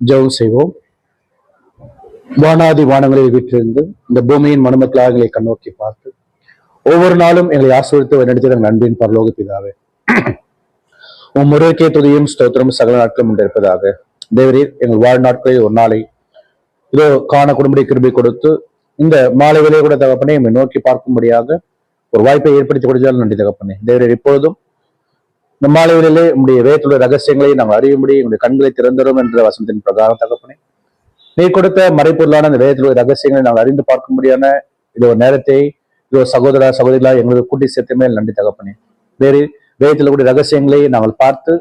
ஜெபம் செய்வோம். வானாதி வானங்களில் வீற்றிருந்து இந்த பூமியின் மனுமக்களாக எங்களை கண்ணோக்கி பார்த்து ஒவ்வொரு நாளும் எங்களை ஆசிரியத்து வழிநடத்திய நண்பின் பரலோக பிதாவே, உம் முறைக்கே துதியும் ஸ்தோத்திரம் சகல நாட்களும் இருப்பதாக. தேவரீர் எங்கள் வாழ் நாட்களில் ஒரு நாளை இதோ காண குடும்பத்தை கிருபை கொடுத்து இந்த மாலை வேலையை கூட தகப்பனே எம்மை நோக்கி பார்க்கும்படியாக ஒரு வாய்ப்பை ஏற்படுத்தி கொடுத்தாலும் நன்றி தகப்பனே. தேவரீர் இப்பொழுதும் இந்த மாலை வேலையிலே உங்களுடைய வேதத்துடைய ரகசியங்களை நாங்கள் அறியும்படி எங்களுடைய கண்களை திறந்தரும் என்ற வசனத்தின் பிரகாரம் தகப்பனே, நீ கொடுத்த மறைப்பொருளான இந்த வேதத்துடைய ரகசியங்களை நாங்கள் அறிந்து பார்க்கும்படியான இது ஒரு நேரத்தை இது ஒரு சகோதர சகோதரிகளா எங்களுக்கு கூட்டி சேர்த்துமே நன்றி தகப்பனே. வேறு வேதத்தில் கூடிய ரகசியங்களை நாங்கள் பார்த்து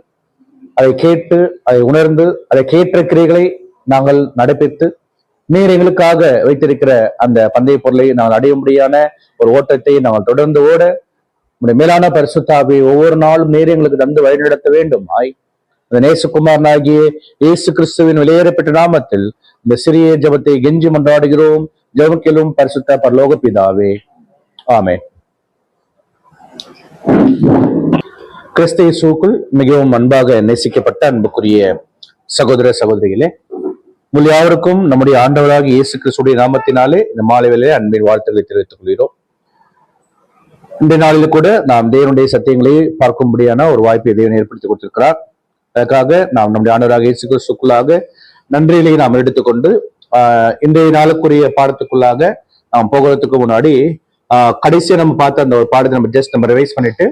அதை கேட்டு அதை உணர்ந்து அதை கேட்ட கிரைகளை நாங்கள் நடைபெற்று நீர் எங்களுக்காக வைத்திருக்கிற அந்த பந்தய பொருளை நாங்கள் அடையும்படியான ஒரு ஓட்டத்தை நாங்கள் தொடர்ந்து ஓட உடைய மேலான பரிசுத்தாவை ஒவ்வொரு நாளும் நீர் எங்களுக்கு தந்து வழிநடத்த வேண்டும். அந்த நேசகுமாரனாகிய இயேசு கிறிஸ்துவின் வெளியேறப்பட்ட நாமத்தில் இந்த சிறிய ஜபத்தை கெஞ்சி மன்றாடுகிறோம். ஜெபக்கேளும் பரிசுத்த பரலோக பிதாவே, ஆமென். கிறிஸ்து இயேசுவுக்குள் மிகவும் அன்பாக நேசிக்கப்பட்ட அன்புக்குரிய சகோதர சகோதரிகளே, உங்கள் யாவருக்கும் நம்முடைய ஆண்டவராக இயேசு கிறிஸ்துடைய நாமத்தினாலே இந்த மாலை வேளையிலே அன்பின் வாழ்த்துக்களை தெரிவித்துக் கொள்கிறோம். இந்த நாளில் கூட நாம் தேவனுடைய சத்தியங்களை பார்க்கும்படியான ஒரு வாய்ப்பை தேவன் ஏற்படுத்தி கொடுத்திருக்கிறார். அதற்காக நாம் நம்முடைய ஆண்டவராக இயேசு கிறிஸ்துக்குள்ளாக நன்றிகளை நாம் எடுத்துக்கொண்டு இன்றைய நாளுக்குரிய பாடத்துக்குள்ளாக நாம் போகிறதுக்கு முன்னாடி கடைசியா நம்ம பார்த்த அந்த ஒரு பாடத்தை நம்ம ஜஸ்ட் நம்ம ரிவைஸ் பண்ணிட்டு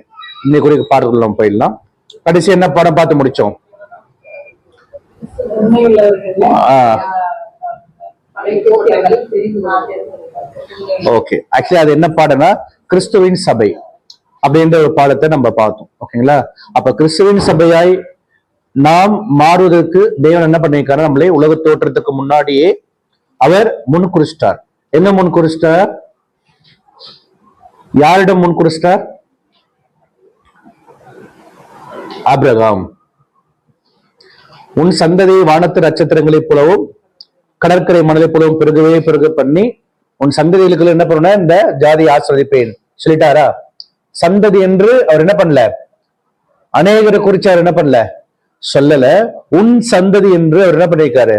இன்னைக்குரிய பாடத்துக்குள்ள நம்ம போயிடலாம். கடைசி என்ன பாடம் பார்த்து முடிச்சோம்? ஓகே, ஆக்சுவலி அது என்ன பாடம்னா கிறிஸ்துவின் சபை அப்படின்ற ஒரு பாடத்தை நம்ம பார்த்தோம். ஓகேங்களா? அப்ப கிறிஸ்துவின் சபையாய் நாம் மாறுவதற்கு தேவன் என்ன பண்ணிருக்காரு, நம்மளே உலக தோற்றத்துக்கு முன்னாடியே அவர் முன்குறிச்சிட்டார். என்ன முன்குறிச்சிட்டார்? யாரிடம் முன்குறிச்சிட்டார்? ஆபிரகாம். உன் சந்ததியை வானத்து நட்சத்திரங்களைப் போலவும் கடற்கரை மணலை போலவும் பெருகவே பெருக பண்ணி உன் சந்ததிகளுக்கு என்ன பண்ண இந்த ஜாதியை ஆசிரியப்பேன் சொல்லிட்டாரா? சந்ததி என்று அவர் என்ன பண்ணல, அநேகரை குறிச்சு அவர் என்ன பண்ணல, சொல்லல. உன் சந்ததி என்று அவர் என்ன பண்ணிருக்காரு,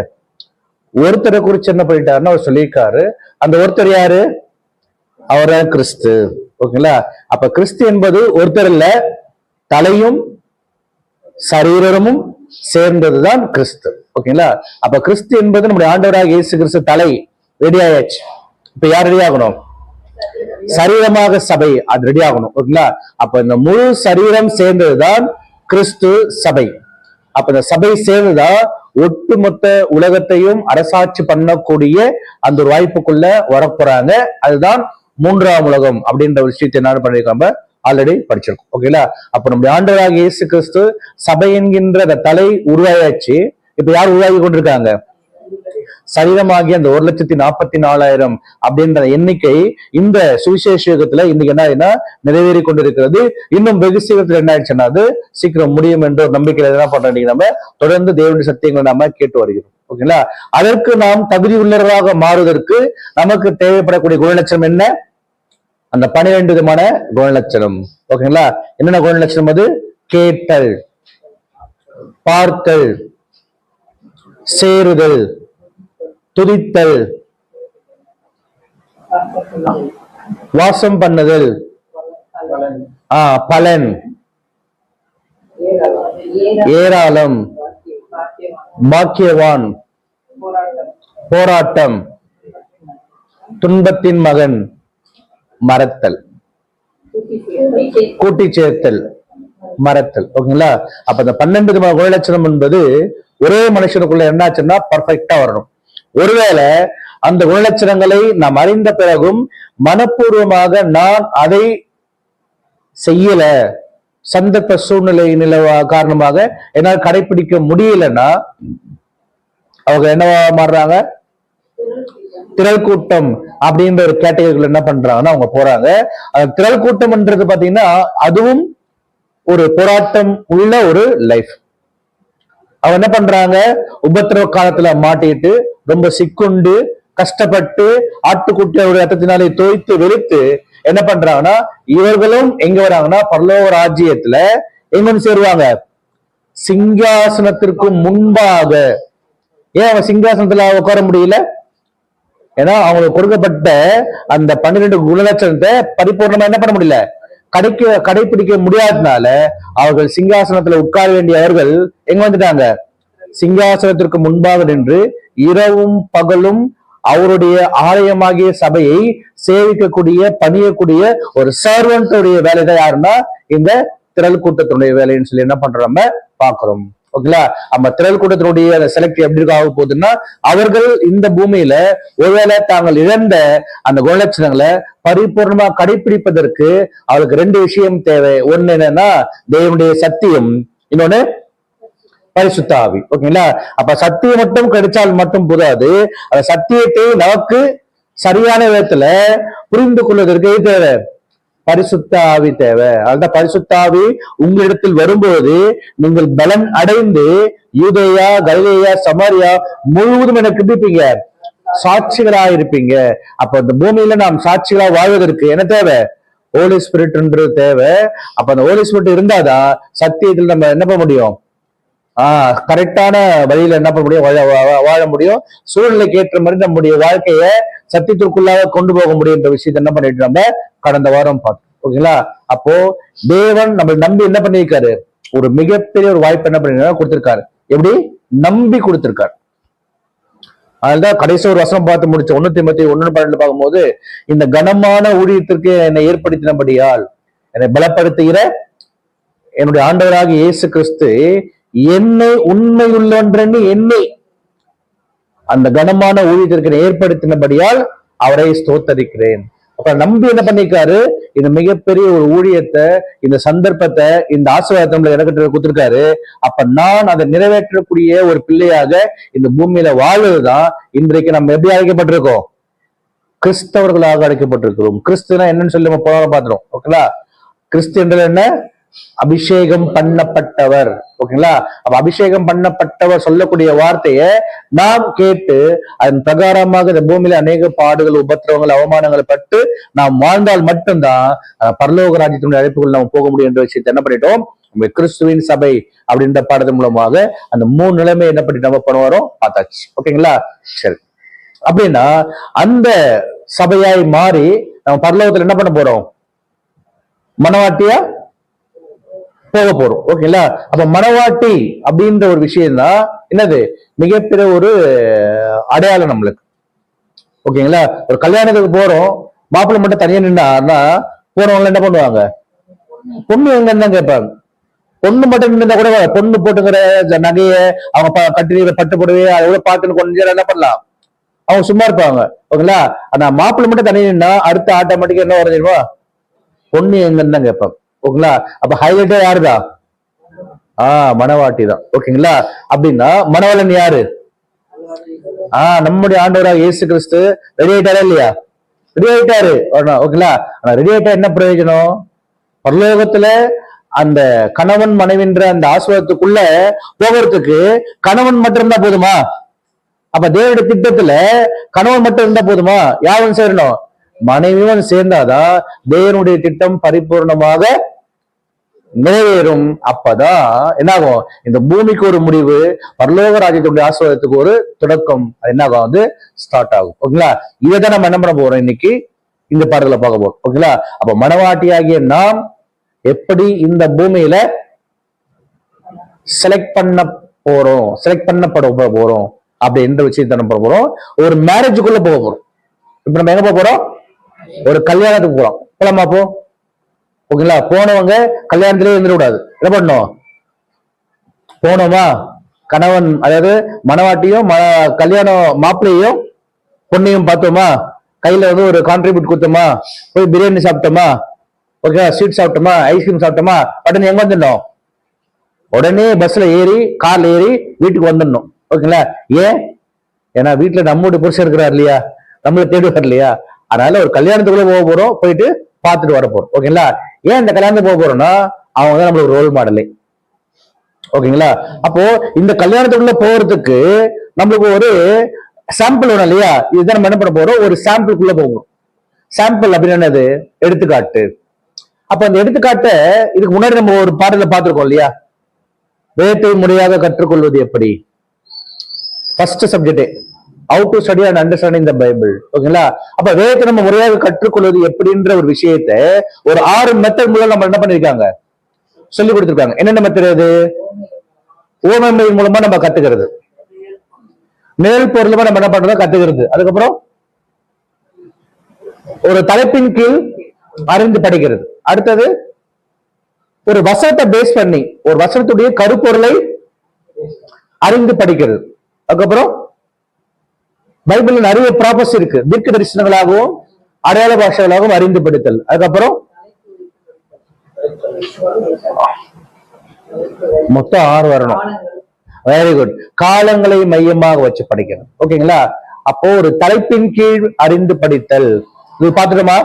ஒருத்தரை குறிச்சு என்ன பண்ணிட்டாருன்னு அவர் சொல்லியிருக்காரு. அந்த ஒருத்தர் யாரு? அவர்தான் கிறிஸ்து. ஓகேங்களா? அப்ப கிறிஸ்து என்பது ஒருத்தர் இல்ல, தலையும் சரீரமும் சேர்ந்ததுதான் கிறிஸ்து. ஓகேங்களா? அப்ப கிறிஸ்து என்பது நம்முடைய ஆண்டவராக இயேசு கிறிஸ்து தலை. ரெடி ஆயாச்சு. இப்ப யார் ரெடி ஆகணும்? சரீரமாக சபை அது ரெடி ஆகணும். ஓகேங்களா? அப்ப இந்த முழு சரீரம் சேர்ந்ததுதான் கிறிஸ்து சபை. அப்ப இந்த சபை சேர்ந்துதான் ஒட்டுமொத்த உலகத்தையும் அரசாட்சி பண்ணக்கூடிய அந்த ஒரு வாய்ப்புக்குள்ள வரப்போறாங்க. அதுதான் மூன்றாம் உலகம் அப்படின்ற ஒரு விஷயத்தை என்ன பண்ணிருக்காங்க, ஆல்ரெடி படிச்சிருக்கோம். ஓகேங்களா? அப்ப நம்முடைய ஆண்டவராக இயேசு கிறிஸ்து சபை என்கின்ற அந்த தலை உருவாயாச்சு. இப்ப யார் உருவாகி கொண்டிருக்காங்க? சரீரமாகிய அந்த 1,44,000 அப்படின்ற எண்ணிக்கை இந்த சுவிசேஷ யுகத்துல இன்னைக்கு என்ன நிறைவேறி கொண்டிருக்கிறது. இன்னும் வெகு சீக்கிரத்துல என்ன ஆயிடுச்சுன்னா அது சீக்கிரம் முடியும் என்ற ஒரு நம்பிக்கையில என்ன பண்றோம், நம்ம தொடர்ந்து தேவனுடைய சத்தியங்களை நாம கேட்டு வருகிறோம். ஓகேங்களா? அதற்கு நாம் தகுதி உள்ளவராக மாறுவதற்கு நமக்கு தேவைப்படக்கூடிய குணலட்சணம் என்ன? அந்த 12 விதமான குணலட்சணம். ஓகேங்களா? என்னென்ன குணலட்சணம்? அது கேட்டல், பார்த்தல், சேருதல், துதித்தல், வாசம் பண்ணுதல், பலன், ஏராளம், பாக்கியவான், போராட்டம், துன்பத்தின் மகன், மறத்தல், கூட்டி சேர்த்தல், மறத்தல். ஓகேங்களா? அப்ப இந்த 12 விதமான குணலட்சணம் என்பது ஒரே மனுஷனுக்குள்ள என்னாச்சுன்னா பர்ஃபெக்டா வரணும். ஒருவேளை அந்த குணலட்சணங்களை நாம் அறிந்த பிறகும் மனப்பூர்வமாக நான் அதை செய்யல, சந்தர்ப்ப சூழ்நிலை காரணமாக என்னால் கடைபிடிக்க முடியலன்னா அவங்க என்னவா மாறுறாங்க? திரள் கூட்டம் அப்படின்ற ஒரு கேட்டகரிக்குள்ள என்ன பண்றாங்கன்னா அவங்க போறாங்க. அந்த திரள் கூட்டம்ன்றது பாத்தீங்கன்னா அதுவும் ஒரு போராட்டம் உள்ள ஒரு லைஃப். அவங்க என்ன பண்றாங்க? உபத்திரவ காலத்துல மாட்டிட்டு ரொம்ப சிக்குண்டு கஷ்டப்பட்டு ஆட்டுக்குட்டியோட ரத்தத்தினாலே தோய்த்து வெறுத்து என்ன பண்றாங்கன்னா இவர்களும் எங்க வராங்கன்னா பரலோக ராஜ்யத்துல எங்க சேருவாங்க? சிங்காசனத்திற்கு முன்பாக. ஏன் அவன் சிங்காசனத்துல உட்கார முடியல? ஏன்னா அவங்களுக்கு கொடுக்கப்பட்ட அந்த 12 குணலட்சணத்தை பரிபூர்ணமா என்ன பண்ண முடியல, கடைபிடிக்க முடியாததுனால அவர்கள் சிங்காசனத்துல உட்கார வேண்டியவர்கள் எங்க வந்துட்டாங்க, சிங்காசனத்திற்கு முன்பாக நின்று இரவும் பகலும் அவருடைய ஆலயமாகிய சபையை சேவிக்கக்கூடிய பணியக்கூடிய ஒரு சர்வன்ட்டுடைய வேலைதான் யாருன்னா இந்த திரள் கூட்டத்தினுடைய வேலைன்னு சொல்லி என்ன பண்றோம் நம்ம பாக்குறோம். ஓகேங்களா? நம்ம திரள் கூட்டத்தினுடைய செலக்ட் எப்படி ஆக போகுதுன்னா, அவர்கள் இந்த பூமியில ஒருவேளை தாங்கள் இழந்த அந்த குணலட்சணங்களை பரிபூர்ணமா கடைபிடிப்பதற்கு அவளுக்கு 2 விஷயம் தேவை. ஒண்ணு என்னன்னா தேவனுடைய சத்தியம், இன்னொன்னு பரிசுத்த ஆவி. ஓகேங்களா? அப்ப சத்தியம் மட்டும் கிடைச்சால் மட்டும் போதாது, அந்த சத்தியத்தை நமக்கு சரியான விதத்துல புரிந்து கொள்வதற்கு தேவை, பரிசுத்த ஆவி தேவை. அதுதான் பரிசுத்த ஆவி உங்களிடத்தில் வரும்போது நீங்கள் பலன் அடைந்து யூதேயா, கலிலேயா, சமாரியா முழுவதும் எனக்கு இருப்பீங்க, சாட்சிகளா இருப்பீங்க. அப்ப இந்த பூமியில நாம் சாட்சிகளா வாழ்வதற்கு என்ன தேவை, ஹோலி ஸ்பிரிட்ன்றது தேவை. அப்ப அந்த ஹோலி ஸ்பிரிட் இருந்தாதான் சத்தியத்தில் நம்ம என்ன பண்ண முடியும், கரெக்டான வழியில என்ன பண்ண முடியும், வாழ முடியும். சூழ்நிலைக்கு ஏற்ற மாதிரி நம்முடைய வாழ்க்கைய சத்தியத்திற்குள்ளாக கொண்டு போக முடியும். என்ற விஷயத்தை என்ன பண்ணிட்டு நம்ம கடந்த வாரம் பார்த்தோம். ஓகேங்களா? அப்போ தேவன் நம்ம நம்பி என்ன பண்ணிருக்காரு, ஒரு மிகப்பெரிய ஒரு வாய்ப்பு என்ன பண்ணி கொடுத்திருக்காரு. எப்படி நம்பி கொடுத்திருக்காரு. அதுதான் கடைசி ஒரு வசனம் பார்த்து முடிச்ச 1 தீமோத்தேயு 1:12 பார்க்கும்போது, இந்த கனமான ஊழியத்திற்கு என்னை ஏற்படுத்தினபடியால் என்னை பலப்படுத்துகிற என்னுடைய ஆண்டவராகிய இயேசு கிறிஸ்து என்னை உண்மையுள்ளவன்றென்னு என்னை அந்த கனமான ஊழியத்திற்கு ஏற்படுத்தினபடியால் அவரை ஸ்தோத்தரிக்கிறேன். அப்ப நம்பி என்ன பண்ணிருக்காரு, இந்த மிகப்பெரிய ஒரு ஊழியத்தை, இந்த சந்தர்ப்பத்தை, இந்த ஆசீர்வாதத்தை எனக்கு கொடுத்திருக்காரு. அப்ப நான் அதை நிறைவேற்றக்கூடிய ஒரு பிள்ளையாக இந்த பூமியில வாழ்வதுதான் இன்றைக்கு நம்ம எப்படி அழைக்கப்பட்டிருக்கோம், கிறிஸ்தவர்களாக அழைக்கப்பட்டிருக்கிறோம். கிறிஸ்துனா என்னன்னு சொல்லி நம்ம போன பார்த்துறோம். ஓகேங்களா? கிறிஸ்து என்றது என்ன, அபிஷேகம் பண்ணப்பட்டவர். ஓகேங்களா? அப்ப அபிஷேகம் பண்ணப்பட்டவர் சொல்லக்கூடிய வார்த்தையை நாம் கேட்டு அதன் பிரகாரமாக இந்த பூமியில அநேக பாடுகள், உபத்திரவங்கள், அவமானங்களை பட்டு நாம் வாழ்ந்தால் மட்டும்தான் பரலோக ராஜ்யத்தினுடைய அழைப்புகள் நம்ம போக முடியும் என்ற விஷயத்தை என்ன பண்ணிட்டோம், நம்ம கிறிஸ்துவின் சபை அப்படின்ற பாடத்தின் மூலமாக அந்த 3 நிலைமை என்ன பண்ணி நம்ம பண்ண வரோம் பார்த்தாச்சு. ஓகேங்களா? சரி, அப்படின்னா அந்த சபையாய் மாறி நம்ம பரலோகத்துல என்ன பண்ண போறோம், மனவாட்டியா போக போறோம். ஓகேங்களா? அப்ப மனவாட்டி அப்படின்ற ஒரு விஷயம் தான் என்னது, மிகப்பெரிய ஒரு அடையாளம் நம்மளுக்கு. ஓகேங்களா? ஒரு கல்யாணத்துக்கு போறோம், மாப்பிள்ளை மட்டும் தனியா நின்றாருன்னா போறவங்க என்ன பண்ணுவாங்க, பொண்ணு எங்கன்னு தான் கேட்பாங்க. பொண்ணு மட்டும் நின்றா கூட பொண்ணு போட்டுக்கிற நகைய அவங்க கட்டி பட்டு போடுவே அதோட பார்த்துன்னு கொஞ்சம் என்ன பண்ணலாம், அவங்க சும்மா இருப்பாங்க. ஓகேங்களா? ஆனா மாப்பிள்ளை மட்டும் தனியா நின்னா அடுத்த ஆட்டோமேட்டிக்கா என்ன வரைஞ்சிருவா, பொண்ணு எங்கன்னு தான் கேட்பாங்க. ஓகேங்களா? அப்ப ஹைலைட்டா யாருதான், மனவாட்டி தான். ஓகேங்களா? அப்படின்னா மனவளன் யாரு, நம்முடைய ஆண்டவராக இயேசு கிறிஸ்து. ரெடி ஆயிட்டாரா இல்லையா, ரெடி ஆயிட்டாரு. ஓகேங்களா? ஆனா ரெடி ஆயிட்டா என்ன பிரயோஜனம், பரலோகத்துல அந்த கணவன் மனைவின்ற அந்த ஆசீர்வாதத்துக்குள்ள போகிறதுக்கு கணவன் மட்டும் இருந்தா போதுமா? அப்ப தேவனுடைய திட்டத்துல கணவன் மட்டும் இருந்தா போதுமா? யாரும் சேரணும், மனைவியும் சேர்ந்தாதான் தேவனுடைய திட்டம் பரிபூர்ணமாக நிறைவேறும். அப்பதான் என்னாகும், இந்த பூமிக்கு ஒரு முடிவு, பரலோக ராஜ்யத்துடைய ஆசீர்வாதத்துக்கு ஒரு தொடக்கம், அது என்னாகும், அது ஸ்டார்ட் ஆகும். ஓகேங்களா? இதைதான் நம்ம என்ன பண்ண போறோம் இன்னைக்கு இந்த பாடல பார்க்க போறோம். ஓகேங்களா? அப்ப மனவாட்டியாகிய நாம் எப்படி இந்த பூமியில செலக்ட் பண்ணப்பட போறோம் அப்படின்ற விஷயத்த நம்ம போறோம். ஒரு மேரேஜுக்குள்ள போக போறோம். இப்ப நம்ம எங்க போறோம், ஒரு கல்யாணத்துக்கு போறோம். போலாமா? போ. ஓகேங்களா? போனவங்க கல்யாணத்திலே இருந்துடக்கூடாது. என்ன பண்ணோம், போனோமா, கணவன் அதாவது மனவாட்டியும் கல்யாணம் மாப்பிள்ளையும் பொண்ணையும் பார்த்தோமா, கையில ஒரு கான்ட்ரிபியூட் கொடுத்தோமா, போய் பிரியாணி சாப்பிட்டோமா, ஓகே, ஸ்வீட் சாப்பிட்டோமா, ஐஸ்கிரீம் சாப்பிட்டோமா, உடனே எங்க வந்துடணும், உடனே பஸ்ல ஏறி கார்ல ஏறி வீட்டுக்கு வந்துடணும். ஓகேங்களா? ஏன்னா வீட்டுல நம்மளுடைய புருஷன் இருக்கிறார் இல்லையா, நம்மளை தேடுவார் இல்லையா, அதனால ஒரு கல்யாணத்துக்குள்ள போக போறோம், போயிட்டு பார்த்துட்டு வர போறோம். ஓகேங்களா? ஏன் இந்த கல்யாணத்துக்கு போக போறோம்னா அவங்க தான் நம்மளுக்கு ரோல் மாடலே. ஓகேங்களா? அப்போ இந்த கல்யாணத்துக்குள்ள போறதுக்கு நம்மளுக்கு ஒரு சாம்பிள் வேணும் இல்லையா, இதுதான் நம்ம என்ன பண்ண போறோம், ஒரு சாம்பிளுக்குள்ள போகிறோம். சாம்பிள் அப்படின்னு என்னது, எடுத்துக்காட்டு. அப்ப அந்த எடுத்துக்காட்ட இதுக்கு முன்னாடி நம்ம ஒரு பாடல பார்த்திருக்கோம் இல்லையா, வேதத்தை முறையாக கற்றுக்கொள்வது எப்படி? First subject how to study and understanding the Bible. ஓகேங்களா? அப்ப வேதத்தை நம்ம முறையாக கற்றுக்கொள்வது எப்படின்ற ஒரு விஷயத்தை ஒரு 6 மெத்தட் மூலம் நம்ம என்ன பண்ணிருக்காங்க, சொல்லி கொடுத்திருக்காங்க. என்னென்ன மெத்தட் அது? ஓமை மூலமா நம்ம கத்துக்கிறது, நிழல் பொருளமா நம்ம என்ன பண்றோம் கத்துக்கிறது, அதுக்கப்புறம் ஒரு தலைப்பின் கீழ் அறிந்து படிக்கிறது, அடுத்தது ஒரு வசனத்தை பேஸ் பண்ணி ஒரு வசனத்துடைய கருப்பொருளை அறிந்து படிக்கிறது, அதுக்கப்புறம் பைபிள் நிறைய ப்ராப்பர்ஸ் இருக்கு, தீர்க்க தரிசனங்களாகவும் அடையாள பாஷைகளாகவும் அறிந்து படித்தல், அதுக்கப்புறம் மொத்தம் 6 வரணும். Very good. காலங்களை மையமாக வச்சு படிக்கணும். ஓகேங்களா? அப்போ ஒரு தலைப்பின் கீழ் அறிந்து படித்தல், இது பார்த்துட்டோமா?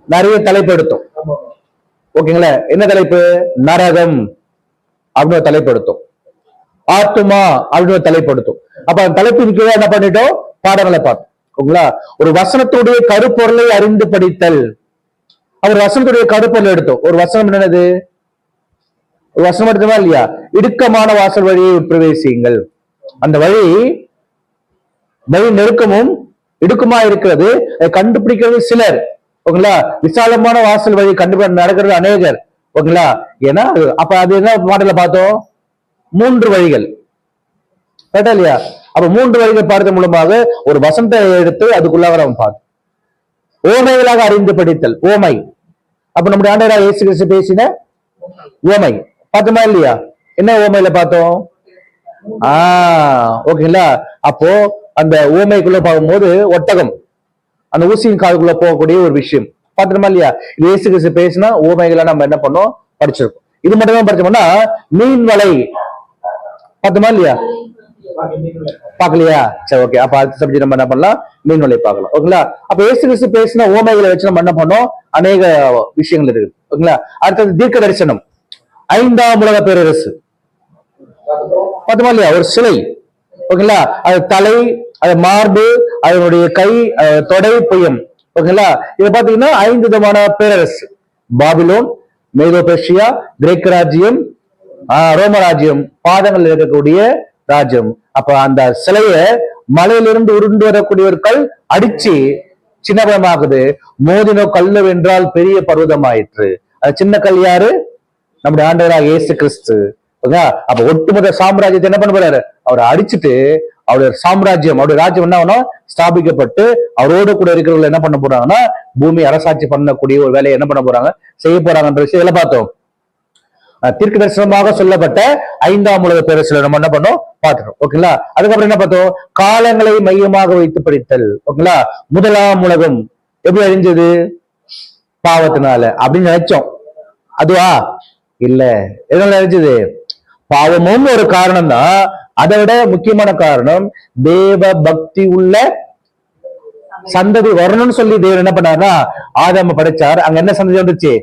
நிறைய தலைப்பு எடுத்தோம். ஓகேங்களா? என்ன தலைப்பு? நரகம் அப்படின்னு தலைப்பு எடுத்தோம், ஆத்துமா அப்படின்னு தலைப்பு எடுத்தோம். அப்ப தலைப்பின் கீழே என்ன பண்ணிட்டோம்? பாடங்களை பார்த்தோம். ஓகேங்களா? ஒரு வசனத்துடைய கருப்பொருளை அறிந்து படித்தல், அவர் வசனத்துடைய கருப்பொருள் எடுத்தோம். ஒரு வசனம் என்னது? ஒரு வசனம் எடுத்தோமா இல்லையா? இடுக்கமான வாசல் வழியை உட்பிரவேசியுங்கள். அந்த வழி நெருக்கமும் இடுக்கமா இருக்கிறது, கண்டுபிடிக்கிறது சிலர். ஓகேங்களா? விசாலமான வாசல் வழி கண்டுபிடி நடக்கிறது அநேகர். ஓகேங்களா? ஏன்னா அப்ப அது என்ன மாடல பார்த்தோம்? 3 வழிகள் கேட்டா இல்லையா? அப்ப 3 வழிகள் பார்த்தது மூலமாக ஒரு வசனத்தை எடுத்து அதுக்குள்ளாக நம்ம பார்த்தோம். ஓமைகளாக அறிந்து படித்தல், ஓமை. அப்ப நம்முடைய ஆண்டவராக இயேசு கிறிஸ்து பேசின ஓமை பார்த்தோமா இல்லையா? என்ன ஓமையில பார்த்தோம்? ஓகேங்களா? அப்போ அந்த ஓமைக்குள்ள பார்க்கும்போது ஒட்டகம் அந்த ஊசியின் காதுக்குள்ள போகக்கூடிய ஒரு விஷயம் பார்த்துட்டோமா இல்லையா? இயேசு கிறிஸ்து பேசினா ஓமைகளை நம்ம என்ன பண்ணோம்? படிச்சிருக்கோம். இது மட்டும் தான் படிச்சோம்னா மீன் வலை பார்த்தோமா இல்லையா? பாக்கலையா? சரி, ஓகே. அப்ப அடுத்த சப்ஜெக்ட் நம்ம என்ன பண்ணலாம்? மீன் வலை பார்க்கலாம். ஓகேங்களா? அப்ப இயேசு கிறிஸ்து பேசின ஓமைகளை வச்சு நம்ம என்ன பண்ணோம்? அநேக விஷயங்கள் இருக்கு. ஓகேங்களா? அடுத்தது தீர்க்க தரிசனம், 5ஆம் உலக பேரரசு பார்த்தோமா இல்லையா? ஒரு சிலை. ஓகேங்களா? அது தலை, அது மார்பு, அதனுடைய கை, தொடை, புயம். ஓகேங்களா? இதை பாத்தீங்கன்னா 5 விதமான பேரரசு: பாபிலோன், மேதோ பெர்ஷியா, கிரேக்க ராஜ்யம், ரோம ராஜ்யம், பாதங்கள் இருக்கக்கூடிய ராஜ்யம். அப்ப அந்த சிலைய மலையிலிருந்து உருண்டு வரக்கூடிய ஒரு கல் அடிச்சு சின்னபமாகுது. மோதினோ கல்லு வென்றால் பெரிய பர்வதம் ஆயிற்று. அது சின்ன கல் யாரு? நம்முடைய ஆண்டவராக இயேசு கிறிஸ்து. அப்ப ஒட்டுமொத்த சாம்ராஜ்யத்தை என்ன பண்ண போறாரு? அவரை அடிச்சுட்டு அவருடைய சாம்ராஜ்யம், அவருடைய ராஜ்யம் என்ன ஆகணும்? ஸ்தாபிக்கப்பட்டு அவரோடு கூட இருக்கிறவங்க என்ன பண்ண போறாங்கன்னா பூமி அரசாட்சி பண்ணக்கூடிய ஒரு வேலையை என்ன பண்ண போறாங்க? செய்ய போறாங்கன்ற விஷயம் எல்லாம் பார்த்தோம். தீர்க்க தரிசனமாக சொல்லப்பட்ட 5ஆம் உலக பேரரசுல நம்ம என்ன பண்ணோம்? பார்த்துட்டோம். ஓகேங்களா? அதுக்கப்புறம் என்ன பார்த்தோம்? காலங்களை மையமாக வைத்து படித்தல். ஓகேங்களா? 1ஆம் உலகம் எப்படி அழிஞ்சது? பாவத்தினால அப்படின்னு நினைச்சோம். அதுவா? இல்ல. எதனால அழிஞ்சது? பாவமும் ஒரு காரணம் தான். அதை விட முக்கியமான காரணம் தேவ பக்தி உள்ள சந்ததி வரணும்னு சொல்லி தேவன் என்ன பண்ணாருன்னா ஆதாம படைச்சார். அங்க என்ன சந்ததி வந்துச்சு?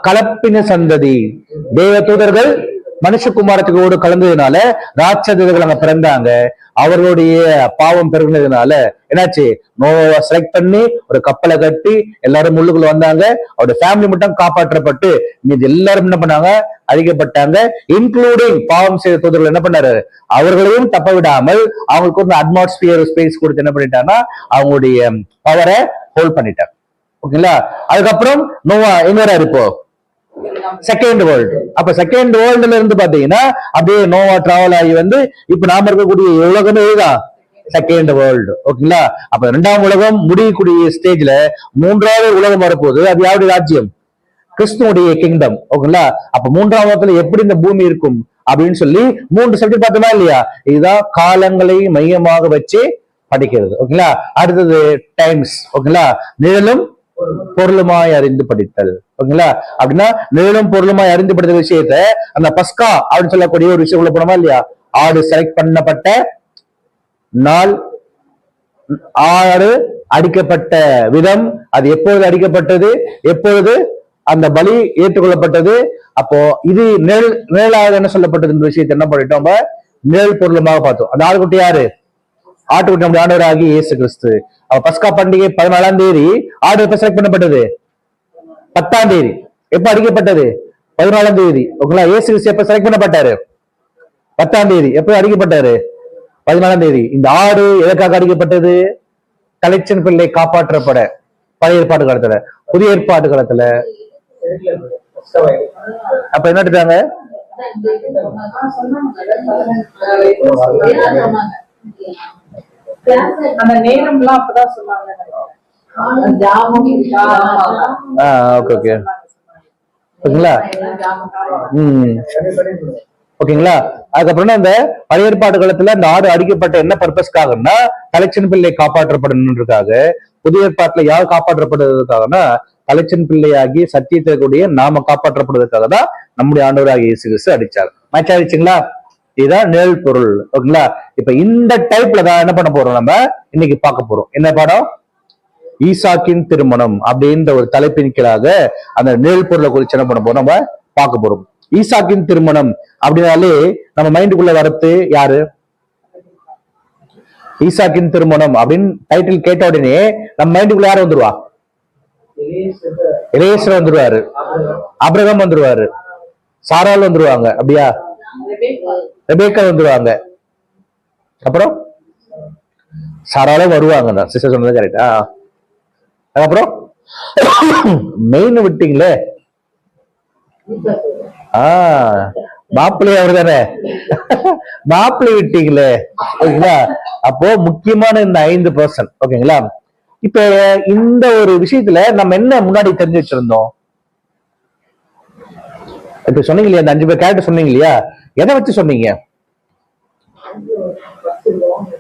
கலப்பின சந்ததி. தேவ தூதர்கள் மனுஷகுமாரத்துக்கோடு கலந்ததுனால ராட்சதர்கள் அங்க பிறந்தாங்க. அவர்களுடைய பாவம் பெருகினதுனால என்னாச்சு? நோவா செலக்ட் பண்ணி ஒரு கப்பலை கட்டி எல்லாரும் முள்ளுக்குள்ள வந்தாங்க. அவருடைய ஃபேமிலி மட்டும் காப்பாற்றப்பட்டு மீது எல்லாரும் என்ன பண்ணாங்க? அழிக்கப்பட்டாங்க. இன்க்ளூடிங் பாவம் செய்த தூதர்கள் என்ன பண்ணாரு? அவர்களையும் தப்ப விடாமல் அவங்களுக்கு ஒரு அட்மாஸ்பியர் ஸ்பேஸ் கொடுத்து என்ன பண்ணிட்டாங்கன்னா அவங்களுடைய பவரை ஹோல்ட் பண்ணிட்டாங்க. ஓகேங்களா? அதுக்கப்புறம் நோவா எங்க வராரு? இப்போ செகண்ட் வேர்ல்டு. அப்ப செகண்ட் வேர்ல்டுல இருந்து பாத்தீங்கன்னா அப்படியே நோவா டிராவல் ஆகி வந்து இப்ப நாம இருக்கக்கூடிய உலகமே இதுதான் செகண்ட் வேர்ல்டு. ஓகேங்களா? அப்ப 2ஆம் உலகம் முடியக்கூடிய ஸ்டேஜ்ல 3ஆவது உலகம் வரப்போகுது. அது யாருடைய ராஜ்யம்? கிறிஸ்துவனுடைய கிங்டம். ஓகேங்களா? அப்ப 3ஆம் உலகத்துல எப்படி இந்த பூமி இருக்கும் அப்படின்னு சொல்லி 3 சப்ஜெக்ட் பார்த்தோமா இல்லையா? இதுதான் காலங்களை மையமாக வச்சு படிக்கிறது. ஓகேங்களா? அடுத்தது டைம்ஸ். ஓகேங்களா? நிழலும் பொருளுமாய் அறிந்து படித்தல். ஓகேங்களா? அப்படின்னா நிழலும் பொருளுமாய் அறிந்து படித்த விஷயத்த அந்த பஸ்கா அப்படின்னு சொல்லக்கூடிய ஒரு விஷயம் உள்ள போனோமா இல்லையா? ஆடு செலக்ட் பண்ணப்பட்ட நாள், ஆடு அடிக்கப்பட்ட விதம், அது எப்பொழுது அடிக்கப்பட்டது, எப்பொழுது அந்த பலி ஏற்றுக்கொள்ளப்பட்டது. அப்போ இது நிழலாக என்ன சொல்லப்பட்டது விஷயத்தை என்ன பண்ணிட்டோம்? நிழல் பொருளுமாக பார்த்தோம். அந்த ஆடுகுட்டி யாரு? ஆட்டுக்குட்டி நம்முடைய ஆண்டவராகி இயேசு கிறிஸ்து. பஸ்கா பண்டிகை 14ஆம் தேதி. ஆடு எப்ப செலக்ட் பண்ணப்பட்டது? 10ஆம் தேதி. எப்ப அடிக்கப்பட்டது? 14ஆம் தேதி. ஓகேங்களா? இயேசு கிறிஸ்து எப்ப செலக்ட் பண்ணப்பட்டாரு? 10ஆம் தேதி. எப்ப அடிக்கப்பட்டாரு? 14ஆம் தேதி. இந்த ஆடு எதற்காக அடிக்கப்பட்டது? தலைச்சன் பிள்ளை காப்பாற்றப்பட. பழைய ஏற்பாடு காலத்துல. புதிய ஏற்பாடு காலத்துல அப்ப என்ன எடுத்தாங்க? அந்த நேரம்லாம் அப்பதான் சொன்னாங்க. ஓகே ஓகேங்களா? ஓகேங்களா? அதுக்கப்புறம் அந்த பழைய ஏற்பாடு காலத்துல அந்த ஆடு அடிக்கப்பட்ட என்ன பர்பஸ்க்காகன்னா தலைச்சன் பிள்ளை காப்பாற்றப்படணுன்றதுக்காக. புதிய ஏற்பாட்டுல யார் காப்பாற்றப்படுவதற்காகனா தலைச்சன் பிள்ளையாகி சத்தியத்தை கூடிய நாம காப்பாற்றப்படுவதற்காக தான் நம்முடைய ஆண்டவராகிய இயேசு கிறிஸ்து அடிச்சார். மேட்ச் ஆயிடுச்சுங்களா? இதுதான் நிழல் பொருள். ஓகேங்களா? இப்ப இந்த டைப்ல தான் என்ன பண்ண போறோம், நம்ம இன்னைக்கு பார்க்க போறோம். என்ன பாடம்? ஈசாக்கின் திருமணம் அப்படின்ற ஒரு தலைப்பின் கீழாக அந்த நிழல் பொருளை குறித்து என்ன பண்ண போறோம், நம்ம பார்க்க போறோம். ஈசாக்கின் திருமணம் அப்படின்னாலே நம்ம மைண்டுக்குள்ள வரது யாரு? ஈசாக்கின் திருமணம் அப்படின்னு டைட்டில் கேட்ட உடனே நம்ம மைண்டுக்குள்ள யார் வந்துருவா? எலியேசர் வந்துருவாரு, ஆபிரகாம் வந்துருவாரு, சாராள் வந்துருவாங்க, அப்படியா? ரெபேக்கா வந்துருவாங்க. அப்புறம் சாராளும் வருவாங்க தான். சிஸ்டர் சொன்னது கரெக்டா? அதுக்கப்புறம் மெயின் விட்டீங்களே, மாப்பிள்ளை அவரு தானே, மாப்பிள்ளை விட்டீங்களே. ஓகேங்களா? அப்போ முக்கியமான இந்த 5%. ஓகேங்களா? இப்ப இந்த ஒரு விஷயத்துல நம்ம என்ன முன்னாடி தெரிஞ்சு வச்சிருந்தோம்? இப்ப சொன்னீங்க இல்லையா, அந்த 5 பேர் கேரக்டர் சொன்னீங்க இல்லையா, எதை வச்சு சொன்னீங்க?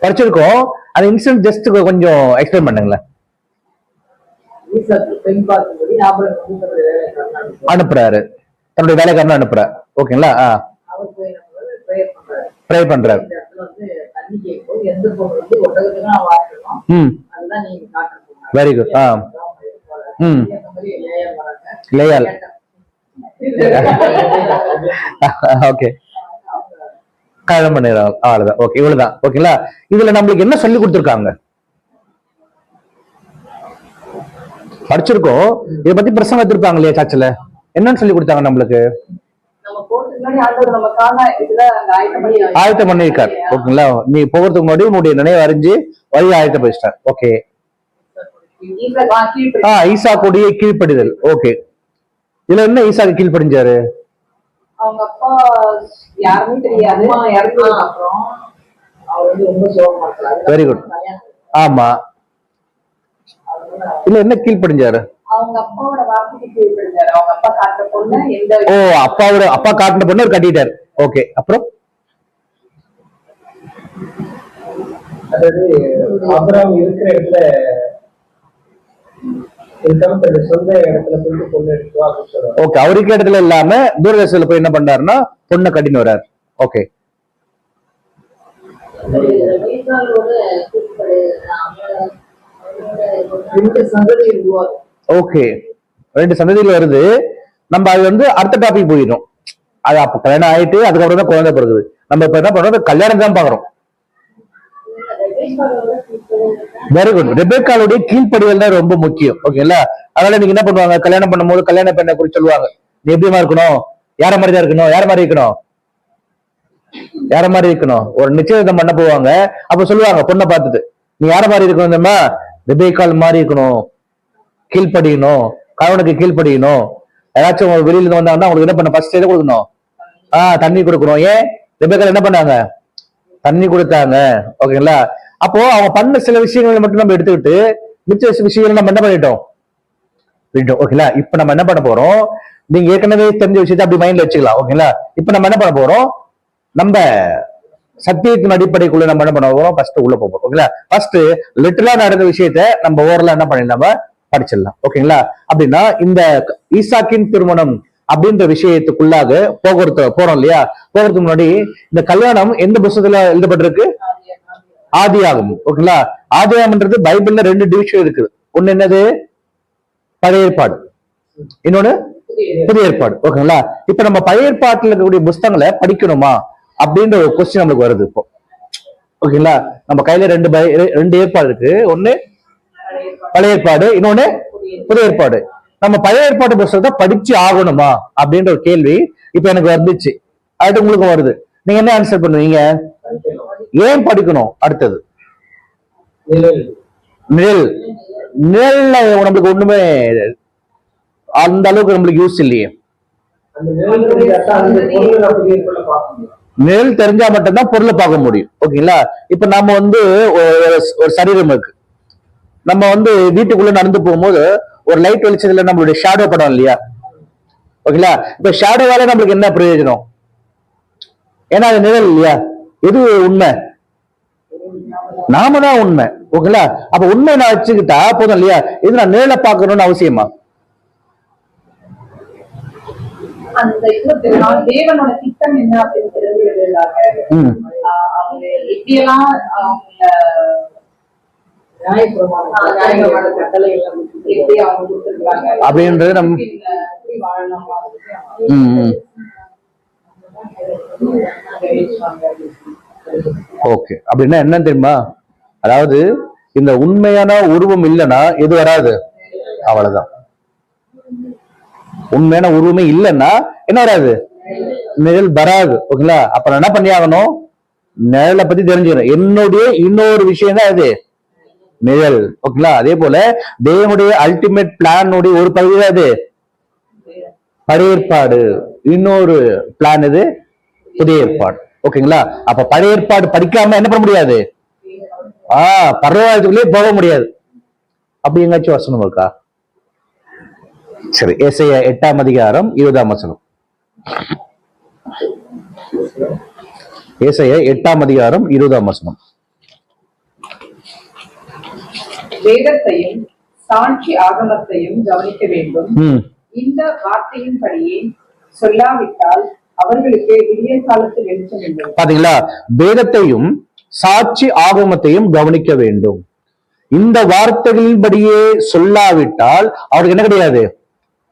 படிச்சிருக்கோம். அந்த இன்சிடென்ட் ஜஸ்ட் கொஞ்சம் எக்ஸ்பிளைன் பண்ணுங்களேன். அனுப்புறாரு, தன்னுடைய வேலைக்காரன் அனுப்புறாரு. ஓகேங்களா? ப்ரே பண்றாரு. Very good. லேயால். ஓகே, கல்யாணம் பண்ணிடுறாங்க. அவ்வளவுதான். ஓகே, இவ்வளவுதான். ஓகேங்களா? இதுல நம்மளுக்கு என்ன சொல்லி கொடுத்துருக்காங்க? படிச்சிருக்கோம். இதை பத்தி பிரசங்கம் எடுத்திருப்பாங்க இல்லையா சர்ச்சில்? என்னன்னு சொல்லி கொடுத்தாங்க நம்மளுக்கு? ஆயத்தம் பண்ணிருக்காரு. ஓகேங்களா? நீ போகிறதுக்கு முன்னாடி உன்னுடைய நினைவு அறிஞ்சு வழி ஆயத்தம் பண்ணிட்டார். ஓகே. ஈசாக்குடைய கீழ்ப்படிதல். ஓகே, இதுல என்ன ஈசாக்கு கீழ்ப்படிஞ்சாரு? அவங்க அப்பா யாருமே தெரியாது. Very good. ஆமா, இல்ல என்ன கீழ்ப்படிஞ்சாரு? அவங்க அப்பாவோட வார்த்தைக்கு கீழ்ப்படிஞ்சாரு. அவங்க அப்பா காட்டுற பொண்ணு எந்த அப்பா காட்டின பொண்ணு கட்டிட்டாரு. ஓகே, அப்புறம் அதாவது ஆபிரகாம் இருக்கிற இடத்துல சொந்த இடத்துல போயிட்டு பொண்ணு எடுத்துவா அப்படின்னு சொல்றாரு. ஓகே, அவருக்கு இடத்துல இல்லாம தூரதேசத்துல போய் என்ன பண்றாருன்னா பொண்ணை கட்டின்னு வர்றாரு. ஓகே, ஓகே, 2 சந்ததியில் வருது. நம்ம அது வந்து அடுத்த டாபிக் போயிடும். அது அப்ப கல்யாணம் ஆயிட்டு அதுக்கப்புறம் தான் குழந்தை பிறகுது. நம்ம இப்ப என்ன பண்றோம், கல்யாணம் தான் பாக்குறோம். Very good. ரெபேக்காளுடைய கீழ்ப்படிதல் தான் ரொம்ப முக்கியம். ஓகேங்களா? அதனால நீங்க என்ன பண்ணுவாங்க, கல்யாணம் பண்ணும்போது கல்யாண பெண்ணை குறித்து சொல்லுவாங்க. நீ எப்படிமா இருக்கணும், யார மாதிரி தான் இருக்கணும், யார மாதிரி இருக்கணும், யார மாதிரி இருக்கணும். ஒரு நிச்சயதார்த்தம் பண்ண போவாங்க. அப்ப சொல்லுவாங்க பொண்ணை பார்த்துட்டு, நீ யார மாதிரி இருக்கணும், ரெபேக்காள் மாதிரி இருக்கணும், கீழ்ப்படியணும், கணவனுக்கு கீழ்ப்படியணும். ஏதாச்சும் வெளியில இருந்து வந்தாங்கன்னா உங்களுக்கு என்ன பண்ண, ஃபர்ஸ்ட் எதை கொடுக்கணும்? தண்ணி கொடுக்கணும். ஏன் ரெபேக்காள் என்ன பண்ணாங்க? தண்ணி கொடுத்தாங்க. ஓகேங்களா? அப்போ அவங்க பண்ண சில விஷயங்களை மட்டும் நம்ம எடுத்துக்கிட்டு மிச்ச விஷயங்களை நம்ம என்ன பண்ணிட்டோம்? ஓகேங்களா? இப்ப நம்ம என்ன பண்ண போறோம், நீங்க ஏற்கனவே தெரிஞ்ச விஷயத்தை அப்படி மைண்ட்ல வச்சுக்கலாம். ஓகேங்களா? இப்ப நம்ம என்ன பண்ண போறோம், நம்ம சத்தியத்தின் அடிப்படைக்குள்ள நம்ம என்ன பண்ண போறோம், ஃபர்ஸ்ட் உள்ள போறோம். ஓகேங்களா? ஃபர்ஸ்ட் லிட்டரலா நடந்த விஷயத்த நம்ம ஓரலா என்ன பண்ணி நம்ம படிச்சிடலாம். ஓகேங்களா? அப்படின்னா இந்த ஈசாக்கின் திருமணம் அப்படின்ற விஷயத்துக்குள்ளாக போறோம் இல்லையா? போகிறதுக்கு முன்னாடி இந்த கல்யாணம் எந்த புத்தகத்துல எழுதப்பட்டிருக்கு? ஆதியாகமம். ஓகேங்களா? ஆதியாகம்ன்றது பைபிள்ல 2 டிவிஷன் இருக்குது. ஒண்ணு என்னது? பழைய ஏற்பாடு, இன்னொன்னு புதிய ஏற்பாடு. ஓகேங்களா? இப்ப நம்ம பழைய ஏற்பாட்டுல இருக்கக்கூடிய புத்தகங்களை படிக்கணுமா அப்படின்ற ஒரு கொஸ்டின் நம்மளுக்கு வருது இப்போ. ஓகேங்களா? நம்ம கையில 2 ஏற்பாடு இருக்கு. ஒண்ணு பழைய ஏற்பாடு, இன்னொன்னு புதிய ஏற்பாடு. நம்ம பழைய ஏற்பாட்டு புஸ்தகத்தை படிச்சு ஆகணுமா அப்படின்ற ஒரு கேள்வி இப்ப எனக்கு வந்துச்சு. அடுத்து உங்களுக்கும் வருது. நீங்க என்ன ஆன்சர் பண்ணுவீங்க? ஏன் படிக்கணும்? அடுத்தது நிழல். நிழல். நிழல்ல நம்மளுக்கு ஒண்ணுமே அந்த அளவுக்கு நம்மளுக்கு யூஸ் இல்லையே. அந்த நிழல் தெரிஞ்சாதான் அந்த பொருளை நம்ம வீட்டுக்குள்ள பார்க்க முடியும். நிழல் தெரிஞ்சா மட்டும்தான் பொருளை பார்க்க முடியும். ஓகேங்களா? இப்ப நம்ம வந்து ஒரு சரீரம் இருக்கு. நம்ம வந்து வீட்டுக்குள்ள நடந்து போகும்போது ஒரு லைட் வெளிச்சத்துல நம்மளுடைய ஷேடோ படம் இல்லையா? ஓகேங்களா? இப்ப ஷேடோவால நம்மளுக்கு என்ன பிரயோஜனம்? ஏன்னா அது நிழல் இல்லையா? எது உண்மை? நாம தான் உண்மை. ஓகேங்களா? அப்ப உண்மை நான் வச்சுக்கிட்டா போதும் இல்லையா? இது நான் நிழலை பார்க்கணும்னு அவசியமா? அந்த இது தேவனோட திட்டம் என்ன அப்படின்னு தெரிஞ்சுக்கிறாங்க. அவங்க எப்படியெல்லாம் அவங்க நியாயப்பிரமாண கட்டளை எல்லாம் எப்படி அவங்க கொடுத்திருக்காங்க அப்படின்றது நம்ம எப்படி வாழலாம் ஓகே. அப்படின்னா என்ன தெரியுமா? அதாவது இந்த உண்மையான உருவம் இல்லைன்னா எது வராது, அவ்வளவுதான். உண்மையான உருவமே இல்லைன்னா என்ன வராது, நிழல் வராது. ஓகேங்களா? அப்ப நான் என்ன பண்ணி ஆகணும்? நிழலை பத்தி தெரிஞ்சுக்கணும். என்னுடைய இன்னொரு விஷயம் தான் இது நிழல். ஓகேங்களா? அதே போல தேவனுடைய அல்டிமேட் பிளானுடைய ஒரு பகுதி தான் இது பழைய ஏற்பாடு. இன்னொரு பிளான் இது புதிய ஏற்பாடு. ஓகேங்களா? அப்ப பழைய ஏற்பாடு படிக்காம என்ன பண்ண முடியாது? பரவாயில்லையே போக முடியாது. அப்படி எங்காச்சும் வசனம் இருக்கா? சரி, ஏசாயா 8ஆம் அதிகாரம் 20ஆம் வசனம். ஏசாயா 8ஆம் அதிகாரம் 20ஆம் வசனம். வேதத்தையும் சாட்சி ஆகமத்தையும் கவனிக்க வேண்டும். இந்த வார்த்தையின்படியே சொல்லாவிட்டால் அவர்களுக்கு விடிய காலத்து வெளிச்சம் இல்லை. பாத்தீங்களா? வேதத்தையும் சாட்சி ஆகமத்தையும் கவனிக்க வேண்டும். இந்த வார்த்தைகளின்படியே சொல்லாவிட்டால் அவருக்கு என்ன கிடையாது,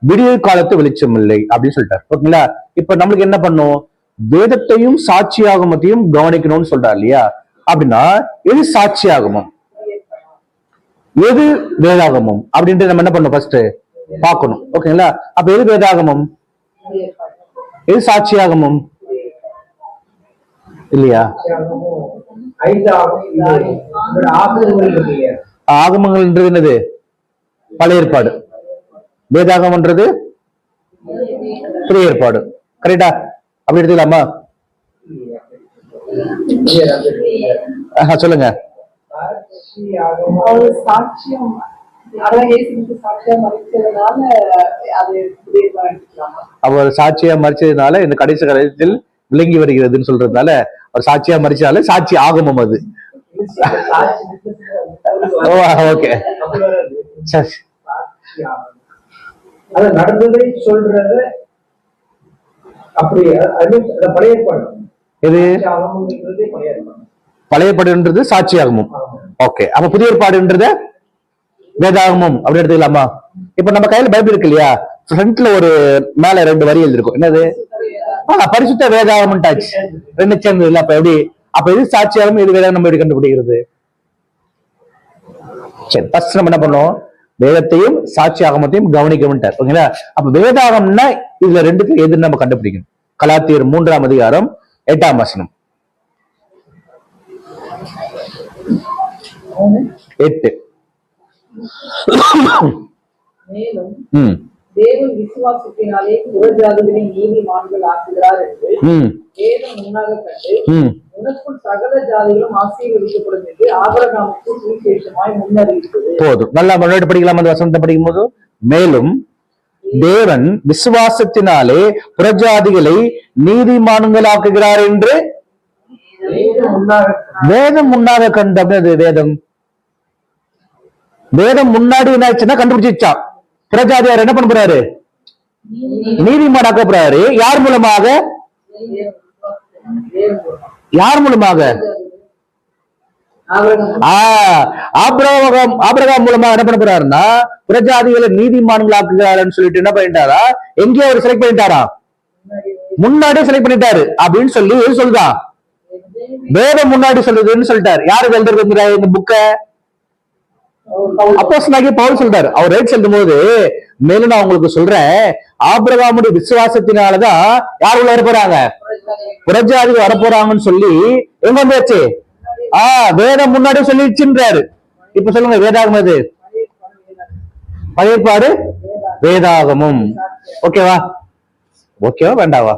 விடிய காலத்து வெளிச்சம் இல்லை அப்படின்னு சொல்லிட்டார். ஓகேங்களா? இப்ப நம்மளுக்கு என்ன பண்ணும்? வேதத்தையும் சாட்சி ஆகமத்தையும் கவனிக்கணும்னு சொல்றாரு இல்லையா? அப்படின்னா எது சாட்சி ஆகமம், எது வேதாகமம் அப்படின்ட்டு நம்ம என்ன பண்ணணும்? ஃபர்ஸ்ட் பார்க்கணும். ஓகேங்களா? அப்ப எது வேதாகமம், எது சாட்சியாகமம் இல்லையா? ஆகமங்கள்ன்றது என்னது? பழைய ஏற்பாடு. வேதாகமன்றது புதிய ஏற்பாடு. கரெக்டா? அப்படி எடுத்துக்கலாமா? சொல்லுங்க. சாட்சியம் அவர் சாட்சியா மறிச்சதுனால இந்த கடைசி காலத்தில் விளங்கி வருகிறதுன்னு சொல்றதுனால அவர் சாட்சியா மறிச்சதால சாட்சி ஆகமம் அது. ஓகே, நடந்ததை சொல்றது அப்படி பழைய ஏற்பாடு. இது பழைய ஏற்பாடுன்றது சாட்சி ஆகமம். ஓகே, அப்ப புதிய ஏற்பாடுன்றது வேதாகமம் அப்படி எடுத்துக்கலாமா? இப்ப நம்ம கையில பைபிள் இருக்கு இல்லையா? ஃப்ரண்ட்ல ஒரு மேல 2 வரி எழுதிருக்கும். என்னது? பரிசுத்த வேதாகமம் டாச் 2 சேர்ந்தது இல்ல? அப்ப எப்படி? அப்ப எது சாட்சியாகவும் எது வேதாகம் நம்ம எப்படி கண்டுபிடிக்கிறது? சரி, ஃபர்ஸ்ட் நம்ம என்ன பண்ணோம்? வேதத்தையும் சாட்சி ஆகமத்தையும் கவனிக்கவிட்டார். ஓகேங்களா? அப்ப வேதாகம்னா இதுல 2க்கு எதுன்னு நம்ம கண்டுபிடிக்கணும். கலாத்தியர் 3ஆம் அதிகாரம் 8ஆம் வசனம். 8. மேலும் தேவன் விசுவாசத்தினாலே புறஜாதிகளை நீதிமான்கள் ஆக்குகிறார் என்று வேதம் முன்னாக கண்டு உனக்குள் சகல ஜாதிகளும் ஆசீர்வதிக்கப்படும் என்று ஆபிரகாமுக்கு சுவிசேஷமாய் முன்னறிவித்தது. போதும். நல்லா முன்னாடி படிக்கலாம் அந்த வசனத்தை படிக்கும் போது. மேலும் தேவன் விசுவாசத்தினாலே புறஜாதிகளை நீதிமான்கள் ஆக்குகிறார் என்று வேதம் முன்னாக கண்டு. அப்படின்னா வேதம் வேதம் முன்னாடி என்ன ஆச்சுன்னா கண்டுபிடிச்சா புறஜாதியார் என்ன பண்ண போறாரு? நீதிமானாக்க போறாரு. யார் மூலமாக? யார் மூலமாக? ஆபிரகாம் மூலமா என்ன பண்ண போறாருன்னா புறஜாதிகளை நீதிமான்களாக்குகிறாருன்னு சொல்லிட்டு என்ன பண்ணிட்டாரா? எங்கேயோ அவர் செலக்ட் பண்ணிட்டாரா? முன்னாடியே செலக்ட் பண்ணிட்டாரு அப்படின்னு சொல்லி எது சொல்லுதா? வேதம் முன்னாடி சொல்லுதுன்னு சொல்லிட்டாரு. யாருக்கு எழுதுறது இந்த புக்க? அப்போஸ்தலனாகிய பவுல் சொல்றாரு. அவர் ரைட் சொல்லும் போது மேலும் நான் உங்களுக்கு சொல்றேன், ஆபிரகாமுடைய விசுவாசத்தினாலதான் யார் உள்ள வரப்போறாங்க, புறஜாதிகள் வரப்போறாங்கன்னு சொல்லி எங்க வந்தாச்சு. வேதம் முன்னாடி சொல்லிடுச்சுன்றாரு. இப்ப சொல்லுங்க, வேதாகமம் எது? பழைய ஏற்பாடு வேதாகமும். ஓகேவா? ஓகேவா வேண்டாவா?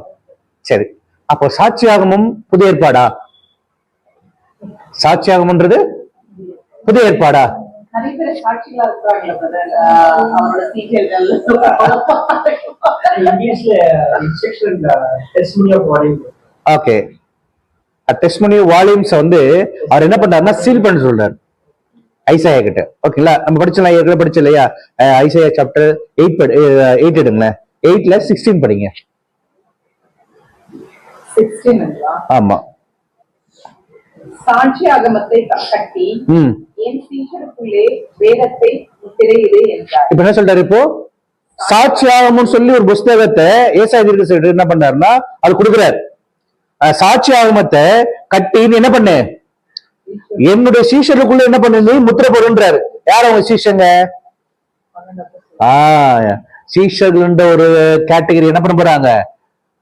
சரி, அப்போ சாட்சியாகமும் புதிய ஏற்பாடா? சாட்சியாகம்ன்றது புதிய ஏற்பாடா? நிறைய பேர் சாட்சிகளா இருக்கிறாங்களா பிரதர்? அவரோட சீக்கியர்கள் இங்கிலீஷ்ல instruction testimony of volume. Okay, testimony volumes வந்து அவர் என்ன பண்றாருன்னா சீல் பண்ண சொல்றாரு ஐசாயா கிட்ட. ஓகேங்களா? நம்ம படிச்சலாம், ஏற்கனவே படிச்சோம் இல்லையா? Isaiah chapter 8 எடுங்களேன். 8ல 16 படிங்க. 16 ஆமா. சாட்சி ஆகமத்தை கட்டி என் சீஷருக்குள்ளே வேதத்தை முத்திரையிடு என்றார். இப்ப என்ன சொல்றாரு? இப்போ சாட்சி ஆகமும்னு சொல்லி ஒரு புஸ்தகத்தை ஏசாயா தீர்க்கதரிசி என்ன பண்றாருன்னா அது கொடுக்குறாரு. சாட்சி ஆகமத்தை கட்டி என்ன பண்ணு, என்னுடைய சீஷருக்குள்ள என்ன பண்ணு, முத்திரை போடுன்றாரு. யார் அவங்க சீஷங்க? சீஷர்கள்ன்ற ஒரு கேட்டகரி என்ன பண்ண போறாங்க,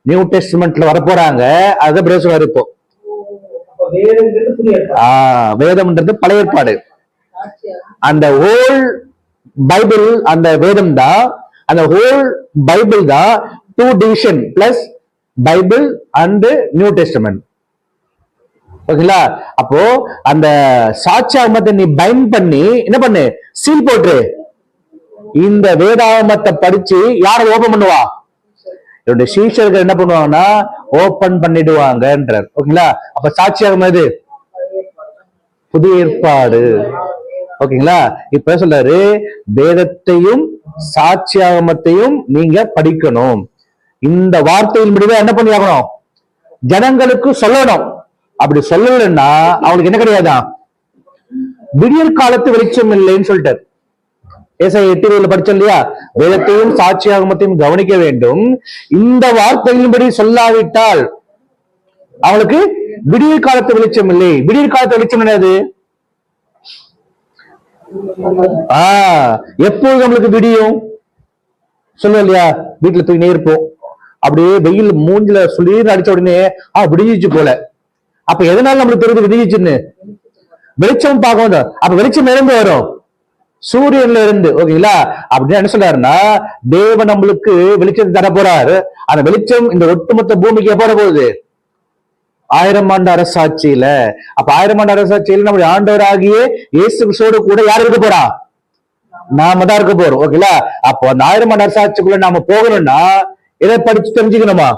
நியூ டெஸ்ட்மெண்ட்ல வர போறாங்க. அதுதான் பிரேசுவார். இப்போ வேதம்ன்றது பழைய ஏற்பாடு. அந்த ஹோல் பைபிள் அந்த வேதம் தான், அந்த ஹோல் பைபிள் தான் 2 division plus Bible and new testament. ஓகேங்களா? அப்போ அந்த சாட்சியாகமத்தை நீ பைண்ட் பண்ணி என்ன பண்ணு, சீல் போட்டு இந்த வேதாகமத்தை படிச்சு யாரை ஓபன் பண்ணுவா, என்னுடைய சீஷர்கள் என்ன பண்ணுவாங்கன்னா ஓபன் பண்ணிடுவாங்கன்றார். ஓகேங்களா? அப்ப சாட்சியாகமம் எது? புதிய ஏற்பாடு. ஓகேங்களா? இப்ப சொல்றாரு, வேதத்தையும் சாட்சியாகமத்தையும் நீங்க படிக்கணும். இந்த வார்த்தையின் முடிவை என்ன பண்ணி ஆகணும், ஜனங்களுக்கு சொல்லணும். அப்படி சொல்லலைன்னா அவனுக்கு என்ன கிடையாதான், விடியற் காலத்து வெளிச்சம் இல்லைன்னு சொல்லிட்டார். ஏசாயா 8:20 படிச்சோம் இல்லையா? வேதத்தையும் சாட்சியாகமத்தையும் கவனிக்க வேண்டும், இந்த வார்த்தையின்படி சொல்லாவிட்டால் அவளுக்கு விடியற் காலத்து வெளிச்சம் இல்லை. விடியற் காலத்து வெளிச்சம் என்னது? எப்போது நம்மளுக்கு விடியும் சொல்லுவோம் இல்லையா? வீட்டுல தூங்கினே இருப்போம், அப்படியே வெயில் மூஞ்சில சுளீர்னு அடிச்ச உடனே விடிஞ்சிச்சு போல. அப்ப எதனால நம்மளுக்கு தெரியுது விடிஞ்சிச்சுன்னு? வெளிச்சம் பார்க்க. அப்ப வெளிச்சம் இருந்து வரும் சூரியன்ல இருந்து. ஓகேங்களா? அப்படின்னு என்ன சொல்றாருன்னா, தேவன் நம்மளுக்கு வெளிச்சத்தை தர போறாரு. அந்த வெளிச்சம் இந்த ஒட்டுமொத்த பூமிக்கு எப்ப போகுது? 1000 ஆண்டு அரசாட்சியில. அப்ப 1000 ஆண்டு அரசாட்சியில நம்முடைய ஆண்டவராகிய இயேசு கிறிஸ்துவோடு கூட யார் இருக்க போறா? நாம தான் இருக்க போறோம். ஓகேங்களா? அப்போ அந்த 1000 ஆண்டு அரசாட்சிக்குள்ள நாம போகணும்னா எதை படிச்சு தெரிஞ்சுக்கணுமா?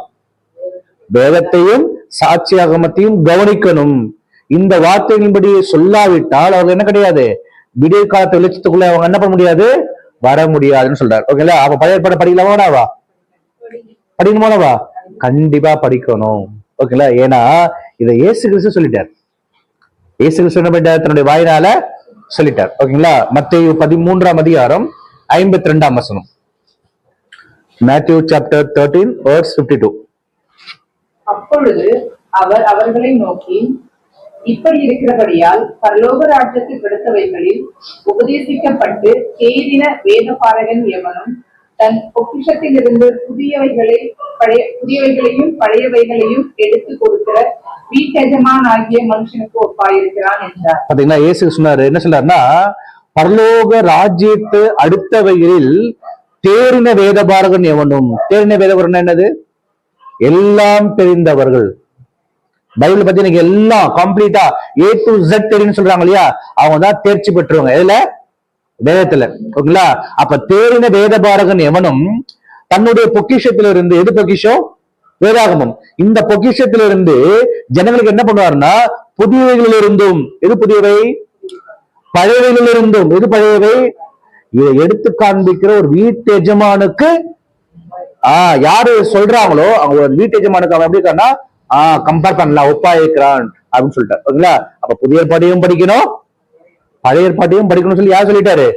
வேதத்தையும் சாட்சியாகமத்தையும் கவனிக்கணும். இந்த வார்த்தையின்படி சொல்லாவிட்டால் அவங்க என்ன கிடையாது, விடிய காலத்து வெளிச்சத்துக்குள்ள அவங்க என்ன பண்ண முடியாது, வர முடியாதுன்னு சொல்றாரு. ஓகேங்களா? அப்ப பழைய ஏற்பாடு படிக்கலாமாவா? படிக்கணுமாவா? கண்டிப்பா படிக்கணும். ஓகேங்களா? ஏன்னா இதை இயேசு கிறிஸ்து சொல்லிட்டார். இயேசு கிறிஸ்து என்ன பண்ணிட்டார்? தன்னுடைய வாயினால சொல்லிட்டார். ஓகேங்களா? மத்தேயு 13ஆம் அதிகாரம் 52ஆம் வசனம். Matthew chapter 13 verse 52. அப்பொழுது அவர் அவர்களை நோக்கி, இப்படி இருக்கிறபடியால் பரலோக ராஜ்யத்தில் விடுத்தவைகளில் உபதேசிக்கப்பட்டு தேறின வேதபாரகன் எவனும் தன் பொக்கிஷத்திலிருந்து புதியவைகளையும் பழையவைகளையும் எடுத்து கொடுக்கிற வீட்டெஜமான் ஆகிய மனுஷனுக்கு ஒப்பாயிருக்கிறான் என்றார். பாத்தீங்கன்னா இயேசு சொன்னாரு, என்ன சொல்றாருன்னா, பரலோக ராஜ்யத்து அடுத்தவைகளில் தேறின வேதபாரகன் எவனும். தேறின வேதபாரகன் என்னது? எல்லாம் தெரிந்தவர்கள். பைபிள் பத்தி எனக்கு எல்லாம் கம்ப்ளீட்டா A to Z தெரியும் சொல்றாங்க இல்லையா? அவங்க தான் தேர்ச்சி பெற்றவங்க. எதுல? வேதத்துல. ஓகேங்களா? அப்ப தேறின வேதபாரகன் எவனும் தன்னுடைய பொக்கிஷத்திலிருந்து, எது பொக்கிஷம்? வேதாகமம். இந்த பொக்கிஷத்திலிருந்து ஜனங்களுக்கு என்ன பண்ணுவாருன்னா புதியவைகளிலிருந்தும், எது புதியவை? பழையவைகளிலிருந்தும், எது பழையவை? இதை எடுத்து காண்பிக்கிற ஒரு வீட்டு எஜமானுக்கு யாரு சொல்றாங்களோ அவங்க வீட்டு எஜமானுக்கு அவன் எப்படி இருக்கான்னா கம்பேர் பண்ணலாம், ஒப்பா இருக்கிறான் அப்படின்னு சொல்லிட்டாரு. ஓகேங்களா? அப்ப புதிய ஏற்பாட்டையும் படிக்கணும், பழைய ஏற்பாட்டையும் படிக்கணும்னு சொல்லி யார் சொல்லிட்டாரு?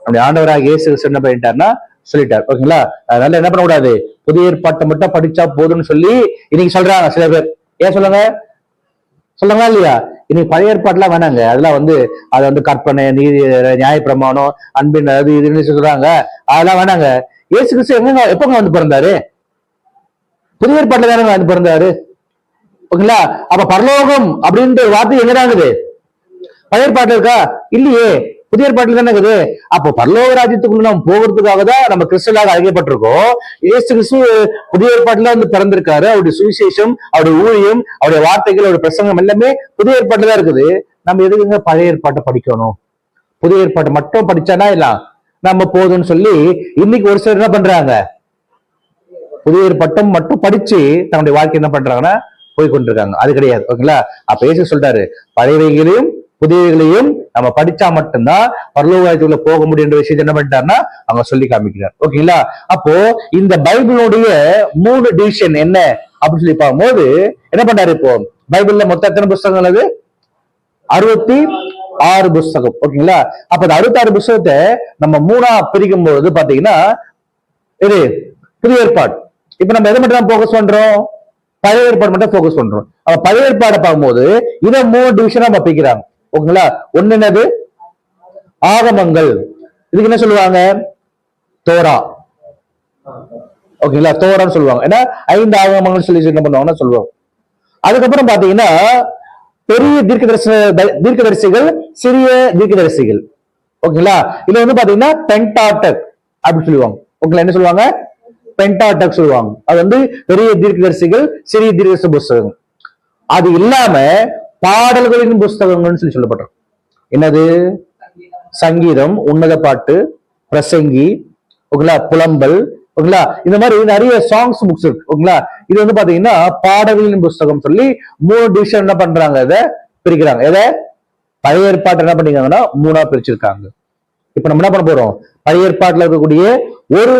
நம்முடைய ஆண்டவராக இயேசு என்ன பண்ணிட்டாருன்னா சொல்லிட்டார். ஓகேங்களா? அதனால என்ன பண்ணக்கூடாது, புதிய ஏற்பாட்டை மட்டும் படிச்சா போதும்னு சொல்லி இன்னைக்கு சொல்றாங்க சில பேர். ஏன் சொல்லுங்க, சொல்லுங்களா இல்லையா? இன்னைக்கு பழைய ஏற்பாடுலாம் வேணாங்க, அதெல்லாம் அதை கற்பனை, நீதி, நியாயப்பிரமாணம், அன்பின் அது இதுன்னு சொல்றாங்க. அதெல்லாம் வேணாங்க. இயேசு கிறிஸ்து எப்பங்க வந்து பிறந்தாரு? புதிய ஏற்பாட்டுல தானே வந்து பிறந்தாரு. ஓகேங்களா? அப்ப பரலோகம் அப்படின்ற ஒரு வார்த்தை எங்கதான் இருக்குது? பழைய ஏற்பாட்டுல இருக்கா? இல்லையே, புதிய ஏற்பாட்டுல தானே இருக்குது. அப்போ பரலோக ராஜ்யத்துக்குள்ள நம்ம போகிறதுக்காக தான் நம்ம கிறிஸ்தவர்களாக அழைக்கப்பட்டிருக்கோம். இயேசு கிறிஸ்து புதிய ஏற்பாட்டுல வந்து பிறந்திருக்காரு. அவருடைய சுவிசேஷம், அவருடைய ஊழியம், அவருடைய வார்த்தைகள், அவருடைய பிரசங்கம் எல்லாமே புதிய ஏற்பாட்டுல தான் இருக்குது. நம்ம எதுக்குங்க பழைய ஏற்பாட்டை படிக்கணும்? புதிய ஏற்பாட்டை மட்டும் படிச்சானா இல்ல நம்ம போதும்னு சொல்லி இன்னைக்கு ஒரு சிலர் என்ன பண்றாங்க, புதிய ஏற்பாட்டை மட்டும் படிச்சு தன்னுடைய வாழ்க்கை என்ன பண்றாங்கன்னா போய் கொண்டிருக்காங்க. அது கிடையாது. ஓகேங்களா? அப்ப இயேசு சொல்றாரு, பழையவைகளையும் புதியவைகளையும் நம்ம படிச்சா மட்டும்தான் பரலோகத்துக்குள்ள போக முடியுன்ற விஷயத்தை என்ன பண்ணிட்டாருன்னா அவங்க சொல்லி காமிக்கிறார். ஓகேங்களா? அப்போ இந்த பைபிளுடைய 3 டிவிஷன் என்ன அப்படின்னு சொல்லி பார்க்கும்போது என்ன பண்றாரு, இப்போ பைபிள்ல மொத்தம் எத்தனை புஸ்தகங்கள்? அது 66 புஸ்தகம். ஓகேங்களா? அப்ப அந்த 66 புஸ்தகத்தை நம்ம 3ஆ பிரிக்கும் பொழுது பாத்தீங்கன்னா இது புதிய ஏற்பாடு. இப்ப நம்ம எதை மட்டும் தான் போக்கஸ் பண்றோம்? பழைய ஏற்பாடு மட்டும் போக்கஸ் பண்றோம். அப்ப பழைய ஏற்பாடை பார்க்கும்போது இதை 3 டிவிஷனா நம்ம பிரிக்கிறாங்க. ஓகேங்களா? ஒண்ணு என்னது? ஆகமங்கள். இதுக்கு என்ன சொல்லுவாங்க? தோரா. ஓகேங்களா? தோரான்னு சொல்லுவாங்க. ஏன்னா 5 ஆகமங்கள் சொல்லி என்ன பண்ணுவாங்கன்னா சொல்லுவாங்க. அதுக்கப்புறம் பாத்தீங்கன்னா பெரிய தீர்க்கதரிசிகள், சிறிய தீர்க்கதரிசிகள். ஓகேங்களா? இதுல வந்து பாத்தீங்கன்னா பென்டாடக் அப்படின்னு சொல்லுவாங்க. ஓகேங்களா? என்ன சொல்லுவாங்க? பென்டாடக் சொல்லுவாங்க. அது வந்து பெரிய தீர்க்கதரிசிகள், சிறிய தீர்க்கதரிசி புஸ்தகம். அது இல்லாம பாடல்களின் புஸ்தகங்கள்னு சொல்லி சொல்லப்பட்டிருக்கு. என்னது? சங்கீதம், உன்னத பாட்டு, பிரசங்கி, ஓகேங்களா, புலம்பல், ஓகேங்களா, இந்த மாதிரி நிறைய சாங்ஸ் புக்ஸ் இருக்கு. ஓகேங்களா? இது வந்து பாத்தீங்கன்னா பாடல்களின் புஸ்தகம் சொல்லி 3 டிவிஷன் என்ன பண்றாங்க, இதை பிரிக்கிறாங்க. எதை? பழைய ஏற்பாட்டை என்ன பண்ணிருக்காங்கன்னா 3ஆ பிரிச்சிருக்காங்க. இப்ப நம்ம என்ன பண்ண போறோம்? பழைய ஏற்பாட்டுல இருக்கக்கூடிய ஒரு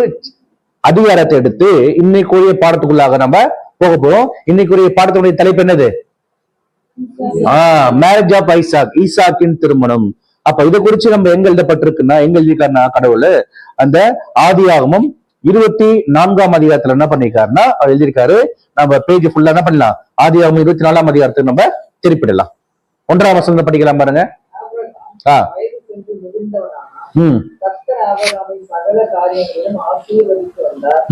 அதிகாரத்தை எடுத்து இன்னைக்குரிய பாடத்துக்குள்ளாக நம்ம போக போறோம். இன்னைக்குரிய பாடத்துடைய தலைப்பு என்னது? மேரேஜ் ஆஃப் ஐசாக், ஈசாக்கின் திருமணம். அப்ப இதை குறிச்சு நம்ம எங்க எழுதப்பட்டிருக்குன்னா, எங்க எழுதியிருக்காருன்னா கடவுள் அந்த ஆதியாகமம் 24ஆம் அதிகாரத்துல என்ன பண்ணிருக்காருன்னா அவர் எழுதியிருக்காரு. நம்ம பேஜ் ஃபுல்லா என்ன பண்ணலாம், ஆதியாகமம் 24ஆம் அதிகாரத்துக்கு நம்ம திருப்பிடலாம். 1ஆம் வசனத்தை படிக்கலாம் பாருங்க. சகல காரியங்களிலும் ஆசீர்வதித்து வந்தார்.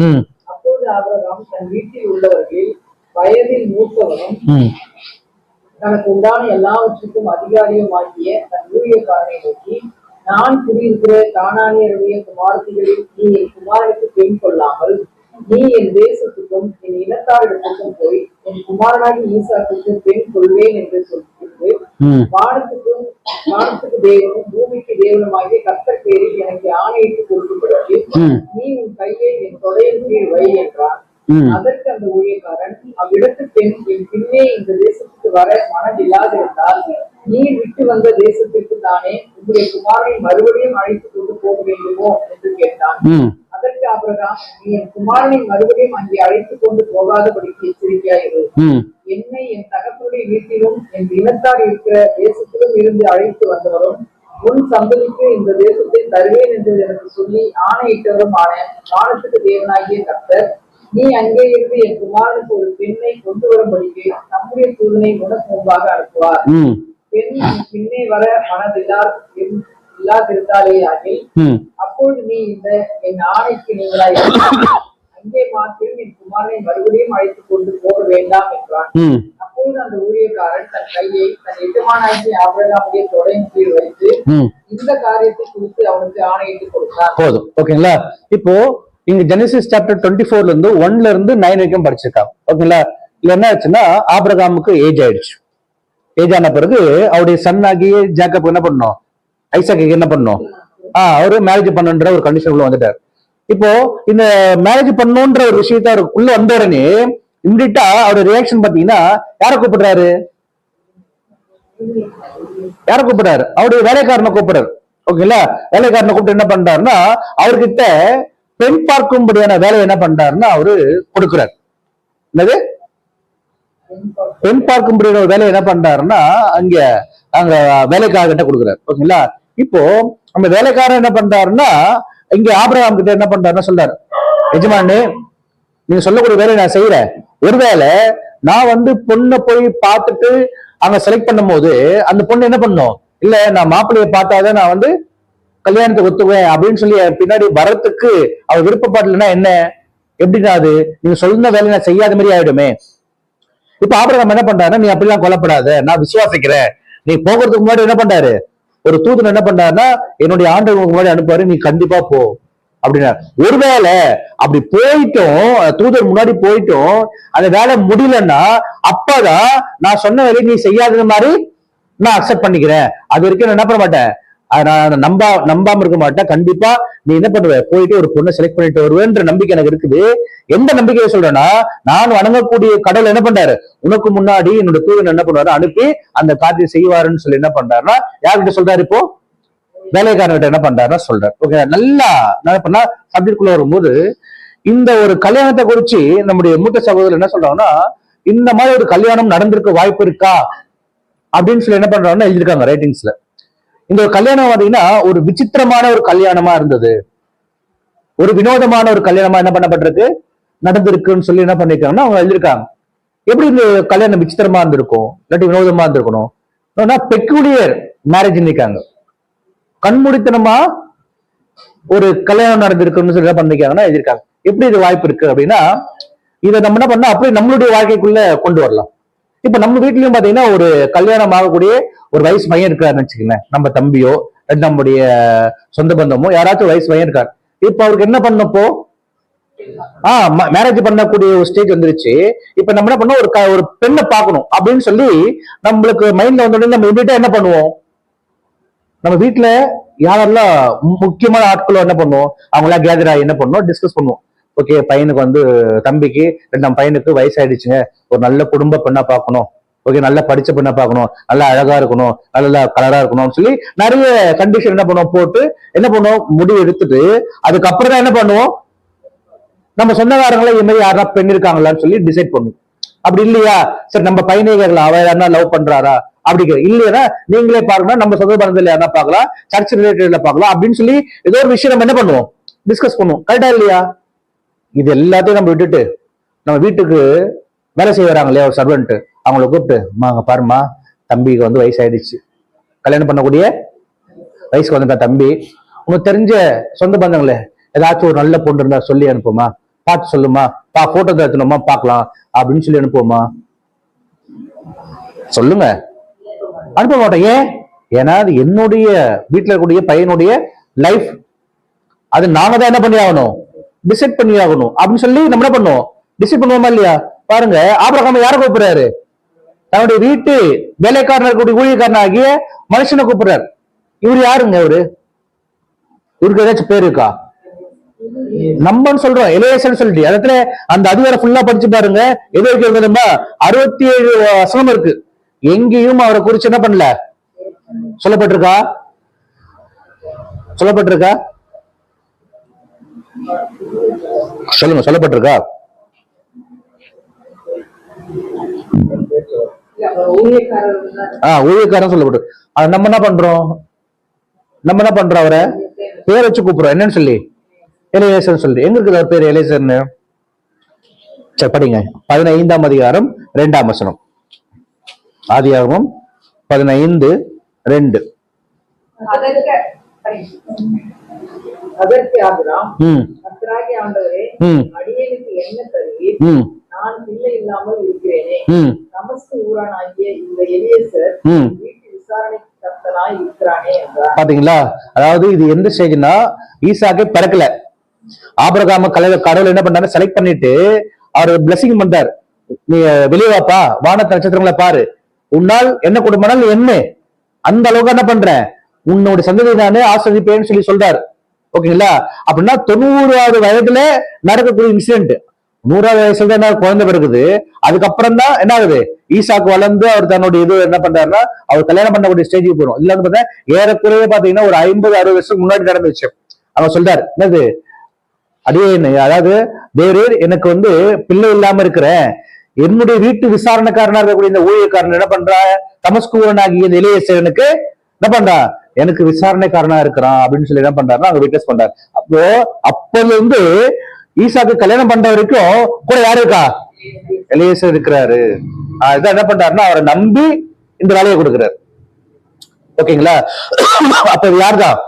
அப்போது ஆபிரகாம் தன் வீட்டில் உள்ளவர்களில் வயதில் மூத்தவனும் தனக்கு உண்டான எல்லாவற்றுக்கும் அதிகாரியுமாகிய தன் ஊழியக்காரனை நோக்கி, நான் குடியிருக்கிற கானானியருடைய குமாரத்திகளில் நீ என் குமாரனுக்கு பெண் கொள்ளாமல் நீ என் தேசத்துக்கும் என் இனத்தாரிடத்துக்கும் போய் என் குமாரனாகி ஈசாக்குக்கு பெண் கொள்வேன் என்று சொல்லிட்டு வானத்துக்கு தேவனும் பூமிக்கு தேவனுமாகிய கர்த்தர் பேரில் எனக்கு ஆணையிட்டு கொடுக்கும்படி நீ உன் கையை என் தொடையின் கீழ் வை என்றான். அதற்கு அந்த ஊழியக்காரன், அவ்விடத்து பெண் என் பின்னே இந்த தேசத்துக்கு வர மனதில்லாதிருந்தால் நீ விட்டு வந்த தேசத்திற்கு தானே உங்களுடைய குமாரனை மறுபடியும் அழைத்து கொண்டு போக வேண்டுமோ என்று கேட்டான். அதற்கு ஆபிரகாம், நீ என் குமாரனை மறுபடியும் அங்கே அழைத்து கொண்டு போகாதபடிக்கு எச்சரிக்கையாயிரு. என்னை என் தகப்பனுடைய வீட்டிலும் என் இனத்தார் இருக்கிற தேசத்திலும் இருந்து அழைத்து வந்தவரும் உன் சந்ததிக்கு இந்த தேசத்தை தருவேன் என்று எனக்கு சொல்லி ஆணையிட்டவரும் ஆன வானத்துக்கு தேவனாகிய கர்த்தர், நீ அங்கே இருந்து என் குமாரனுக்கு ஒரு பெண்ணை கொண்டு வரும்படிக்கு நம்முடைய தூதனை உனக்கு முன்பாக அனுப்புவார். பெண் பின்னே வர இல்லாதிருந்தாலே ஆகில் அப்பொழுது நீ இந்த என் ஆணைக்கு நீங்களாய் அங்கே மாத்திரம் என் குமாரனை மறுபடியும் அழைத்து கொண்டு போக வேண்டாம் என்றான். அப்பொழுது அந்த ஊழியக்காரன் தன் கையை தன் எஜமானாகிய ஆபிரகாமுடைய தொடையின் கீழ் வைத்து இந்த காரியத்தை குறித்து அவனுக்கு ஆணையிட்டு கொடுத்தான். போதும். ஓகேங்களா? இப்போ இங்க ஜெனசிஸ் சாப்டர் 24ல இருந்து 1ல இருந்து 9 வரைக்கும் படிச்சிருக்காங்க. ஓகேங்களா? இல்ல என்ன ஆச்சுன்னா ஆபிரகாமுக்கு ஏஜ் ஆயிடுச்சு. ஏஜ் ஆன பிறகு அவருடைய சன் ஆகிய ஜேக்கப் என்ன பண்ணோம், ஐசாக்கு என்ன பண்ணோம், அவரு மேரேஜ் பண்ணுன்ற ஒரு கண்டிஷன் உள்ள வந்துட்டார். இப்போ இந்த மேரேஜ் பண்ணுன்ற ஒரு விஷயத்த அவர் உள்ள வந்த உடனே இம்மிடியா அவருடைய ரியாக்ஷன் பாத்தீங்கன்னா யாரை கூப்பிடுறாரு, யாரை கூப்பிடுறாரு, அவருடைய வேலைக்காரனை கூப்பிடுறாரு. ஓகேங்களா? வேலைக்காரனை கூப்பிட்டு என்ன பண்றாருன்னா அவர்கிட்ட பெண் பார்க்கும்படியான வேலையை என்ன பண்றாருன்னா அவரு கொடுக்கிறார். என்னது? பெண் பார்க்கும்படியான வேலையை என்ன பண்றாருன்னா அங்க வேலைக்காரர்கிட்ட கொடுக்குறாரு. ஓகேங்களா? இப்போ அந்த வேலைக்காரன் என்ன பண்றாருன்னா இங்க ஆபிரகாம் கிட்ட என்ன பண்றாருன்னா சொல்றாரு, எஜமானே நீங்க சொல்லக்கூடிய வேலையை நான் செய்யறேன். ஒருவேளை நான் வந்து பொண்ணை போய் பார்த்துட்டு அங்க செலக்ட் பண்ணும் போது அந்த பொண்ணு என்ன பண்ணும், இல்ல நான் மாப்பிள்ளைய பார்த்தாதான் நான் வந்து கல்யாணத்துக்கு ஒத்துவேன் அப்படின்னு சொல்லி என் பின்னாடி வரத்துக்கு அவர் விருப்பப்படலைன்னா என்ன? எப்படின்னா அது நீங்க சொன்ன வேலையை நான் செய்யாத மாதிரி ஆயிடுமே. இப்ப ஆபிரகாம் என்ன பண்றாருன்னா, நீ அப்படிலாம் கொல்லப்படாத, நான் விசுவாசிக்கிறேன். நீ போகிறதுக்கு முன்னாடி என்ன பண்றாரு? ஒரு தூதன் என்ன பண்றாருன்னா, என்னுடைய ஆண்டவருக்கு முன்னாடி அனுப்புவாரு, நீ கண்டிப்பா போ அப்படின்னா. ஒருவேளை அப்படி போயிட்டோம், தூதர் முன்னாடி போயிட்டோம், அந்த வேலை முடியலன்னா அப்பதான் நான் சொன்ன வேலையை நீ செய்யாத மாதிரி நான் அக்செப்ட் பண்ணிக்கிறேன். அது வரைக்கும் நான் என்ன பண்ண மாட்டேன், நான் நம்பாம இருக்க மாட்டேன். கண்டிப்பா நீ என்ன பண்ணுவ, போயிட்டு ஒரு பொண்ணை செலக்ட் பண்ணிட்டு வருவேன்ற நம்பிக்கை எனக்கு இருக்குது. எந்த நம்பிக்கையை சொல்றேன்னா, நான் வணங்கக்கூடிய கடவுள் என்ன பண்றாரு, உனக்கு முன்னாடி என்னோட தூதன் என்ன பண்ணுவாரு, அனுப்பி அந்த காரியத்தை செய்வாருன்னு சொல்லி என்ன பண்றாருன்னா, யார்கிட்ட சொல்றாரு? இப்போ வேலைக்காரர்கிட்ட என்ன பண்றாருன்னா சொல்றாரு. ஓகே, நல்லா என்ன பண்ணா சப்ஜெக்ட்குள்ள வரும்போது இந்த ஒரு கல்யாணத்தை குறிச்சு நம்முடைய மூத்த சகோதரர் என்ன சொல்றாங்கன்னா, இந்த மாதிரி ஒரு கல்யாணம் நடந்திருக்க வாய்ப்பு இருக்கா அப்படின்னு சொல்லி என்ன பண்றாங்கன்னா எழுதியிருக்காங்க ரைட்டிங்ஸ்ல. இந்த ஒரு கல்யாணம் பாத்தீங்கன்னா ஒரு விசித்திரமான ஒரு கல்யாணமா இருந்தது, ஒரு வினோதமான ஒரு கல்யாணமா என்ன பண்ணப்பட்டிருக்கு, நடந்திருக்குன்னு சொல்லி என்ன பண்ணிருக்காங்கன்னா அவங்க எழுதியிருக்காங்க. எப்படி இந்த கல்யாணம் விசித்திரமா இருந்திருக்கும், இல்லாட்டி வினோதமா இருந்திருக்கணும், பெக்குலியர் மேரேஜ் இருக்காங்க. கண்மூடித்தனமா ஒரு கல்யாணம் நடந்திருக்குன்னு சொல்லி என்ன பண்ணிருக்காங்கன்னா எழுதியிருக்காங்க. எப்படி இது வாய்ப்பு இருக்கு அப்படின்னா, இதை நம்ம என்ன பண்ணா அப்படியே நம்மளுடைய வாழ்க்கைக்குள்ள கொண்டு வரலாம். இப்ப நம்ம வீட்லயும் பாத்தீங்கன்னா ஒரு கல்யாணம் ஆகக்கூடிய ஒரு வயசு பையன் இருக்காருன்னு வச்சுக்கோங்களேன், நம்ம தம்பியோ நம்முடைய சொந்த பந்தமோ யாராச்சும் வயசு பையன் இருக்காரு. இப்ப அவருக்கு என்ன பண்ணப்போ மேரேஜ் பண்ணக்கூடிய ஒரு ஸ்டேஜ் வந்துருச்சு. இப்ப நம்ம என்ன பண்ணோம், ஒரு பெண்ணை பார்க்கணும் அப்படின்னு சொல்லி நம்மளுக்கு மைண்ட்ல வந்தோடனே நம்ம இமீடியட்டா என்ன பண்ணுவோம், நம்ம வீட்டுல யாரெல்லாம் முக்கியமான ஆட்களோ என்ன பண்ணுவோம், அவங்களாம் கேதர் ஆகி என்ன பண்ணுவோம், டிஸ்கஸ் பண்ணுவோம். ஓகே, பையனுக்கு வந்து தம்பிக்கு நம்ம பையனுக்கு வயசாயிடுச்சுங்க, ஒரு நல்ல குடும்ப பெண்ணா பார்க்கணும், ஓகே நல்லா படிச்ச பெண்ணா பார்க்கணும், நல்லா அழகா இருக்கணும், நல்லா கலரா இருக்கணும்னு சொல்லி நிறைய கண்டிஷன் என்ன பண்ணுவோம் போட்டு என்ன பண்ணுவோம் முடிவு எடுத்துட்டு, அதுக்கப்புறம் தான் என்ன பண்ணுவோம், நம்ம சொந்தக்காரங்களே இது மாதிரி யாரா பெண் இருக்காங்களான்னு சொல்லி டிசைட் பண்ணுவோம். அப்படி இல்லையா, சரி நம்ம பையனே கேட்கலாம், அவ யாரா லவ் பண்றாரா அப்படி இல்லையா, நீங்களே பாருங்கன்னா நம்ம சொந்த பந்தத்துல யாரா பார்க்கலாம், சர்ச் ரிலேட்டட்ல பார்க்கலாம் அப்படின்னு சொல்லி ஏதோ ஒரு விஷயம் நம்ம என்ன பண்ணுவோம், டிஸ்கஸ் பண்ணுவோம். கரெக்டா இல்லையா? இது எல்லாத்தையும் நம்ம விட்டுட்டு நம்ம வீட்டுக்கு வேலை செய்ய வராங்க இல்லையா ஒரு சர்வெண்ட், அவங்கள கூப்பிட்டு அங்க பாருமா தம்பிக்கு வந்து வயசு ஆயிடுச்சு, கல்யாணம் பண்ணக்கூடிய வயசுக்கு வந்துட்டா தம்பி, உனக்கு தெரிஞ்ச சொந்த பந்தங்களே ஏதாச்சும் ஒரு நல்ல பொண்ணு இருந்தா சொல்லி அனுப்புமா, பார்த்து சொல்லுமா, போட்டோ எடுத்துனோமா பார்க்கலாம் அப்படின்னு சொல்லி அனுப்புவோமா? சொல்லுங்க, அனுப்ப மாட்டோம். ஏன்? ஏன்னா அது என்னுடைய வீட்டுல இருக்கக்கூடிய பையனுடைய லைஃப், அது நாம தான் என்ன பண்ணி ஆகணும், டிசைட் பண்ணி ஆகணும் அப்படின்னு சொல்லி நம்ம என்ன பண்ணுவோம், டிசைட் பண்ணுவோமா இல்லையா? பாருங்க, ஆபிரகாம் யாரை கூப்பிடுறாரு, தன்னுடைய வீட்டு வேலைக்காரன் இருக்கக்கூடிய ஊழியக்காரன் ஆகிய மனுஷனை கூப்பிடுறாரு. இவரு யாருங்க, இவருக்கு ஏதாச்சும் பேர் இருக்கா? நம்பன்னு சொல்றோம், எலியேசர் சொல்லிட்டு இடத்துல அந்த அதிகாரம் ஃபுல்லா படிச்சு பாருங்க. எது இருக்கு 67 வசனம் இருக்கு. எங்கேயும் அவரை குறிச்சு என்ன பண்ணல சொல்லப்பட்டிருக்கா? சொல்லப்பட்டிருக்கா? சொல்லுங்க, சொல்லப்பட்டிருக்கா? ஊழியக்காரன் சொல்லப்பட்டு நம்ம என்ன பண்றோம், அவரை பேர் வச்சு கூப்பிடுறோம். என்னன்னு சொல்லி? எலியேசர் சொல்லி. எங்க இருக்குது அவர் பேர் எலியேசர்னு? சரி படிங்க, 15ஆம் அதிகாரம் 2ஆம் வசனம். ஆதியாகமம் 15:2. அதற்கு ஆபிரகாம், கர்த்தராகிய ஆண்டவரே, அடியேனுக்கு என்ன தருவீர்? நான் பிள்ளை இல்லாமல் இருக்கிறேனே. தமஸ்கு ஊரானாகிய இந்த எலியேசர் வீட்டு விசாரணைக்கு கர்த்தனாய் இருக்கிறானே என்றார். பாத்தீங்களா? அதாவது இது எந்த ஸ்டேஜ்னா, ஈசாக்கே பிறக்கல, ஆபிரகாம கடவுள் என்ன பண்ணாரு, செலக்ட் பண்ணிட்டு அவர் பிளஸிங் பண்றாரு. நீ வெளியே வாப்பா, வானத்து நட்சத்திரங்களை பாரு, உன்னால் என்ன குடும்பம்னாலும் என்ன அந்த அளவுக்கு என்ன பண்றேன், உன்னோட சந்ததி நானே ஆசிரியப்பேன்னு சொல்லி சொல்றாரு. ஓகேங்களா? அப்படின்னா 90வது வயதுல நடக்கக்கூடிய இன்சிடென்ட். 100வது வயசுல தான் குழந்தை பிறகுது. அதுக்கப்புறம் தான் என்ன ஆகுது, ஈசாக்கு வளர்ந்து அவர் தன்னுடைய இது என்ன பண்றாருன்னா அவர் கல்யாணம் பண்ணக்கூடிய ஸ்டேஜுக்கு போறோம். இதுல வந்து பார்த்தா ஏறக்குறைய பாத்தீங்கன்னா ஒரு 50-60 வருஷத்துக்கு முன்னாடி நடந்த விஷயம். அவர் சொல்றாரு, என்னது அடியே, அதாவது வேறு எனக்கு வந்து பிள்ளை இல்லாம இருக்கிறேன், என்னுடைய வீட்டு விசாரணைக்காரனா இருக்கக்கூடிய இந்த ஊழியக்காரன் என்ன பண்றா, தமஸ்கூரனாகிய இந்த எலியேசருக்கு என்ன பண்றா, எனக்கு விசாரணைக்காரனா இருக்கிறான் அப்படின்னு சொல்லி என்ன பண்றாருன்னா அவங்க விட்னஸ் பண்றாரு. அப்போ அப்பல இருந்து ஈசாக்கு கல்யாணம் பண்ற வரைக்கும் கூட யாரு இருக்கா, எலியேசர் இருக்கிறாரு. இதான் என்ன பண்றாருன்னா அவரை நம்பி இந்த வேலையை கொடுக்கிறாரு. ஓகேங்களா? அப்ப யாருதான்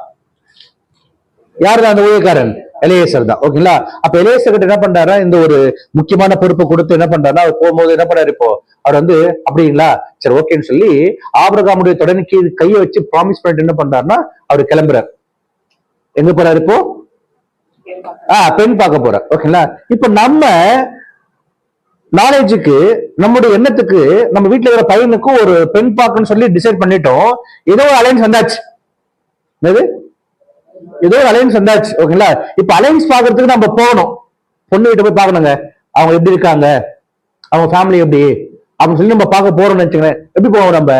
யாருதான் அந்த ஊழியக்காரன்? எலியேசர் தான். ஓகேங்களா? அப்ப எலியேசர் கிட்ட என்ன பண்றாருன்னா இந்த ஒரு முக்கியமான பொறுப்பை கொடுத்து என்ன பண்றாருன்னா அவர் போகும்போது என்ன பண்றாரு இப்போ அவர் வந்து அப்படிங்களா சரி ஓகேன்னு சொல்லி ஆபிரகாமுடைய தொடர்ந்து கையை வச்சு ப்ராமிஸ் பண்ணிட்டு என்ன பண்றாருன்னா அவர் கிளம்புறாரு. எங்க போறாரு இப்போ? பெண் பார்க்க போறார். ஓகேங்களா? இப்ப நம்ம நாலேஜுக்கு நம்முடைய எண்ணத்துக்கு நம்ம வீட்டுல இருக்கிற பையனுக்கும் ஒரு பெண் பார்க்கணும்னு சொல்லி டிசைட் பண்ணிட்டோம். ஏதோ ஒரு அலைன்ஸ் வந்தாச்சு. ஏதோ ஒரு அலைன்ஸ் வந்தாச்சு. ஓகேங்களா? இப்ப அலைன்ஸ் பாக்குறதுக்கு நம்ம போகணும். பொண்ணு வீட்டை போய் பார்க்கணுங்க. அவங்க எப்படி இருக்காங்க, அவங்க ஃபேமிலி எப்படி அப்படின்னு சொல்லி நம்ம பார்க்க போறோம்னு வச்சுக்கோங்க. எப்படி போவோம்? நம்ம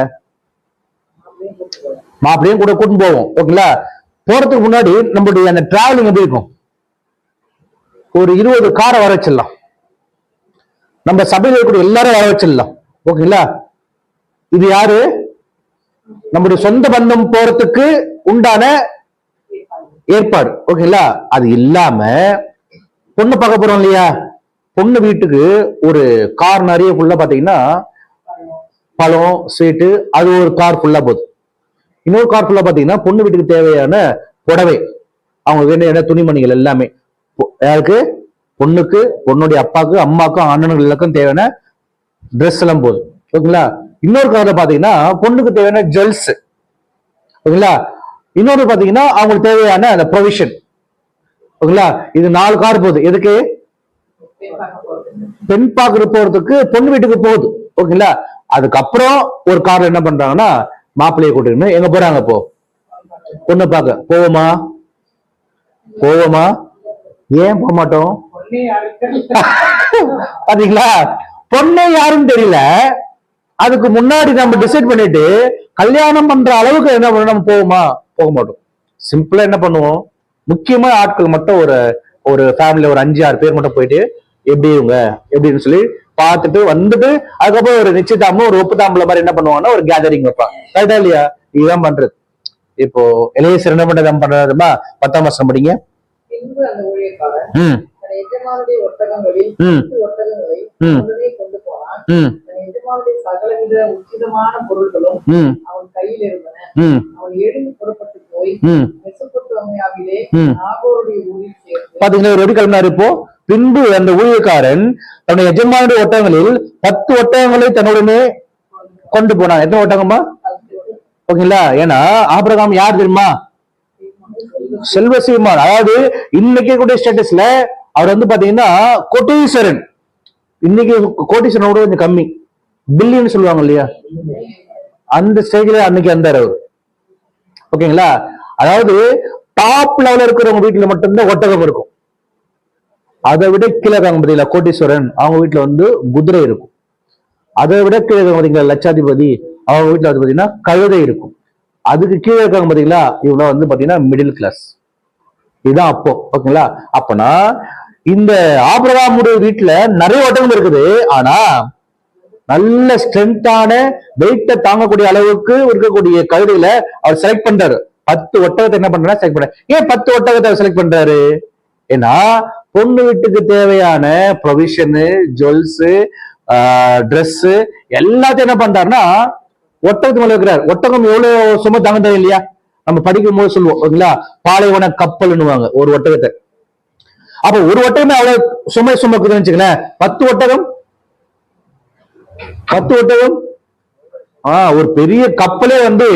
மாப்பிள்ளையும் கூட கூட்டின்னு போவோம். ஓகேங்களா? போறதுக்கு முன்னாடி நம்மளுடைய அந்த டிராவலிங் எப்படி இருக்கும்? ஒரு 20 காரை வர வச்சிடலாம். நம்ம சபையில் இருக்கக்கூடிய எல்லாரும் வர வச்சிடலாம். ஓகேங்களா? இது யாரு? நம்முடைய சொந்த பந்தம் போறதுக்கு உண்டான ஏற்பாடு. ஓகேங்களா? அது இல்லாம பொண்ணு பார்க்க போறோம் இல்லையா? பொண்ணு வீட்டுக்கு ஒரு கார் நிறைய ஃபுல்லா பாத்தீங்கன்னா பழம் ஸ்வீட்டு அது ஒரு கார் ஃபுல்லா போகுது. இன்னொரு கார் ஃபுல்லா பாத்தீங்கன்னா பொண்ணு வீட்டுக்கு தேவையான புடவை, அவங்க வேண்டிய துணிமணிகள் எல்லாமே யாருக்கு? பொண்ணுக்கு, பொண்ணுடைய அப்பாவுக்கு, அம்மாக்கும், அண்ணனுக்கு எல்லாருக்கும் தேவையான ட்ரெஸ் எல்லாம் போகுது. ஓகேங்களா? இன்னொரு கார்ல பாத்தீங்கன்னா பொண்ணுக்கு தேவையான ஜுவல்ஸ். ஓகேங்களா? இன்னொரு பாத்தீங்கன்னா அவங்களுக்கு தேவையான அந்த ப்ரொவிஷன். ஓகேங்களா? இது 4 கார் போகுது. எதுக்கு? பெண் பார்க்க போறதுக்கு பொண்ணு வீட்டுக்கு போகுது. ஓகேங்களா? அதுக்கப்புறம் ஒரு கார்ல என்ன பண்றாங்கன்னா மாப்பிள்ளையை கூட்டிட்டு எங்க போறாங்க? இப்போ பொண்ணு பார்க்க போவோமா? போவோமா? ஏன் போக மாட்டோம்? பாத்தீங்களா? பொண்ணே யாருன்னு தெரியல. அதுக்கு முன்னாடி நம்ம டிசைட் பண்ணிட்டு கல்யாணம் பண்ற அளவுக்கு என்ன பண்ண நம்ம போவோமா? போக மாட்டோம். சிம்பிளா என்ன பண்ணுவோம்? முக்கியமா ஆட்கள் மட்டும் ஒரு ஃபேமிலில ஒரு 5-6 பேர் மட்டும் போயிட்டு எப்படி இவங்க எப்படின்னு சொல்லி பார்த்துட்டு வந்துட்டு அதுக்கப்புறம் ஒரு நிச்சயதாம்பம் ஒரு ஒப்புதாம்பல மாதிரி என்ன பண்ணுவாங்கன்னா ஒரு கேதரிங் வைப்பாங்க. கரெக்டா இல்லையா? இதுதான் பண்றது. இப்போ எலியேசர் என்ன பண்றதுமா 10ஆம் வசனம் படிங்க. அந்த ஊழியக்காரன் தன் எஜமானுடைய ஒட்டகங்களில் ஒட்டகங்களை உடனே கொண்டு போனான். தன் எஜமானுடைய சகலவித உச்சிதமான பொருள்களும் அவன் கையில் இருந்தன. அவன் எழுந்து புறப்பட்டு போய் மெசொப்பொத்தாமியாவிலே நாகோருடைய ஊரில் சேர்ந்து. பாத்தீங்களா ஒரு கிளம்பினாரு இப்போ. பின்பு அந்த ஊழியக்காரன் தன்னுடைய எஜமானுடைய ஒட்டகங்களில் 10 ஒட்டகங்களை தன்னுடனே கொண்டு போனான். எத்தனை ஒட்டகமா? ஓகேங்களா? ஏன்னா ஆபிரகாம் யார் தெரியுமா? செல்வ சீமான். அதாவது இன்னைக்கு கூடிய ஸ்டேட்டஸ்ல அவர் வந்து பாத்தீங்கன்னா கோட்டீஸ்வரன். இன்னைக்கு கோட்டீஸ்வரனோட கொஞ்சம் கம்மி, பில்லியன் சொல்லுவாங்க இல்லையா, அந்த ஸ்டேஜ்ல அன்னைக்கு வந்தார் அவர். ஓகேங்களா? அதாவது டாப் லெவல்ல இருக்கிறவங்க வீட்டுல மட்டும்தான் ஒட்டகம் இருக்கும். அதை விட கீழே இருக்காங்க பாத்தீங்களா கோட்டீஸ்வரன், அவங்க வீட்டுல வந்து குதிரை இருக்கும். அதை விட கீழே இருக்காங்க பாத்தீங்களா லட்சாதிபதி, அவங்க வீட்டுல வந்து பாத்தீங்கன்னா கழுதை இருக்கும். அதுக்கு கீழே இருக்காங்க பாத்தீங்களா இவங்க வந்து பாத்தீங்கன்னா மிடில் கிளாஸ். இதுதான் அப்போ. ஓகேங்களா? அப்பனா இந்த ஆபிரகாமுடைய வீட்டுல நிறைய ஒட்டகம் இருக்குது. ஆனா நல்ல ஸ்ட்ரென்த்தான வெயிட்ட தாங்கக்கூடிய அளவுக்கு இருக்கக்கூடிய கழுதையில அவர் செலக்ட் பண்றாரு. 10 ஒட்டகத்தை என்ன பண்றாரு? செலக்ட் பண்றாரு. ஏன் 10 ஒட்டகத்தை செலக்ட் பண்றாரு? ஏன்னா பொண்ணு வீட்டுக்கு தேவையான ப்ரொவிஷனு, ஜுவல்ஸ், ட்ரெஸ் எல்லாத்தையும் என்ன பண்றாருன்னா ஒட்டகத்து மேல இருக்கிறார். ஒட்டகம் எவ்வளவு சும தாங்க இல்லையா? நம்ம படிக்கும் போது சொல்லுவோம் ஓகேங்களா, பாலைவன கப்பல்னுவாங்க ஒரு ஒட்டகத்தை. அப்ப ஒரு ஒட்டகமே அவ்வளவு சுமை சுமக்குதுன்னு வச்சுக்கலேன். 10 ஒட்டகம் ஒரு பெரிய கப்பலே வந்து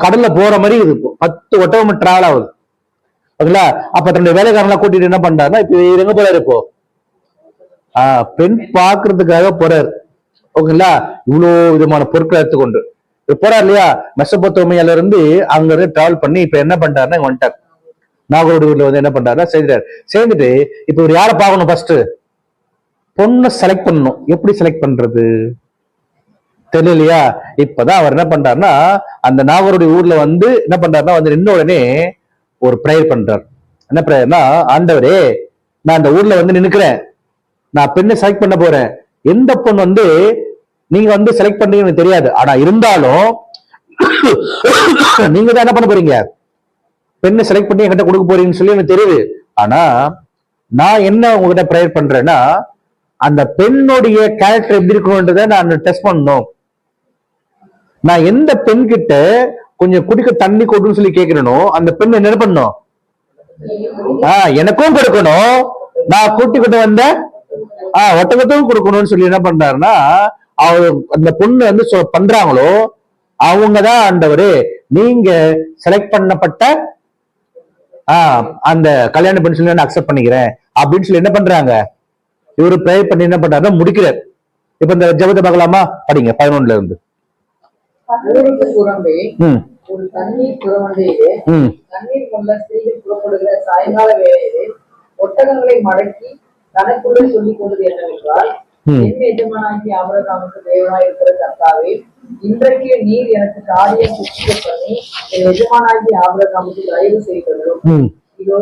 கடல்ல போற மாதிரி இது 10 ஒட்டகம் டிராவல் ஆகுது. ஓகேங்களா? அப்ப தன்னுடைய வேலைக்காரன் கூட்டிட்டு என்ன பண்றாருன்னா இப்ப எங்க போறாரு? இப்போ பெண் பாக்குறதுக்காக போறாரு. ஓகேங்களா? இவ்வளவு விதமான பொருட்களை எடுத்துக்கொண்டு போறாரு இல்லையா? மெசொப்பொத்தாமியால இருந்து அங்க இருந்து டிராவல் பண்ணி இப்ப என்ன பண்றாருன்னா இங்க வந்துட்டார். நாகரோட ஊர்ல வந்து என்ன பண்றாருன்னா சேர்ந்துட்டு இப்ப இவர் யாரை பார்க்கணும்? ஃபர்ஸ்ட் பொண்ணை செலக்ட் பண்ணணும். எப்படி செலக்ட் பண்றது தெரியலையா? இப்பதான் அவர் என்ன பண்றாருன்னா அந்த நாகருடைய ஊர்ல வந்து என்ன பண்றாருன்னா வந்து நின்ன உடனே ஒரு ப்ரேயர் பண்றார். என்ன ப்ரேயர்னா, ஆண்டவரே நான் அந்த ஊர்ல வந்து நின்னுக்கிறேன், நான் பெண்ணை செலக்ட் பண்ண போறேன். எந்த பொண்ணு வந்து நீங்க வந்து செலக்ட் பண்றீங்கன்னு எனக்கு தெரியாது, ஆனா இருந்தாலும் நீங்க தான் என்ன பண்ண போறீங்க? பெண்ணை செலக்ட் பண்ணி என்கிட்ட கொடுக்க போறீங்கன்னு சொல்லி எனக்கு தெரியுது. ஆனா நான் என்ன உங்ககிட்ட ப்ரேயர் பண்றேன்னா அந்த பெண்ணுடைய கேரக்டர் எப்படி இருக்கணும்ன்றதை நான் டெஸ்ட் பண்ணணும். நான் எந்த பெண் கிட்ட கொஞ்சம் குடிக்க தண்ணி கொடுன்னு சொல்லி கேட்கிறனோ அந்த பெண் என்ன பண்ணும்? எனக்கும் கொடுக்கணும், நான் கூட்டிக்கிட்டு வந்த ஒட்டகத்துக்கும் கொடுக்கணும்னு சொல்லி என்ன பண்றாருன்னா, அவர் அந்த பொண்ணு வந்து பண்றாங்களோ அவங்கதான் ஆண்டவரு, நீங்க செலக்ட் பண்ணப்பட்ட அந்த கல்யாண பண்ணி சொல்லி நான் அக்செப்ட் பண்ணிக்கிறேன் அப்படின்னு சொல்லி என்ன பண்றாங்க, இவரு ப்ரே பண்ணி என்ன பண்றாருன்னா முடிக்கிறார். இப்ப இந்த ஜெபத்தை பார்க்கலாமா? படிங்க 11ல இருந்து. ஊருக்கு புறம்பே ஒரு தண்ணீர் புறவண்டையிலே தண்ணீர் கொண்ட ஸ்திரீகள் புறப்படுகிற சாயங்கால வேளையிலே ஒட்டகங்களை மடக்கி தனக்குள்ளே சொல்லிக் கொண்டது என்னவென்றால், என் எஜமானாகி ஆபிரகாமுக்கு தேவனாய் இருக்கிற கர்த்தாவே, இன்றைக்கு நீர் எனக்கு காரியம் சுற்றிக்க பண்ணி என் எஜமானாகி ஆபிரகாமுக்கு தயவு செய்ததும், இதோ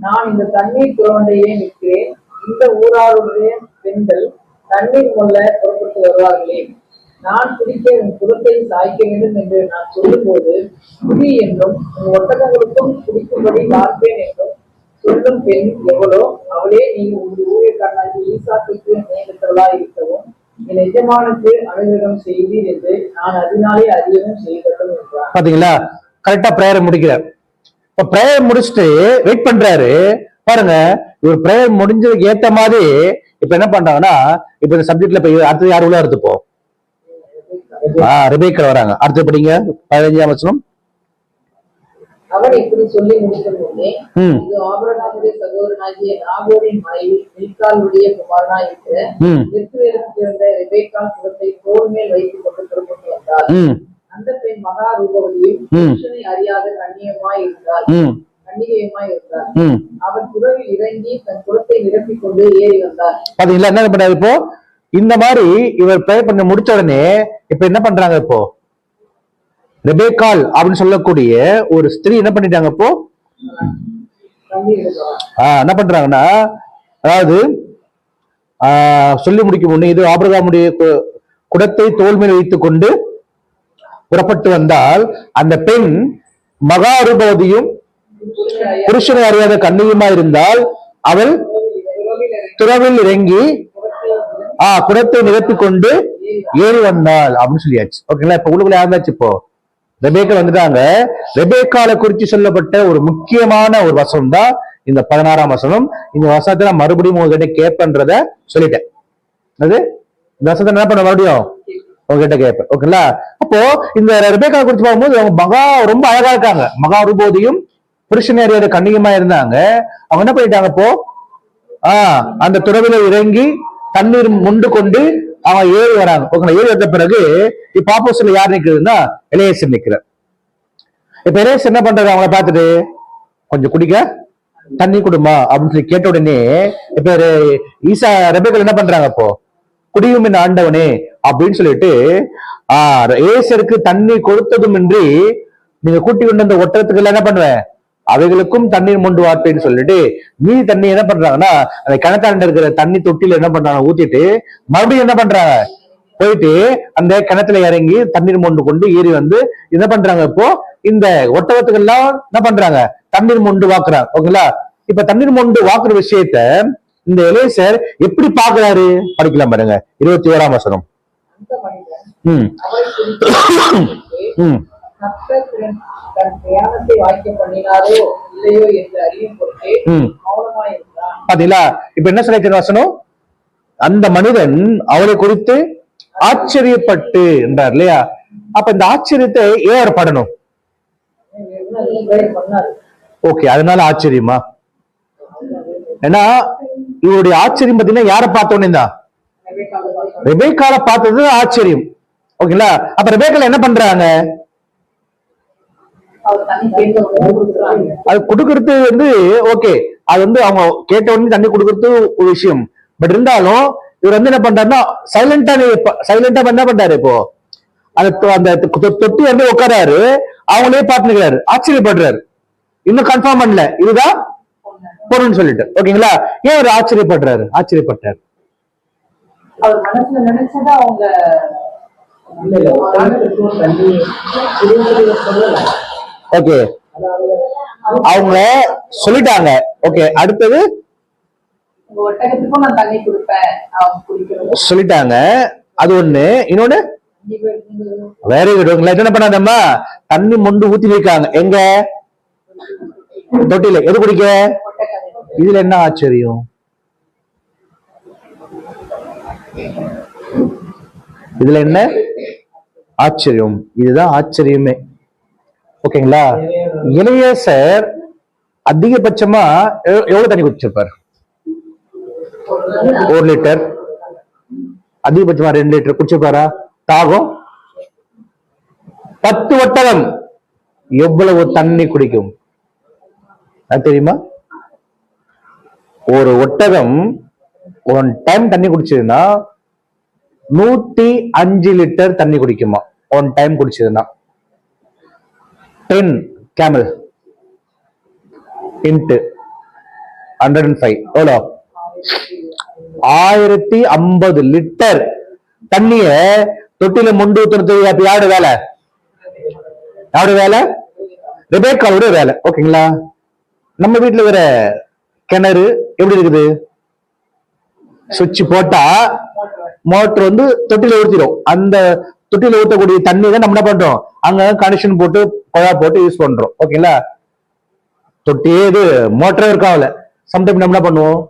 நான் இந்த தண்ணீர் புறவண்டையே நிற்கிறேன், இந்த ஊராருடைய பெண்கள் தண்ணீர் கொள்ள புறப்பட்டு வருவார்களே, நான் குடிக்க உன் குலத்தை சாய்க்க வேண்டும் என்று நான் சொல்லும் போது, குடி என்றும் உன் ஒட்டகங்களுக்கும் குடிக்கும்படி பார்ப்பேன் என்றும் சொல்லும் பெண் எவளோ அவளே நீங்கள் உங்கள் ஊழியக்காரனாகி ஈசாக்குக்கு நியமித்தவளாய் இருக்கவும் என் எஜமானுக்கு அனுகிரகம் செய்தீர் என்று நான் அதனாலே அறியவும் செய்தட்டும் என்றார். பாத்தீங்களா, கரெக்டா பிரேயர் முடிக்கிறார். இப்ப பிரேயர் முடிச்சுட்டு வெயிட் பண்றாரு பாருங்க. இவர் பிரேயர் முடிஞ்சதுக்கு ஏத்த மாதிரி இப்ப என்ன பண்றாங்கன்னா, இப்ப இந்த சப்ஜெக்ட்ல போய் அடுத்தது யார் உள்ள எடுத்துப்போம், ரெபேக்கா வராங்க. அடுத்து படிங்க 15ஆம் வசனம். அவர் இப்படி சொல்லி முடிக்கும் போதே, இது ஆபிரகாமுடைய சகோதரனாகிய நாகோரின் மனைவி மில்காளுடைய குமாரனாய் இருக்கிற பெத்துவேலுக்கு பிறந்த ரெபேக்காள் குலத்தை தோள் மேல் வைத்துக் கொண்டு புறப்பட்டு வந்தார். அந்த பெண் மகா ரூபவதியும் புருஷனை அறியாத கண்ணியமாய் இருந்தார். அவர் துறவில் இறங்கி தன் குலத்தை நிரப்பிக் கொண்டு ஏறி வந்தார். பாத்தீங்களா என்ன பண்றாரு இப்போ? இந்த மாதிரி இவர் ப்ரேயர் பண்ணி முடிச்ச உடனே இப்ப என்ன பண்றாங்க, இப்போ ரெபேக்காள் அப்படின்னு சொல்லக்கூடிய ஒரு ஸ்திரீ என்ன பண்ணிட்டாங்க இப்போ, என்ன பண்றாங்கன்னா, அதாவது சொல்லி முடிக்கும் முன்னே, இது ஆபிரகாமுடைய குடத்தை தோள் மேல் வைத்துக் கொண்டு புறப்பட்டு வந்தால் அந்த பெண் மகாரூபவதியும் புருஷனை அறியாத கண்ணியுமா இருந்தால் அவள் துறவில் இறங்கி குடத்தை நிரப்பிக் கொண்டு ஏறி வந்தாள் அப்படின்னு சொல்லியாச்சு. ஓகேங்களா, இப்ப உள்ளுக்குள்ள யாருந்தாச்சு, இப்போ ரெபேக்கா வந்துட்டாங்க. ரெபேக்கால குறித்து சொல்லப்பட்ட ஒரு முக்கியமான ஒரு வசனம் தான் இந்த 16ஆம் வசனம். இந்த வசனத்தை நான் மறுபடியும் உங்ககிட்ட கேட்பேன்றத சொல்லிட்டேன். அது இந்த வசனத்தை என்ன பண்ண மறுபடியும் உங்ககிட்ட கேட்பேன். ஓகேங்களா, அப்போ இந்த ரெபேக்கா குறித்து பார்க்கும்போது அவங்க ரொம்ப அழகா இருக்காங்க. மகா ரூபவதியும் புருஷனை அறியாத கண்ணியமா இருந்தாங்க. அவங்க என்ன பண்ணிட்டாங்க, இப்போ அந்த துறவில இறங்கி தண்ணீர் முண்டு கொண்டு அவன் ஏறி வராங்க. ஓகே, ஏறி வந்த பிறகு இப்ப ஆப்போசிட்ல யார் நிக்கிறதுன்னா எலியேசர் நிக்கிறார். இப்ப எலியேசர் என்ன பண்றாரு, அவங்கள பார்த்துட்டு கொஞ்சம் குடிக்க தண்ணி கொடுமா அப்படின்னு சொல்லி கேட்ட உடனே இப்ப ரெபேக்காள் என்ன பண்றாங்க, இப்போ குடியும் என் ஆண்டவனே அப்படின்னு சொல்லிட்டு ஏசருக்கு தண்ணி கொடுத்ததும் இன்றி நீங்க கூட்டி கொண்டு வந்த ஒட்டகத்துக்கு எல்லாம் என்ன பண்ணுவேன், அவைகளுக்கும் தண்ணீர் மொண்டு வார்த்தைன்னு சொல்லிட்டு மீதி தண்ணி என்ன பண்றாங்கன்னா அந்த கிணத்தாண்ட இருக்கிற தண்ணி தொட்டில என்ன பண்றாங்க ஊத்திட்டு மறுபடியும் என்ன பண்றாங்க போயிட்டு அந்த கிணத்துல இறங்கி தண்ணீர் மொண்டு கொண்டு ஏறி வந்து என்ன பண்றாங்க, இப்போ இந்த ஒட்டகத்துக்கு எல்லாம் என்ன பண்றாங்க, தண்ணீர் மொண்டு வாக்குறாங்க. ஓகேங்களா, இப்ப தண்ணீர் மொண்டு வாக்குற விஷயத்த இந்த எலியேசர் எப்படி பாக்குறாரு படிக்கலாம் பாருங்க. 21ஆம் வசனம். பாத்தீங்களா, இப்ப என்ன சொல்லிச்சு வசனம், அந்த மனிதன் அவளை குறித்து ஆச்சரியப்பட்டு என்றார் இல்லையா? அப்ப இந்த ஆச்சரியத்தை ஏன் படணும்? ஓகே, அதனால ஆச்சரியமா? ஏன்னா இவருடைய ஆச்சரியம் பாத்தீங்கன்னா யாரை பார்த்தோன்னே தான், ரெபேக்கால பார்த்தது ஆச்சரியம். ஓகேங்களா, அப்ப ரெபேக்கால என்ன பண்றாங்க, அது கொடுக்கறது வந்து ஓகே, அது வந்து அவங்க கேட்ட உடனே தண்ணி கொடுக்கறது ஒரு விஷயம். பட் இருந்தாலும் இவர் வந்து என்ன பண்றாருன்னா சைலண்டா என்ன பண்றாரு, இப்போ அந்த தொட்டி வந்து உட்காராரு, அவங்களே பார்த்துக்கிறாரு, ஆச்சரியப்படுறாரு, இன்னும் கன்ஃபார்ம் பண்ணல இதுதான் பொருள்னு சொல்லிட்டு. ஓகேங்களா, ஏன் அவர் ஆச்சரியப்படுறாரு? ஆச்சரியப்பட்டார் அவர் மனசுல நினைச்சதா அவங்க ஓகே அவங்க சொல்லிட்டாங்க. ஓகே, அடுத்தது ஒட்டகத்துக்கும் நான் தண்ணி கொடுப்பேன் சொல்லிட்டாங்க. அது ஒண்ணு. இன்னொன்னு வெரி குட். என்ன பண்ணாதம்மா தண்ணி மொண்டு ஊத்தி வைக்காங்க. எங்க தொட்டில எது குடிக்க? ஒட்டகம். இதுல என்ன ஆச்சரியம்? இதுல என்ன ஆச்சரியம்? இதுதான் ஆச்சரியமே. ஓகேங்களா? இளையசர் அதிகபட்சமா எவ்வளவு தண்ணி குடிச்சிருப்பாரு? 1 லிட்டர், அதிகபட்சமா 2 லிட்டர் குடிச்சிருப்பாரா? தாகம் 10 ஒட்டகம் எவ்வளவு தண்ணி குடிக்கும் அது தெரியுமா? ஒரு ஒட்டகம் 1 டைம் தண்ணி குடிச்சதுன்னா 105 லிட்டர் தண்ணி குடிக்குமா 1 டைம் குடிச்சதுன்னா. 10 கேமல் இன்ட்டு 105 எவ்வளோ? 1050 லிட்டர் தண்ணிய தொட்டில மொண்டு ஊத்துறது அப்ப யாரு வேலை? யாரு வேலை? ரெபேக்காவோட வேலை. ஓகேங்களா? நம்ம வீட்டுல வேற கிணறு எப்படி இருக்குது? சுவிட்ச் போட்டா மோட்டர் வந்து தொட்டில ஊத்திடும். அந்த தொட்டில ஊத்தக்கூடிய தண்ணி தான் நம்ம என்ன பண்றோம்? அங்க கனெக்ஷன் போட்டு குழா போட்டு யூஸ் பண்றோம். ஓகேங்களா? தொட்டியே இது மோட்டரே இருக்காவில்ல. சம்டைம் நம்ம என்ன பண்ணுவோம்?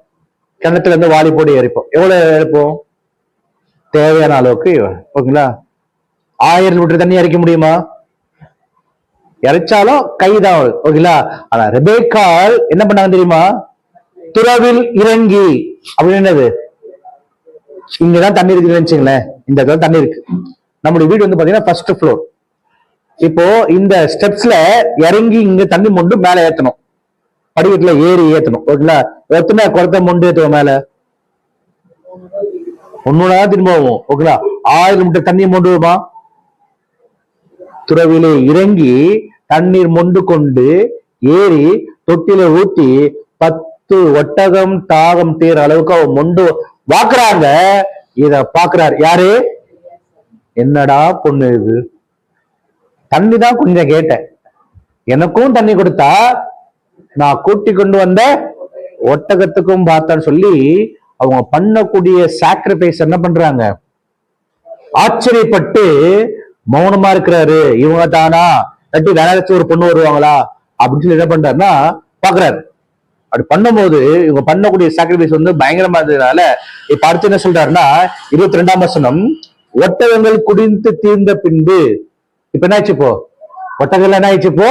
கிணத்துல இருந்து வாளி போட்டு எரிப்போம். எவ்வளவு எரிப்போம்? தேவையான அளவுக்கு. ஓகேங்களா? 1000 லிட்டர் தண்ணி இறைக்க முடியுமா? இறைச்சாலும் கைதான். ஓகேங்களா? ஆனா ரெபேக்காள் என்ன பண்ணாங்க தெரியுமா? துறவில் இறங்கி அப்படின்னு என்னது? இங்கதான் தண்ணி இருக்குன்னு நினைச்சுங்களேன். இந்த இடத்துல தண்ணி இருக்கு. நம்முடைய வீடு வந்து பாத்தீங்கன்னா ஃபர்ஸ்ட் ஃப்ளோர். இப்போ இந்த ஸ்டெப்ஸ்ல இறங்கி இங்க தண்ணி மொண்டு மேல ஏத்தணும். படிக்கட்டுல ஏறி ஏத்தணும். ஓகேங்களா? எத்தனை குளத்தை மொண்டு ஏத்துவோம் மேல? ஒன்னொன்னா திரும்ப போவோம். ஓகேங்களா? 1000 லிட்டர் தண்ணியை மொண்டு வருமா? துறவிலே இறங்கி தண்ணீர் மொண்டு கொண்டு ஏறி தொட்டில ஊத்தி 10 ஒட்டகம் தாகம் தீர அளவுக்கு அவ மொண்டு வாக்குறாங்க. இத பாக்குறாரு யாரு? என்னடா பொண்ணு இது? தண்ணி தான் கொஞ்சம் கேட்டேன், எனக்கும் தண்ணி கொடுத்தா நான் கூட்டி கொண்டு வந்த ஒட்டகத்துக்கும் பார்த்தான்னு சொல்லி அவங்க பண்ணக்கூடிய சாக்ரிஃபைஸ் என்ன பண்றாங்க? ஆச்சரியப்பட்டு மௌனமா இருக்கிறாரு. இவங்க தானா தட்டி வேற ஒரு பொண்ணு வருவாங்களா அப்படின்னு சொல்லி என்ன பண்றாருன்னா பாக்குறாரு. அப்படி பண்ணும்போது இவங்க பண்ணக்கூடிய சாக்ரிஃபைஸ் வந்து பயங்கரமா இருந்ததுனால இப்ப அடுத்து என்ன சொல்றாருன்னா 22ஆம் வசனம், ஒட்டகங்கள் குடித்து தீர்ந்த பின்பு இப்ப என்ன ஆச்சு? இப்போ ஒட்டகங்கள் என்ன ஆயிடுச்சு? இப்போ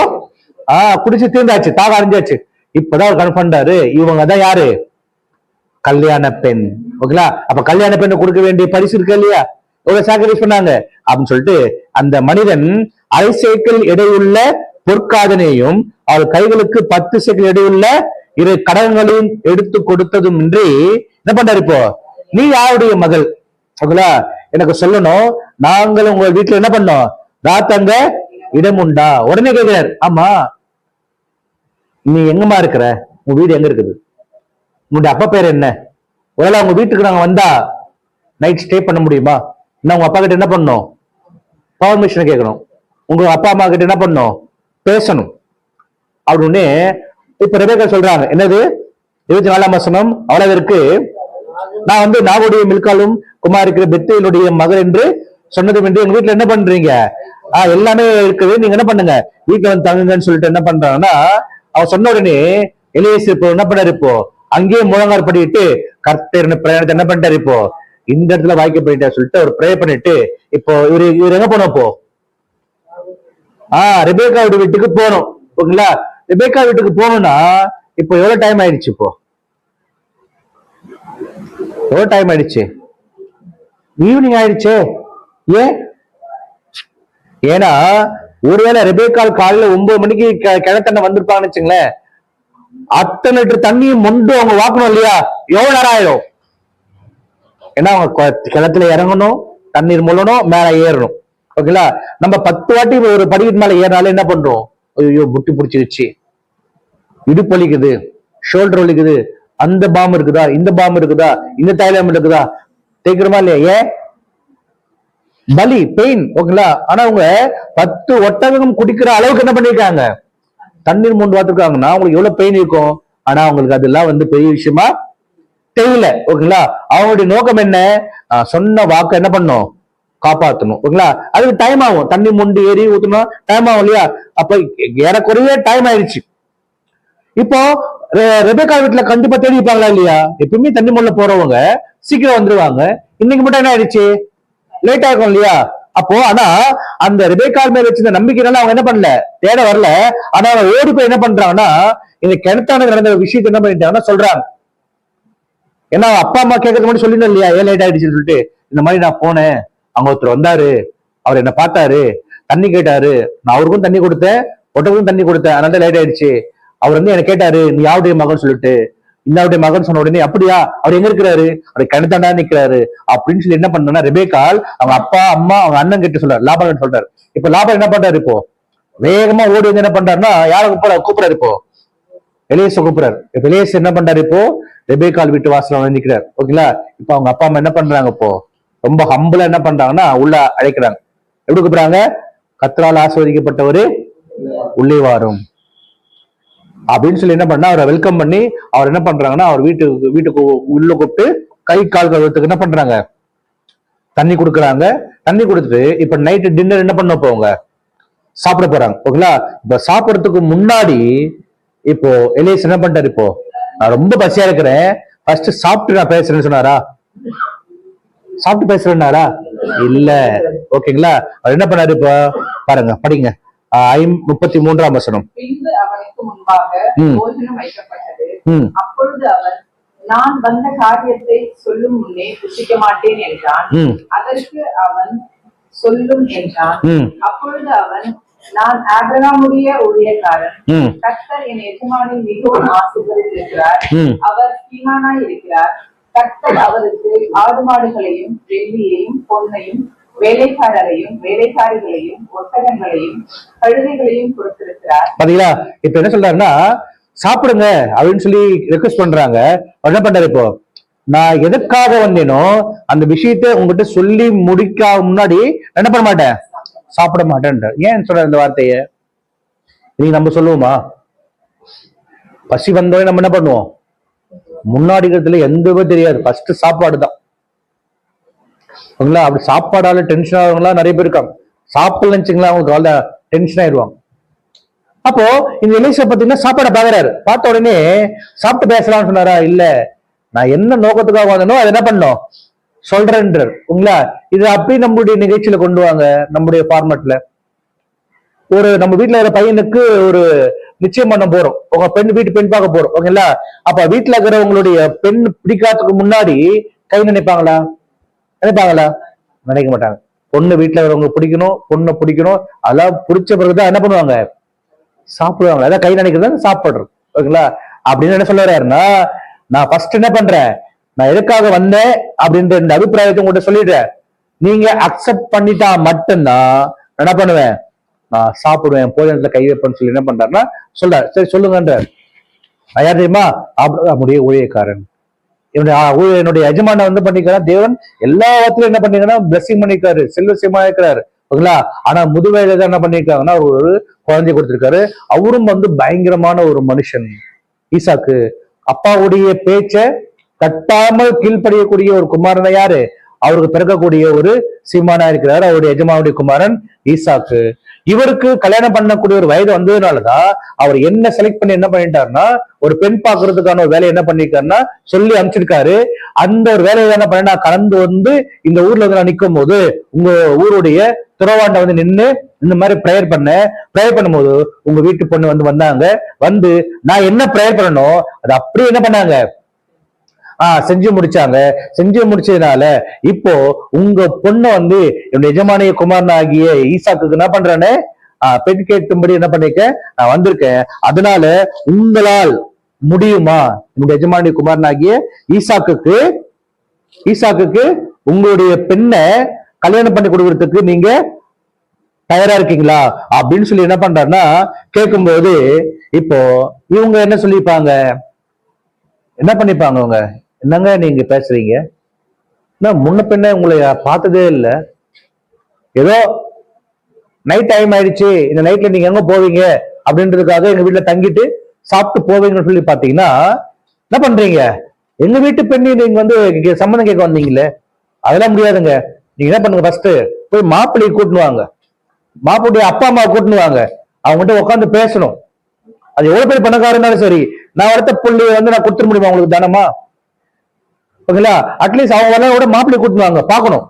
குடிச்சு தீர்ந்தாச்சு, தாக அறிஞ்சாச்சு. இப்பதான் அவர் கன்ஃபார்ம் பண்றாரு இவங்க தான் யாரு? கல்யாண பெண். ஓகேங்களா? அப்ப கல்யாண பெண்ணு கொடுக்க வேண்டிய பரிசு இருக்கு இல்லையா? எவ்வளவு சாக்ரிஃபைஸ் பண்ணாங்க அப்படின்னு சொல்லிட்டு அந்த மனிதன் 1/2 சேக்கல் எடையுள்ள பொற்காதனையும் அவள் கைகளுக்கு 10 சேக்கல் எடையுள்ள 2 கடகங்களையும் எடுத்து கொடுத்ததும் இன்றி என்ன பண்றாரு? இப்போ நீ யாருடைய மகள்? ஓகேங்களா? எனக்கு சொல்லணும், நாங்கள் உங்க வீட்டுல என்ன பண்ணோம்? ராத்தங்க இடம் உண்டா? உடனே கேட்கிறார், ஆமா நீ எங்கம்மா இருக்கிற? உங்க வீடு எங்க இருக்குது? உங்களுடைய அப்பா பேர் என்ன? ஒருவேளை உங்க வீட்டுக்கு நாங்க வந்தா நைட் ஸ்டே பண்ண முடியுமா? நான் உங்க அப்பா கிட்ட என்ன பண்ணணும்? பர்மிஷன் கேட்கணும். உங்க அப்பா அம்மா கிட்ட என்ன பண்ணணும்? பேசணும் அப்படின்னு இப்ப ரெபேக்கா சொல்றாங்க. என்னது? 24ஆம் வசனம், அவ்வளவிற்கு நான் வந்து நாகுடைய மில்காலும் குமாரிக்கிற பெத்தேலுடைய மகள் என்று சொன்னதும் என்று எங்க வீட்டுல என்ன பண்றீங்க? எல்லாமே இருக்குது, நீங்க என்ன பண்ணுங்க வீட்டுல வந்து தங்குங்கன்னு சொல்லிட்டு என்ன பண்றாங்கன்னா அவன் சொன்ன உடனே எலியேசர் இப்போ என்ன பண்ணாரு? இப்போ அங்கேயே முழங்கால் படிட்டு கர்த்தர் பிரயாணத்தை என்ன பண்ணிட்டாரு? இப்போ இந்த இடத்துல வாய்க்க பண்ணிட்டாரு சொல்லிட்டு அவர் ப்ரே பண்ணிட்டு இப்போ இவர் எங்க போனோம்? இப்போ ரெபேக்காவுடைய வீட்டுக்கு போகணும். ஓகேங்களா? ரெபேக்கா வீட்டுக்கு போகணும்னா இப்போ எவ்வளவு டைம் ஆயிடுச்சு? இப்போ எவ்வளவு டைம் ஆயிடுச்சு? ஈவினிங் ஆயிடுச்சு. ஏன்? ஏன்னா ஒருவேளை ரெபேக்கால் காலையில 9 மணிக்கு கிணத்தண்ண வந்திருப்பாங்கன்னு வச்சுங்களேன், அத்தனை லிட்டர் தண்ணியும் மொண்டு அவங்க வாக்கணும் இல்லையா? எவ்வளவு நேரம் ஆயிடும்? ஏன்னா அவங்க கிணத்துல இறங்கணும், தண்ணீர் முள்ளணும், மேல ஏறணும். ஓகேங்களா? நம்ம 10 வாட்டி ஒரு படிக்கட்டு மேல ஏறினாலும் என்ன பண்றோம்? ஐயோ புட்டி பிடிச்சிருச்சு, இடுப்பு வலிக்குது, ஷோல்டர் வலிக்குது, அந்த பாம் இருக்குதா, இந்த பாம் இருக்குதா, இந்த தைலம் இருக்குதா, தேய்க்கிறோமா இல்லையா? ஏன்? பலி, பெயின். ஓகேங்களா? ஆனா அவங்க 10 ஒட்டகம் குடிக்கிற அளவுக்கு என்ன பண்ணிருக்காங்க? தண்ணீர் மொண்டு பார்த்துருக்காங்கன்னா அவங்களுக்கு எவ்வளவு பெயின் இருக்கும். ஆனா அவங்களுக்கு அதெல்லாம் வந்து பெரிய விஷயமா தெரியல. ஓகேங்களா? அவங்களுடைய நோக்கம் என்ன? சொன்ன வாக்கு என்ன பண்ணும்? காப்பாற்றணும். ஓகேங்களா? அதுக்கு டைம் ஆகும். தண்ணி மொண்டு ஏறி ஊத்தணும், டைம் ஆகும் இல்லையா? அப்ப ஏறக்குறைய டைம் ஆயிடுச்சு. இப்போ ரெபேக்கா வீட்டுல கண்டிப்பா தேடி இருப்பாங்களா இல்லையா? எப்பயுமே தண்ணி முள்ள போறவங்க சீக்கிரம் வந்துருவாங்க. இன்னைக்கு மட்டும் என்ன ஆயிடுச்சு? லேட் ஆகும் இல்லையா? அப்போ ஆனா அந்த ரெபேக்கா மேல வச்சிருந்த நம்பிக்கைனால அவங்க என்ன பண்ணல, தேட வரல. ஆனா அவங்க ஓடி போய் என்ன பண்றாங்கன்னா, இந்த கிணத்தான நடந்த விஷயத்தை என்ன பண்ணிட்டாங்கன்னா சொல்றாங்க. ஏன்னா அப்பா அம்மா கேட்கறது மட்டும் சொல்லிருந்தோம் இல்லையா, ஏன் லேட் ஆயிடுச்சுன்னு சொல்லிட்டு. இந்த மாதிரி நான் போனேன், அங்க ஒருத்தர் வந்தாரு, அவர் என்ன பார்த்தாரு, தண்ணி கேட்டாரு, நான் அவருக்கும் தண்ணி கொடுத்தேன், ஒட்டருக்கும் தண்ணி கொடுத்தேன், அதனால லேட் ஆயிடுச்சு. அவர் வந்து என்ன கேட்டாரு, நீ யாருடைய மகன் சொல்லிட்டு. இன்னாவுடைய மகன் சொன்ன உடனே அப்படியா, அவர் எங்க இருக்கிறாரு, அவர் கிணத்தாண்டா நிக்கிறாரு அப்படின்னு சொல்லி என்ன பண்ணா ரெபேக்கால் அவங்க அப்பா அம்மா அவங்க அண்ணன் கிட்ட சொல்றாரு, லாபான் சொல்றாரு. இப்ப லாபான் என்ன பண்றாரு, இப்போ வேகமா ஓடி வந்து என்ன பண்றாருன்னா யாரை கூப்பிடாரு, இப்போ எலியேச கூப்பிடுறாரு. இப்ப எலியேச என்ன பண்றாரு, இப்போ ரெபேக்கால் வீட்டு வாசல வந்து நிக்கிறார். ஓகேங்களா? இப்ப அவங்க அப்பா அம்மா என்ன பண்றாங்க, இப்போ ரொம்ப ஹம்பிளா என்ன பண்றாங்கன்னா உள்ள அழைக்கிறாங்க. எப்படி கூப்பிடுறாங்க, கர்த்தரால் ஆசீர்வதிக்கப்பட்டவரு உள்ளே வாரும் அப்படின்னு சொல்லி என்ன பண்ணா அவரை வெல்கம் பண்ணி அவர் என்ன பண்றாங்கன்னா அவர் வீட்டுக்கு உள்ள கூப்பிட்டு கை கால் கழுவுறதுக்கு என்ன பண்றாங்க, தண்ணி கொடுக்குறாங்க. தண்ணி கொடுத்துட்டு இப்ப நைட்டு டின்னர் என்ன பண்ண போவாங்க, சாப்பிட போறாங்க. ஓகேங்களா? இப்ப சாப்பிடறதுக்கு முன்னாடி இப்போ எலியேஸ் என்ன பண்ணிட்டாரு, இப்போ நான் ரொம்ப பசியா இருக்கிறேன், ஃபர்ஸ்ட் சாப்பிட்டு நான் பேசுறேன்னு சொன்னாரா? சாப்பிட்டு பேசுறேன்னாரா? இல்ல. ஓகேங்களா? அவர் என்ன பண்ணாரு, இப்ப பாருங்க, படிங்க 33ஆம் வசனம். பின்பு அவனுக்கு முன்பாக போஜனம் வைக்கப்பட்டது. அப்பொழுது அவன், நான் வந்த காரியத்தை சொல்லும் முன்னே புசிக்க மாட்டேன் என்றான். அதற்கு அவன், சொல்லும் என்றான். அப்பொழுது அவன், நான் ஆபிரகாமுடைய ஊழியக்காரன், கர்த்தர் என் எஜமானை மிகவும் ஆசீர்வதித்திருக்கிறார், அவர் சீமானாய் இருக்கிறார். கர்த்தர் அவருக்கு ஆடு மாடுகளையும் வெள்ளியையும் பொன்னையும் வேலைக்காரரையும் வேலைக்காரிகளையும் ஒட்டகங்களையும் கழுதைகளையும் கொடுத்திருக்கிறார். பாத்தீங்களா? இப்ப என்ன சொல்றாருன்னா சாப்பிடுங்க அப்படின்னு சொல்லி ரெக்வஸ்ட் பண்றாங்க. என்ன பண்றாரு, இப்போ நான் எதற்காக வந்தேனோ அந்த விஷயத்தை உங்ககிட்ட சொல்லி முடிக்க முன்னாடி என்ன பண்ண மாட்டேன், சாப்பிட மாட்டேன். ஏன் சொல்ற இந்த வார்த்தைய நீ நம்ம சொல்லுவோமா? பசி வந்தோடனே நம்ம என்ன பண்ணுவோம், முன்னாடி எந்த தெரியாது, ஃபர்ஸ்ட் சாப்பாடு தான். அப்படி சாப்பாடால டென்ஷன் ஆகுங்களா நிறைய பேர் இருக்காங்க. சாப்பிடலச்சுங்களா அவங்களுக்கு டென்ஷன் ஆயிடுவாங்க. அப்போ இந்த எலிசா பாத்தீங்கன்னா சாப்பாடை பாக்குறாரு. பார்த்த உடனே சாப்பிட்டு பேசலாம்னு சொன்னாரா? இல்ல, நான் என்ன நோக்கத்துக்காக வந்தனோ அதை என்ன பண்ணோம் சொல்றேன்றார். உங்களா இது அப்படி நம்மளுடைய நிகழ்ச்சியில கொண்டு வாங்க. நம்முடைய ஃபார்மேட்ல நம்ம வீட்டுல இருக்கிற பையனுக்கு ஒரு நிச்சயம் பண்ண போறோம், உங்க பெண் பார்க்க போறோம். ஓகேங்களா? அப்ப வீட்டுல இருக்கிற உங்களுடைய பெண் பிடிக்காததுக்கு முன்னாடி கை நினைப்பாங்களா? நினைக்க மாட்டாங்க. பொண்ணு வீட்டுல இருக்கிறவங்க பிடிக்கணும், பொண்ணை பிடிக்கணும், அதெல்லாம் பிடிச்ச பிறகுதான் என்ன பண்ணுவாங்க, சாப்பிடுவாங்க. அதான் கை நினைக்கிறது சாப்பிடுறது. ஓகேங்களா? அப்படின்னு என்ன சொல்ல வர்றாருன்னா, நான் ஃபர்ஸ்ட் என்ன பண்றேன், நான் எதுக்காக வந்தேன் அப்படின்ற இந்த அபிப்பிராயத்தை உங்கள்கிட்ட சொல்லிடுறேன். நீங்க அக்செப்ட் பண்ணிட்டா மட்டும்தான் என்ன பண்ணுவேன், நான் சாப்பிடுவேன், போஜனத்துல கை வைப்பேன்னு சொல்லி என்ன பண்றாருன்னா சொல்றாரு. சரி சொல்லுங்கன்ற. நான் யார் தெரியுமா? நம்முடைய ஊழியக்காரன், என்னுடைய எஜமான வந்து பண்ணிக்கிறான். தேவன் எல்லா இடத்துலயும் என்ன பண்ணிருக்காருன்னா பிளஸிங் பண்ணிருக்காரு, செல்வசியமா இருக்கிறாரு. ஓகேங்களா? ஆனா முதுவேலை என்ன பண்ணிருக்காங்கன்னா ஒரு குழந்தை கொடுத்திருக்காரு. அவரும் வந்து பயங்கரமான ஒரு மனுஷன். ஈசாக்கு அப்பாவுடைய பேச்ச தட்டாமல் கீழ்ப்படியக்கூடிய ஒரு குமாரனை யாரு, அவருக்கு பிறக்கக்கூடிய ஒரு சீமானா இருக்கிறாரு. அவருடைய எஜமானுடைய குமாரன் ஈசாக்கு. இவருக்கு கல்யாணம் பண்ணக்கூடிய ஒரு வயது வந்ததுனாலதான் அவர் என்ன செலக்ட் பண்ணி என்ன பண்ணிட்டாருன்னா ஒரு பெண் பாக்குறதுக்கான ஒரு வேலையை என்ன பண்ணிருக்காருன்னா சொல்லி அனுப்பிச்சிருக்காரு. அந்த ஒரு வேலையை என்ன பண்ணா கலந்து வந்து இந்த ஊர்ல வந்து நான் நிற்கும் போது உங்க ஊருடைய துறவாண்ட வந்து நின்று இந்த மாதிரி ப்ரேயர் பண்ணும்போது உங்க வீட்டு பொண்ணு வந்தாங்க. வந்து நான் என்ன ப்ரேயர் பண்ணணும் அது அப்படியே என்ன பண்ணாங்க, செஞ்சு முடிச்சாங்க. செஞ்சு முடிச்சதுனால இப்போ உங்க பொண்ணு வந்து என்னுடைய எஜமானிய குமாரன் ஆகிய ஈசாக்கு என்ன பண்றேன்னு பெண் கேட்கும்படி என்ன பண்ணிருக்க நான் வந்திருக்கேன். அதனால உங்களால் முடியுமா, என்னுடைய எஜமானிய குமாரன் ஆகிய ஈசாக்கு உங்களுடைய பெண்ணை கல்யாணம் பண்ணி கொடுக்கறதுக்கு நீங்க தயாரா இருக்கீங்களா அப்படின்னு சொல்லி என்ன பண்றாருன்னா கேட்கும்போது இப்போ இவங்க என்ன சொல்லிப்பாங்க, என்ன பண்ணிப்பாங்க, அவங்க என்னங்க நீங்க பேசுறீங்க, முன்ன பின்ன உங்களை பார்த்ததே இல்லை, ஏதோ நைட் டைம் ஆயிடுச்சு, இந்த நைட்ல நீங்க எங்க போவீங்க அப்படின்றதுக்காக எங்க வீட்டுல தங்கிட்டு சாப்பிட்டு போவீங்கன்னு சொல்லி பாத்தீங்கன்னா என்ன பண்றீங்க, எங்க வீட்டு பெண்ணை நீங்க வந்து சம்மந்தம் கேட்க வந்தீங்களே, அதெல்லாம் முடியாதுங்க. நீங்க என்ன பண்ணுங்க, ஃபர்ஸ்ட் போய் மாப்பிள்ளையை கூட்டுன்னு வாங்க, மாப்பிள்ளைய அப்பா அம்மா கூட்டுன்னு வாங்க, அவங்ககிட்ட உட்காந்து பேசணும். அது எவ்வளவு பெரிய பணக்காரன் இருந்தாலும் சரி, நான் வளர்த்த புள்ளைய வந்து நான் கொடுத்துட முடியுமா உங்களுக்கு தானமா? ஓகேங்களா? அட்லீஸ்ட் அவங்க வரல மாப்பிள்ளை கூட்டுவாங்க, பார்க்கணும்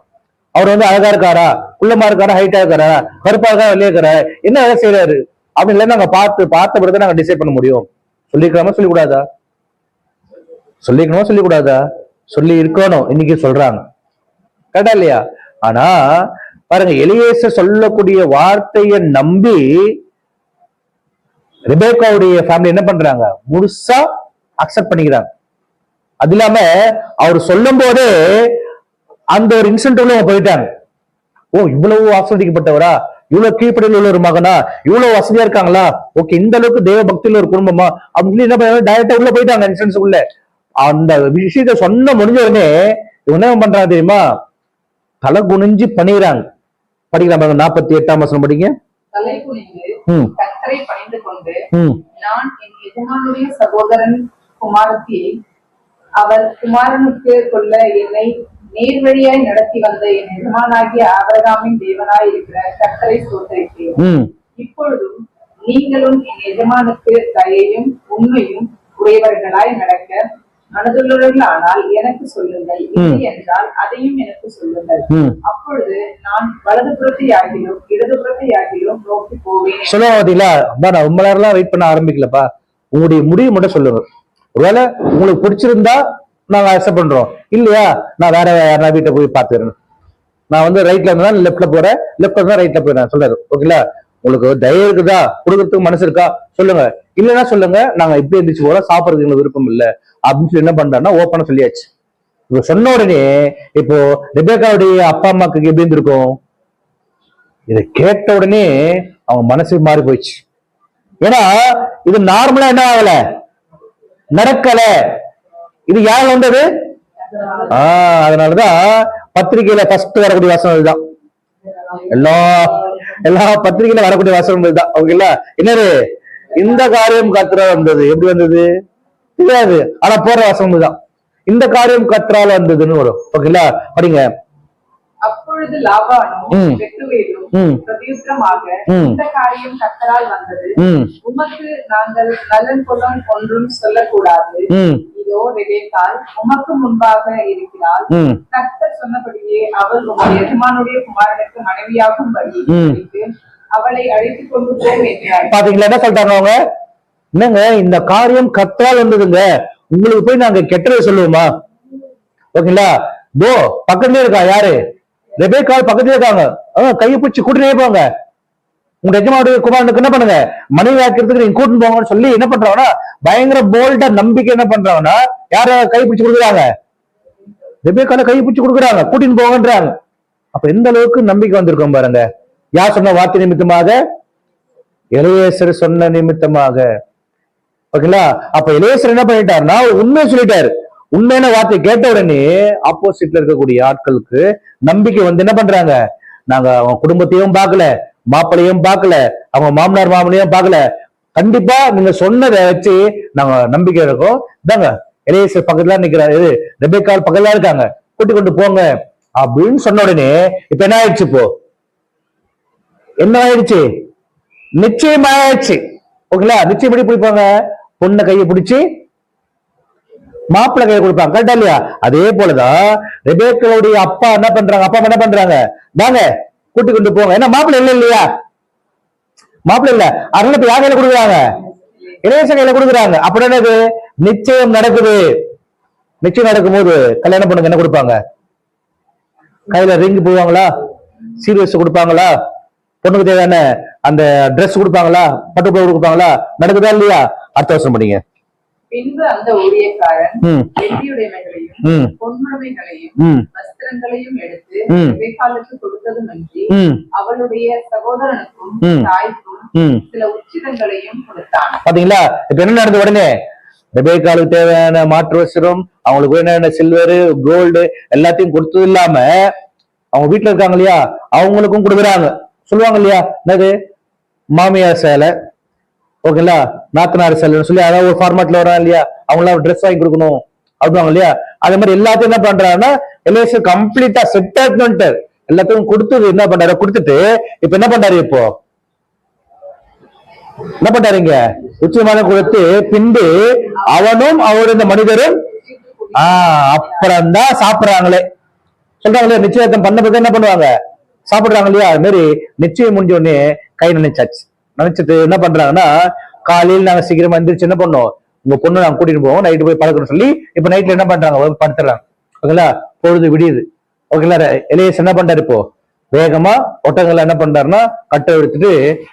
அவர் வந்து அழகா இருக்காரா, குள்ளமா இருக்காரா, ஹைட்டா இருக்காரா, கருப்பா இருக்கா, வெளியே இருக்காரா, என்ன வேலை செய்யறாரு அப்படின்னு நாங்க பார்த்த பிறகு நாங்க டிசைட் பண்ண முடியும். சொல்லிக்கலாமா சொல்லக்கூடாதா? சொல்லிக்கணுமா சொல்லக்கூடாதா? சொல்லி இருக்கணும். இன்னைக்கு சொல்றாங்க, கேட்டா இல்லையா? ஆனா பாருங்க, எலியேசர் சொல்லக்கூடிய வார்த்தையை நம்பி ரெபேக்காவுடைய ஃபேமிலி என்ன பண்றாங்க, முழுசா அக்செப்ட் பண்ணிக்கிறாங்க. அது இல்லாம அவர் சொல்லும் போதே அந்த ஒரு இன்சிடென்ட் உள்ள போயிட்டாங்க. ஓ, இவ்வளவு ஆஸ்வதிக்கப்பட்டவரா, இவ்வளவு கீழ்ப்படியில் உள்ள ஒரு மகனா, இவ்வளவு வசதியா இருக்காங்களா, ஓகே, இந்த அளவுக்கு தேவ பக்தியில ஒரு குடும்பமா அப்படின்னு சொல்லி என்ன பண்ண டைரக்டா உள்ள போயிட்டாங்க இன்சிடென்ட்ஸ் உள்ள. அந்த விஷயத்த சொன்ன முடிஞ்ச உடனே இவங்க என்ன பண்றாங்க தெரியுமா, தலை குனிஞ்சு பண்ணிடுறாங்க. படிக்கலாம், 48ஆம் வசனம் படிங்க. தலை குனிந்து கர்த்தரை பணிந்து கொண்டு, நான் என் எஜமானுடைய சகோதரன் குமாரத்தியை அவர் குமாரனுக்கு கொள்ள என்னை நேர்வழியாய் நடத்தி வந்த என் எஜமானாகிய ஆபிரகாமின் தேவனாய் இருக்கிற கர்த்தரை ஸ்தோத்திரிக்கிறேன். இப்பொழுதும் நீங்களும் என் எஜமானுக்கு தயையும் உண்மையும் உடையவர்களாய் நடக்க மனதுள்ளவர்களானால் எனக்கு சொல்லுங்கள், இல்லை என்றால் அதையும் எனக்கு சொல்லுங்கள். அப்பொழுது நான் வலதுபுறத்தை ஆகிலும் இடதுபுறத்தை ஆகிலும் நோக்கி போவேன். சொல்லுவாதில்ல, ரொம்ப நேரம் வெயிட் பண்ண ஆரம்பிக்கலப்பா, உங்களுடைய முடிவு மட்டும் சொல்லுங்க. ஒருவேளை உங்களுக்கு பிடிச்சிருந்தா நாங்க அக்செப்ட் பண்றோம், இல்லையா நான் வேற யாரா வீட்டை போய் பாத்துறேன், நான் வந்து ரைட்ல இருந்தா லெப்ட்ல போறேன், லெப்ட்ல இருந்தா ரைட்ல போயிடுறேன் சொல்றாரு. ஓகேங்களா? உங்களுக்கு தைரியம் இருக்குதா, கொடுக்கறதுக்கு மனசு இருக்கா சொல்லுங்க, இல்லைன்னா சொல்லுங்க, நாங்க இப்படி எந்திரிச்சு போறோம், சாப்பிடறதுக்கு எங்களுக்கு விருப்பம் இல்லை அப்படின்னு சொல்லி என்ன பண்றாருன்னா ஓப்பனா சொல்லியாச்சு. இப்ப சொன்ன உடனே இப்போ ரெபேக்காவுடைய அப்பா அம்மாக்கு எப்படி இருந்திருக்கும், இதை கேட்ட உடனே அவங்க மனசு மாறி போயிடுச்சு. ஏன்னா இது நார்மலா என்ன ஆகல, நடக்கல, இது யார் வந்தது? அதனாலதான் பத்திரிகையில ஃபர்ஸ்ட் வரக்கூடிய வசனம் இதுதான். எல்லா பத்திரிகையில வரக்கூடிய வசனம் இதுதான். ஓகேங்களா? என்னது, இந்த காரியம் கர்த்தரால் வந்தது. எப்படி வந்தது தெரியாது, ஆனா போற வசனம் இதுதான், இந்த காரியம் கர்த்தரால் வந்ததுன்னு வரும். ஓகேங்களா? படிங்க. அப்பொழுது லாபானும் பெத்துவேலும் பிரதியுத்தரமாக, இந்த காரியம் கர்த்தரால் வந்தது, உமக்கு நாங்கள் நலன் கொள்ளம் ஒன்றும் சொல்லக்கூடாது. இதோ ரெபேக்காள் உமக்கு முன்பாக இருக்கிறாள், கர்த்தர் சொன்னபடியே அவள் உங்கள் எஜமானுடைய குமாரனுக்கு மனைவியாகும்படி அவளை அழைத்துக் கொண்டு போம் என்றார். பாத்தீங்களா என்ன சொல்றாங்க அவங்க? என்னங்க, இந்த காரியம் கர்த்தரால் வந்ததுங்க, உங்களுக்கு போய் நாங்க கெட்டதை சொல்லுவோமா? ஓகேங்களா? தோ பக்கத்துலயே இருக்கா யாரு, ரெபேக்காள் பக்கத்துல இருக்காங்க, கையை பிடிச்சி கூட்டினே போங்க, உங்க எஜமானுடைய குமாரனுக்கு என்ன பண்ணுங்க, மனைவி ஆக்கிறதுக்கு நீங்க கூட்டின்னு போங்கன்னு சொல்லி என்ன பண்றாங்கன்னா பயங்கர போல்டா நம்பிக்கை என்ன பண்றாங்கன்னா யார கை பிடிச்சு கொடுக்குறாங்க, ரெபேக்கால கை பிடிச்சு கொடுக்குறாங்க, கூட்டின்னு போங்கன்றாங்க. அப்ப எந்த அளவுக்கு நம்பிக்கை வந்திருக்கோம் பாருங்க. யார் சொன்ன வார்த்தை நிமித்தமாக? எலியேசர் சொன்ன நிமித்தமாக. ஓகேங்களா? அப்ப எலியேசர் என்ன பண்ணிட்டாருன்னா உண்மையை சொல்லிட்டாரு. உண்மையான வார்த்தை கேட்ட உடனே ஆப்போசிட்ல இருக்கக்கூடிய ஆட்களுக்கு நம்பிக்கை வந்து என்ன பண்றாங்க, நாங்க அவங்க குடும்பத்தையும் பார்க்கல, மாப்பிள்ளையும் பார்க்கல, அவங்க மாமனார் மாமனையும் பார்க்கல, கண்டிப்பா நீங்க சொன்னதை வச்சு நாங்க நம்பிக்கை இருக்கோம், தாங்க எலியேசர் பக்கத்துல நிக்கிறாரு, ரெபேக்காள் பக்கத்துல இருக்காங்க, கூட்டி கொண்டு போங்க அப்படின்னு சொன்ன உடனே இப்ப என்ன ஆயிடுச்சு, இப்போ என்ன ஆயிடுச்சு, நிச்சயம் ஆயிடுச்சு. ஓகேங்களா? நிச்சயம் எப்படி பிடிப்பாங்க, பொண்ணை கையை பிடிச்சி மாப்பிள்ளை கையை கொடுப்பாங்க, கரெக்டா இல்லையா? அதே போலதான் ரெபேக்காளுடைய அப்பா என்ன பண்றாங்க, அப்பா என்ன பண்றாங்க, வாங்க கூட்டி கொண்டு போங்க, ஏன்னா மாப்பிள்ளை இல்ல இல்லையா, மாப்பிள்ளை இல்ல, அதனால இப்ப யார் கையில கொடுக்குறாங்க, எலியேசர் கையில கொடுக்குறாங்க. அப்படி என்னது, நிச்சயம் நடக்குது. நிச்சயம் நடக்கும் போது கல்யாணம் பண்ணுங்க என்ன கொடுப்பாங்க, கையில ரிங் போவாங்களா, சீரியஸ் கொடுப்பாங்களா, பொண்ணுக்கு தேவையான அந்த ட்ரெஸ் கொடுப்பாங்களா, பட்டு புடவை கொடுப்பாங்களா, நடக்குதா இல்லையா? அடுத்த வருஷம் படிங்க. பின்பு அந்த ஊழியக்காரன் வெள்ளியுடைமைகளையும் பொன்னுடைமைகளையும் வஸ்திரங்களையும் எடுத்து ரெபேக்காளுக்கு கொடுத்ததுமன்றி அவளுடைய சகோதரனுக்கும் தாய்க்கும் சில உச்சிதங்களையும் கொடுத்தான். பாத்தீங்களா? இப்ப என்ன நடந்த உடனே ரெபேக்காளுக்கு தேவையான மாற்று வஸ்திரம், அவங்களுக்கு என்னென்ன சில்வரு கோல்டு எல்லாத்தையும் கொடுத்தது இல்லாம அவங்க வீட்டுல இருக்காங்க இல்லையா அவங்களுக்கும் கொடுக்குறாங்க. சொல்லுவாங்க இல்லையா, என்னது மாமியார் சேலை, ஓகேங்களா, நாத்தனார் சேலைன்னு சொல்லி அதாவது ஒரு ஃபார்மேட்ல வரும் இல்லையா, அவங்களாம் ட்ரெஸ் வாங்கி கொடுக்கணும் அப்படிவாங்க இல்லையா. அதே மாதிரி எல்லாத்தையும் என்ன பண்றாங்கன்னா எலியேசர் கம்ப்ளீட்டா செட் ஆயிட்டு எல்லாத்தையும் கொடுத்து என்ன பண்றாரு, கொடுத்துட்டு இப்ப என்ன பண்றாரு, இப்போ என்ன பண்றாருங்க, உச்சமான கொடுத்து பின்பு அவனும் அவர் இந்த மனிதரும் அப்புறம்தான் சாப்பிடுறாங்களே. சொல்றாங்களே நிச்சயத்தம் பண்ண பிறகு என்ன பண்ணுவாங்க, சாப்பிடுறாங்க இல்லையா? அது மாதிரி நிச்சயம் முடிஞ்ச உடனே கை நினைச்சாச்சு. நினைச்சிட்டு என்ன பண்றாங்கன்னா, காலையில் நாங்க சீக்கிரமா எந்திரிச்சு என்ன பண்ணோம், உங்க பொண்ணு நாங்க கூட்டிட்டு போவோம், நைட்டு போய் பழக்கணும்னு சொல்லி இப்ப நைட்ல என்ன பண்றாங்க, படுத்துறாங்க. ஓகேங்களா? பொழுது விடியுது. ஓகேங்களா? எலியாஸ் என்ன பண்றாரு இப்போ, வேகமா ஒட்டகங்களை என்ன பண்றாருன்னா கட்டை எடுத்துட்டு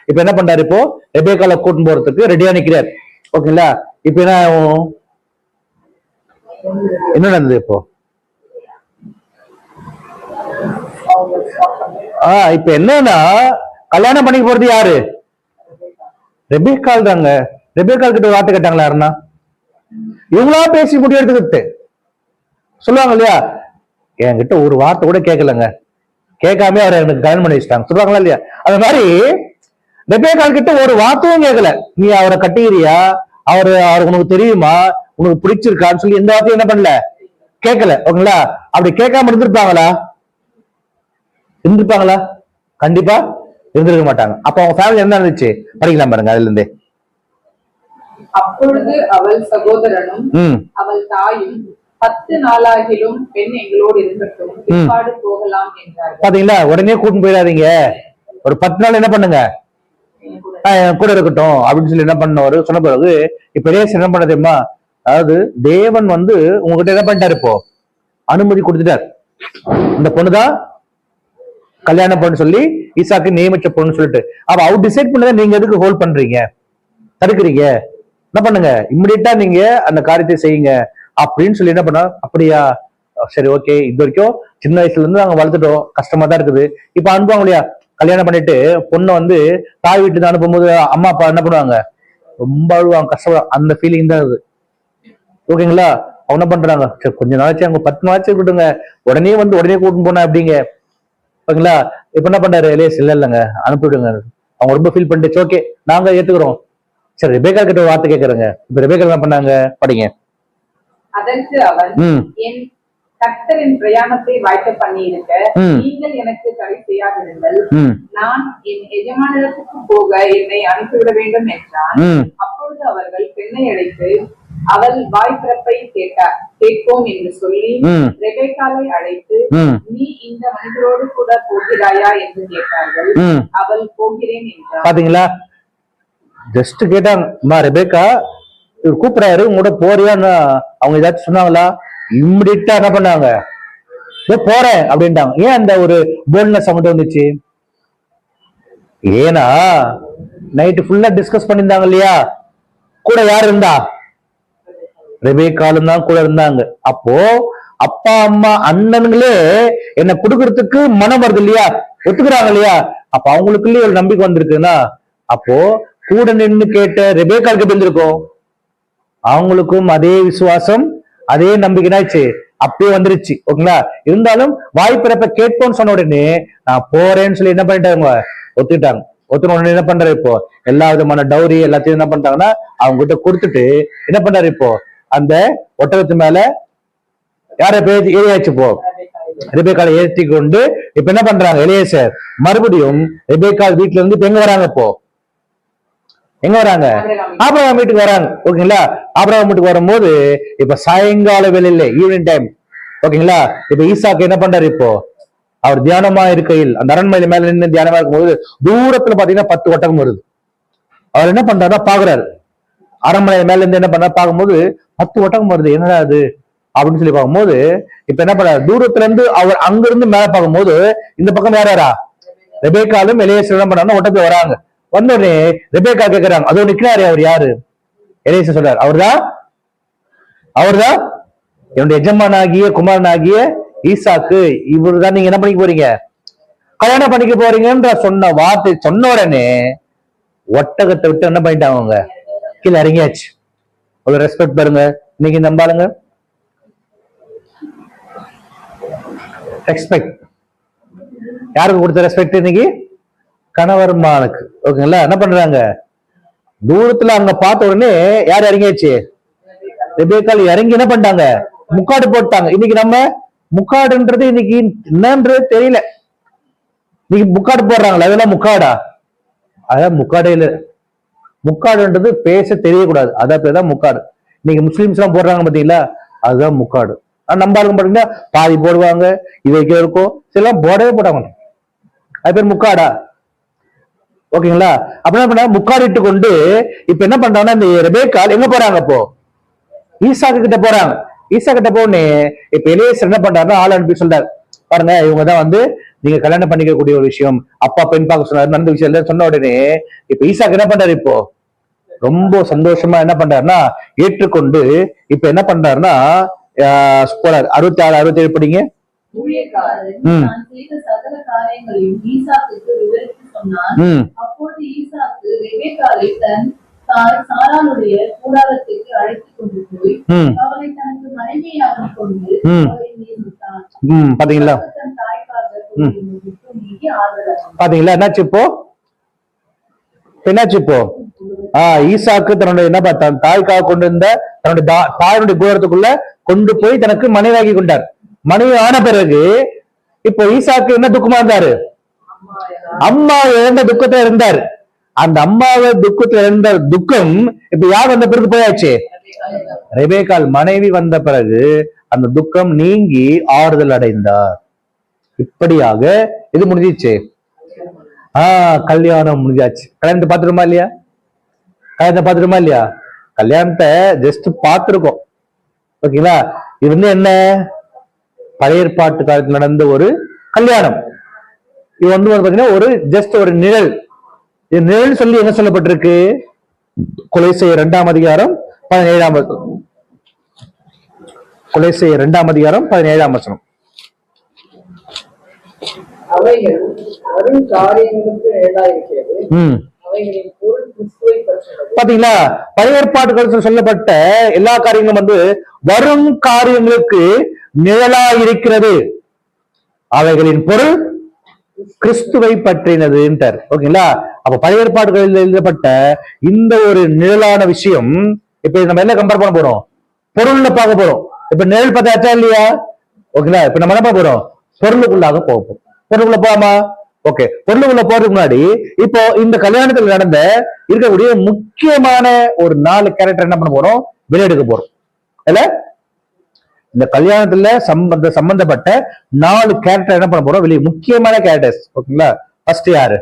இப்ப என்ன பண்றாரு, இப்போ ரெபேக்கால கூட்டிட்டு போறதுக்கு ரெடியா நிக்கிறாரு. ஓகேங்களா? இப்ப என்ன நடந்தது இப்போ? இப்ப என்னன்னா, கல்யாணம் பண்ணிக்க போறது யாரு? ரெபேக்கால் தாங்க. ரெபேக்கால் கிட்ட வார்த்தை கேட்டாங்களா யாருன்னா? இவங்களா பேசி முடிவு எடுத்துக்கிட்டு சொல்லுவாங்க இல்லையா, என்கிட்ட ஒரு வார்த்தை கூட கேட்கலங்க, கேட்காம அவரை எனக்கு கல்யாணம் பண்ணி வச்சுட்டாங்க சொல்றாங்களா இல்லையா? அது மாதிரி ரெபேக்கால் கிட்ட ஒரு வார்த்தையும் கேட்கல. நீ அவரை கட்டிக்கிறியா, அவரு உனக்கு தெரியுமா, உனக்கு பிடிச்சிருக்கான்னு சொல்லி எந்த வார்த்தையும் என்ன பண்ணல, கேட்கல. ஓகேங்களா? அப்படி கேட்காம இருந்திருப்பாங்களா? இருந்திருப்பாங்களா? கண்டிப்பா இருந்திருக்க மாட்டாங்க. அப்ப அவங்க ஃபேமிலி என்ன இருந்துச்சு படிக்கலாம் பாருங்க அதுல இருந்தே. அப்பொழுது அவள் சகோதரனும் அவள் தாயும் 10 நாளாகிலும் பெண் எங்களோடு இருக்கட்டும், பிற்பாடு போகலாம் என்றார். பாத்தீங்களா? உடனே கூட்டிட்டு போயிடாதீங்க, ஒரு 10 நாள் என்ன பண்ணுங்க கூட இருக்கட்டும் அப்படின்னு சொல்லி என்ன பண்ணவர் சொன்ன பிறகு இப்ப எலியாஸ் என்ன பண்ண தெரியுமா, அதாவது தேவன் உங்ககிட்ட என்ன பண்ணிட்டாரு, இப்போ அனுமதி கொடுத்துட்டார். இந்த பொண்ணுதான் கல்யாணம் பண்ணு சொல்லி ஈசாக்கு நியமிச்ச பொண்ணு சொல்லிட்டு, அப்ப அவர் டிசைட் பண்ணதை நீங்க எதுக்கு ஹோல்ட் பண்றீங்க, தடுக்கிறீங்க? என்ன பண்ணுங்க, இம்மிடியா நீங்க அந்த காரியத்தை செய்யுங்க அப்படின்னு சொல்லி என்ன பண்ண. அப்படியா, சரி ஓகே, இது வரைக்கும் சின்ன வயசுல இருந்து நாங்க வளர்த்துட்டோம், கஷ்டமா தான் இருக்குது. இப்ப அனுப்புவாங்க இல்லையா, கல்யாணம் பண்ணிட்டு பொண்ணை தாய் வீட்டுக்கு அனுப்பும்போது அம்மா அப்பா என்ன பண்ணுவாங்க, ரொம்ப அழுவாங்க, கஷ்டம், அந்த ஃபீலிங் தான் இது. ஓகேங்களா? அவங்க என்ன பண்றாங்க, சரி கொஞ்ச நாளாச்சு அவங்க 10 நாளாச்சு விட்டுங்க, உடனே கூட்டிட்டு போனா அப்படிங்க. ஓகேங்களா? இப்ப என்ன பண்றாரு எலியாஸ், இல்லைங்க அனுப்பிவிடுங்க. அவங்க ரொம்ப ஃபீல் பண்ணிட்டு ஓகே நாங்க ஏத்துக்கிறோம். சரி ரெபேக்கா கிட்ட வார்த்தை கேட்கறேங்க. இப்ப ரெபேக்கா என்ன பண்ணாங்க படிங்க. அதற்கு அவன், என் கர்த்தரின் பிரயாணத்தை வாய்க்க பண்ணி இருக்க நீங்கள் எனக்கு தடை செய்யாதிருங்கள், நான் என் எஜமானத்துக்கு போக என்னை அனுப்பிவிட வேண்டும் என்றான். அப்பொழுது அவர்கள் பெண்ணை அழைத்து அவள் வாய்ப்பிறப்பை கேட்போம் என்று சொல்லி ரெபேக்காலை அழைத்து, நீ இந்த மனிதரோடு கூட போகிறாயா என்று கேட்டார்கள். அவள் போகிறேன் என்றாள். பாத்தீங்களா? ஜஸ்ட் கேட்டாங்க, ரெபேக்கா இவர் கூப்பிடாரு உங்களோட போறியான்னு அவங்க ஏதாச்சும் சொன்னாங்களா? இம்மிடியா என்ன பண்ணாங்க, போறேன் அப்படின்ட்டாங்க. ஏன் அந்த ஒரு போல்ட்னஸ் அவங்ககிட்ட வந்துச்சு? ஏன்னா நைட்டு ஃபுல்லா டிஸ்கஸ் பண்ணியிருந்தாங்க இல்லையா, கூட யார் இருந்தா, ரெபேக்காலும் தான் கூட இருந்தாங்க. அப்போ அப்பா அம்மா அண்ணன்களே என்ன கொடுக்கறதுக்கு மனம் வருது இல்லையா, ஒத்துக்கிறாங்க இல்லையா, அப்ப அவங்களுக்குள்ளே ஒரு நம்பிக்கை வந்திருக்குன்னா, அப்போ கூட நின்று கேட்ட ரெபேக்காலுக்கு எப்படி இருந்திருக்கும், அவங்களுக்கும் அதே விசுவாசம் அதே நம்பிக்கைனாச்சு அப்பயே வந்துருச்சு. ஓகேங்களா? இருந்தாலும் வாய்ப்பிறப்ப கேட்போம்னு சொன்ன உடனே நான் போறேன்னு சொல்லி என்ன பண்ணிட்டாங்க, ஒத்துக்கிட்டாங்க. ஒத்துன உடனே என்ன பண்றாரு, இப்போ எல்லா விதமான டவுரி எல்லாத்தையும் என்ன பண்றாங்கன்னா அவங்க கிட்ட கொடுத்துட்டு என்ன பண்றாரு, இப்போ அந்த ஒட்டகத்து மேல யார ஏறியாச்சு, இப்போ ரெபேக்காலை ஏற்றி கொண்டு இப்ப என்ன பண்றாங்க எலியாசர் மறுபடியும் ரெபேக்கால் வீட்டுல இருந்து இப்ப எங்க வராங்க, இப்போ எங்க வராங்க, ஆபிரகாம் வீட்டுக்கு வராங்க. ஓகேங்களா? ஆபிரகாம் வீட்டுக்கு வரும்போது இப்ப சாயங்கால வேலையில ஈவினிங் டைம். ஓகேங்களா? இப்ப ஈசாக்கு என்ன பண்றாரு, இப்போ அவர் தியானமா இருக்கையில் அந்த அரண்மனை மேல நின்று தியானமா இருக்கும்போது தூரத்துல பாத்தீங்கன்னா 10 ஒட்டகம் வருது. அவர் என்ன பண்றாருன்னா பாக்குறாரு, அரண்மனை மேல இருந்து என்ன பண்றாரு பார்க்கும்போது 10 ஒட்டகம் வருது, என்னடா அது அப்படின்னு சொல்லி பார்க்கும்போது இப்ப என்ன பண்றாரு, தூரத்துல இருந்து அவர் அங்க இருந்து மேல பார்க்கும்போது இந்த பக்கம் யாரா ரெபேக்காலும் எலியாசரும் என்ன பண்றாங்கன்னா ஒட்டத்துல வராங்க. வந்தோடனே ரெபேக்கா கேட்கிறாங்க, அதோ நிக்கிறாரு அவர் யாரு, எலியாசர் சொல்றாரு, அவர்தான் என்னுடைய எஜமானாகிய குமாரனாகிய ஈசாக்கு, இவரு தான் நீங்க என்ன பண்ணிக்க போறீங்க, கல்யாணம் பண்ணிக்க போறீங்கன்ற சொன்ன வார்த்தை சொன்ன உடனே ஒட்டகத்தை விட்டு என்ன பண்ணிட்டாங்க, அவங்க கீழே இறங்கியாச்சு. ஒரு ரெஸ்பெக்ட் பாருங்க இன்னைக்கு நம்பாளுங்க, ரெஸ்பெக்ட் யாருக்கு கொடுத்த ரெஸ்பெக்ட் இன்னைக்கு, கணவர் மானுக்கு. ஓகேங்களா? என்ன பண்றாங்க, தூரத்துல அங்க பார்த்த உடனே யார் இறங்கியாச்சு, ரெபேக்கால் இறங்கி என்ன பண்ணிட்டாங்க, முக்காடு போட்டாங்க. இன்னைக்கு நம்ம முக்காடுன்றது இன்னைக்கு என்னன்றது தெரியல, இன்னைக்கு முக்காடு போடுறாங்களா, அதெல்லாம் முக்காடா, அதான் முக்காடே இல்ல, முக்காடுன்றது பேச தெரியக்கூடாது, அதான் பேர் தான் முக்காடு. இன்னைக்கு முஸ்லிம்ஸ் எல்லாம் போடுறாங்க பாத்தீங்களா, அதுதான் முக்காடு. நம்ம ஆளுங்க பாத்தீங்கன்னா பாதி போடுவாங்க, இது வைக்க இருக்கும், சில போடவே போட்டாங்க, அது பேர் முக்காடா. ஓகேங்களா? அப்ப என்ன பண்ண, முக்காடிட்டு கொண்டு இப்ப என்ன பண்றாங்கன்னா இந்த ரெபேக்காள் எங்க போறாங்க, இப்போ ஈசாக்கு கிட்ட போறாங்க. ஈசா கிட்ட போனே இப்ப எலியேசர் என்ன பண்றாருன்னா ஆள் அனுப்பி சொல்றாரு, பாருங்க இவங்க தான் வந்து நீங்க கல்யாணம் பண்ணிக்கக்கூடிய ஒரு விஷயம், அப்பா பெண் பார்க்க சொன்னாரு, நடந்த விஷயம் எல்லாம் சொன்ன உடனே இப்ப ஈசாக்கு என்ன பண்றாரு, இப்போ ரொம்ப சந்தோஷமா என்ன பண்றாருன்னா ஏற்றுக்கொண்டு இப்ப என்ன பண்றாருன்னா போறாரு. 66 67 படிங்க. ஊழியக்காரன் தான் செய்த சகல காரியங்களையும் ஈசாக்குக்கு விவரித்து சொன்னான். அப்போது ஈசாக்கு ரெபெக்காளை தன் தாய் சாராளுடைய கூடாரத்திற்கு அழைத்துக் கொண்டு போய் அவளை தனக்கு மனைவியாக கொண்டு அவளை நியமித்தான். பாத்தீங்களா, தன் தாய்க்காக நீங்கி ஆதரவு. பாத்தீங்களா என்னாச்சு இப்போ, என்னாச்சு இப்போ ஈசாக்கு தன்னுடைய என்ன பார்த்தான், தாய்க்காக கொண்டு இருந்த தன்னுடைய தாயுடைய கூடாரத்துக்குள்ள கொண்டு போய் தனக்கு மனைவியாகி கொண்டார். மனைவி ஆன பிறகு இப்போ ஈசாக்கு என்ன துக்கமா இருந்தாரு, அம்மா இழந்த துக்கத்துல இருந்தார். அந்த அம்மாவை துக்கத்துல இருந்த துக்கம் இப்ப யார் வந்த பிறகு போயாச்சு, ரெபேக்காள் மனைவி வந்த பிறகு அந்த துக்கம் நீங்கி ஆறுதல் அடைந்தார். இப்படியாக இது முடிஞ்சிச்சு. கல்யாணம் முடிஞ்சாச்சு. கல்யாணத்தை பாத்துருமா இல்லையா, கல்யாணத்தை பாத்துருமா இல்லையா, கல்யாணத்தை ஜஸ்ட் பாத்துருக்கோம். ஓகேங்களா, இது வந்து என்ன, பழைய ஏற்பாட்டு காலத்தில் நடந்த ஒரு கல்யாணம். இது வந்து பாத்தீங்கன்னா ஒரு ஜஸ்ட் ஒரு நிழல். இது நிழல் சொல்லி என்ன சொல்லப்பட்டிருக்கு, கொலைசெய்ய 2ஆம் அதிகாரம் 17ஆம் வசனம். கொலைசெய்ய 2ஆம் அதிகாரம் 17ஆம் வசனம். அவைகள் வரும் காரியங்களுக்கு நிழலாயிருக்கிறது, அவைகளின் பொருள் கிறிஸ்துவை பற்றினது. பாத்தீங்களா, பழைய ஏற்பாட்டு சொல்லப்பட்ட எல்லா காரியங்களும் வந்து வரும் காரியங்களுக்கு நிழலா இருக்கிறது, அவைகளின் பொருள் கிறிஸ்துவை பற்றினது. ஓகேங்களா, அப்ப பழைய ஏற்பாடுகளில் எழுதப்பட்ட இந்த ஒரு நிழலான விஷயம் இப்ப நம்ம என்ன கம்பேர் பண்ண போறோம், பொருள்ல பார்க்க போறோம். இப்ப நிழல் பார்த்தாச்சா இல்லையா, ஓகேங்களா, இப்ப நம்ம என்ன பார்க்க போறோம், பொருளுக்குள்ளாக போவோம். பொருளுக்குள்ள போகாமா, ஓகே. பொருளுக்குள்ள போறதுக்கு முன்னாடி இப்போ இந்த கல்யாணத்துல நடந்த இருக்கக்கூடிய முக்கியமான ஒரு 4 கேரக்டர் என்ன பண்ண போறோம், வெளியெடுக்க போறோம். இல்ல, இந்த கல்யாணத்துல சம்பந்தப்பட்ட 4 கேரக்டர் என்ன பண்ண போறோம், வெளியே முக்கியமான கேரக்டர்ஸ். ஓகேங்களா, ஃபர்ஸ்ட் யாரு,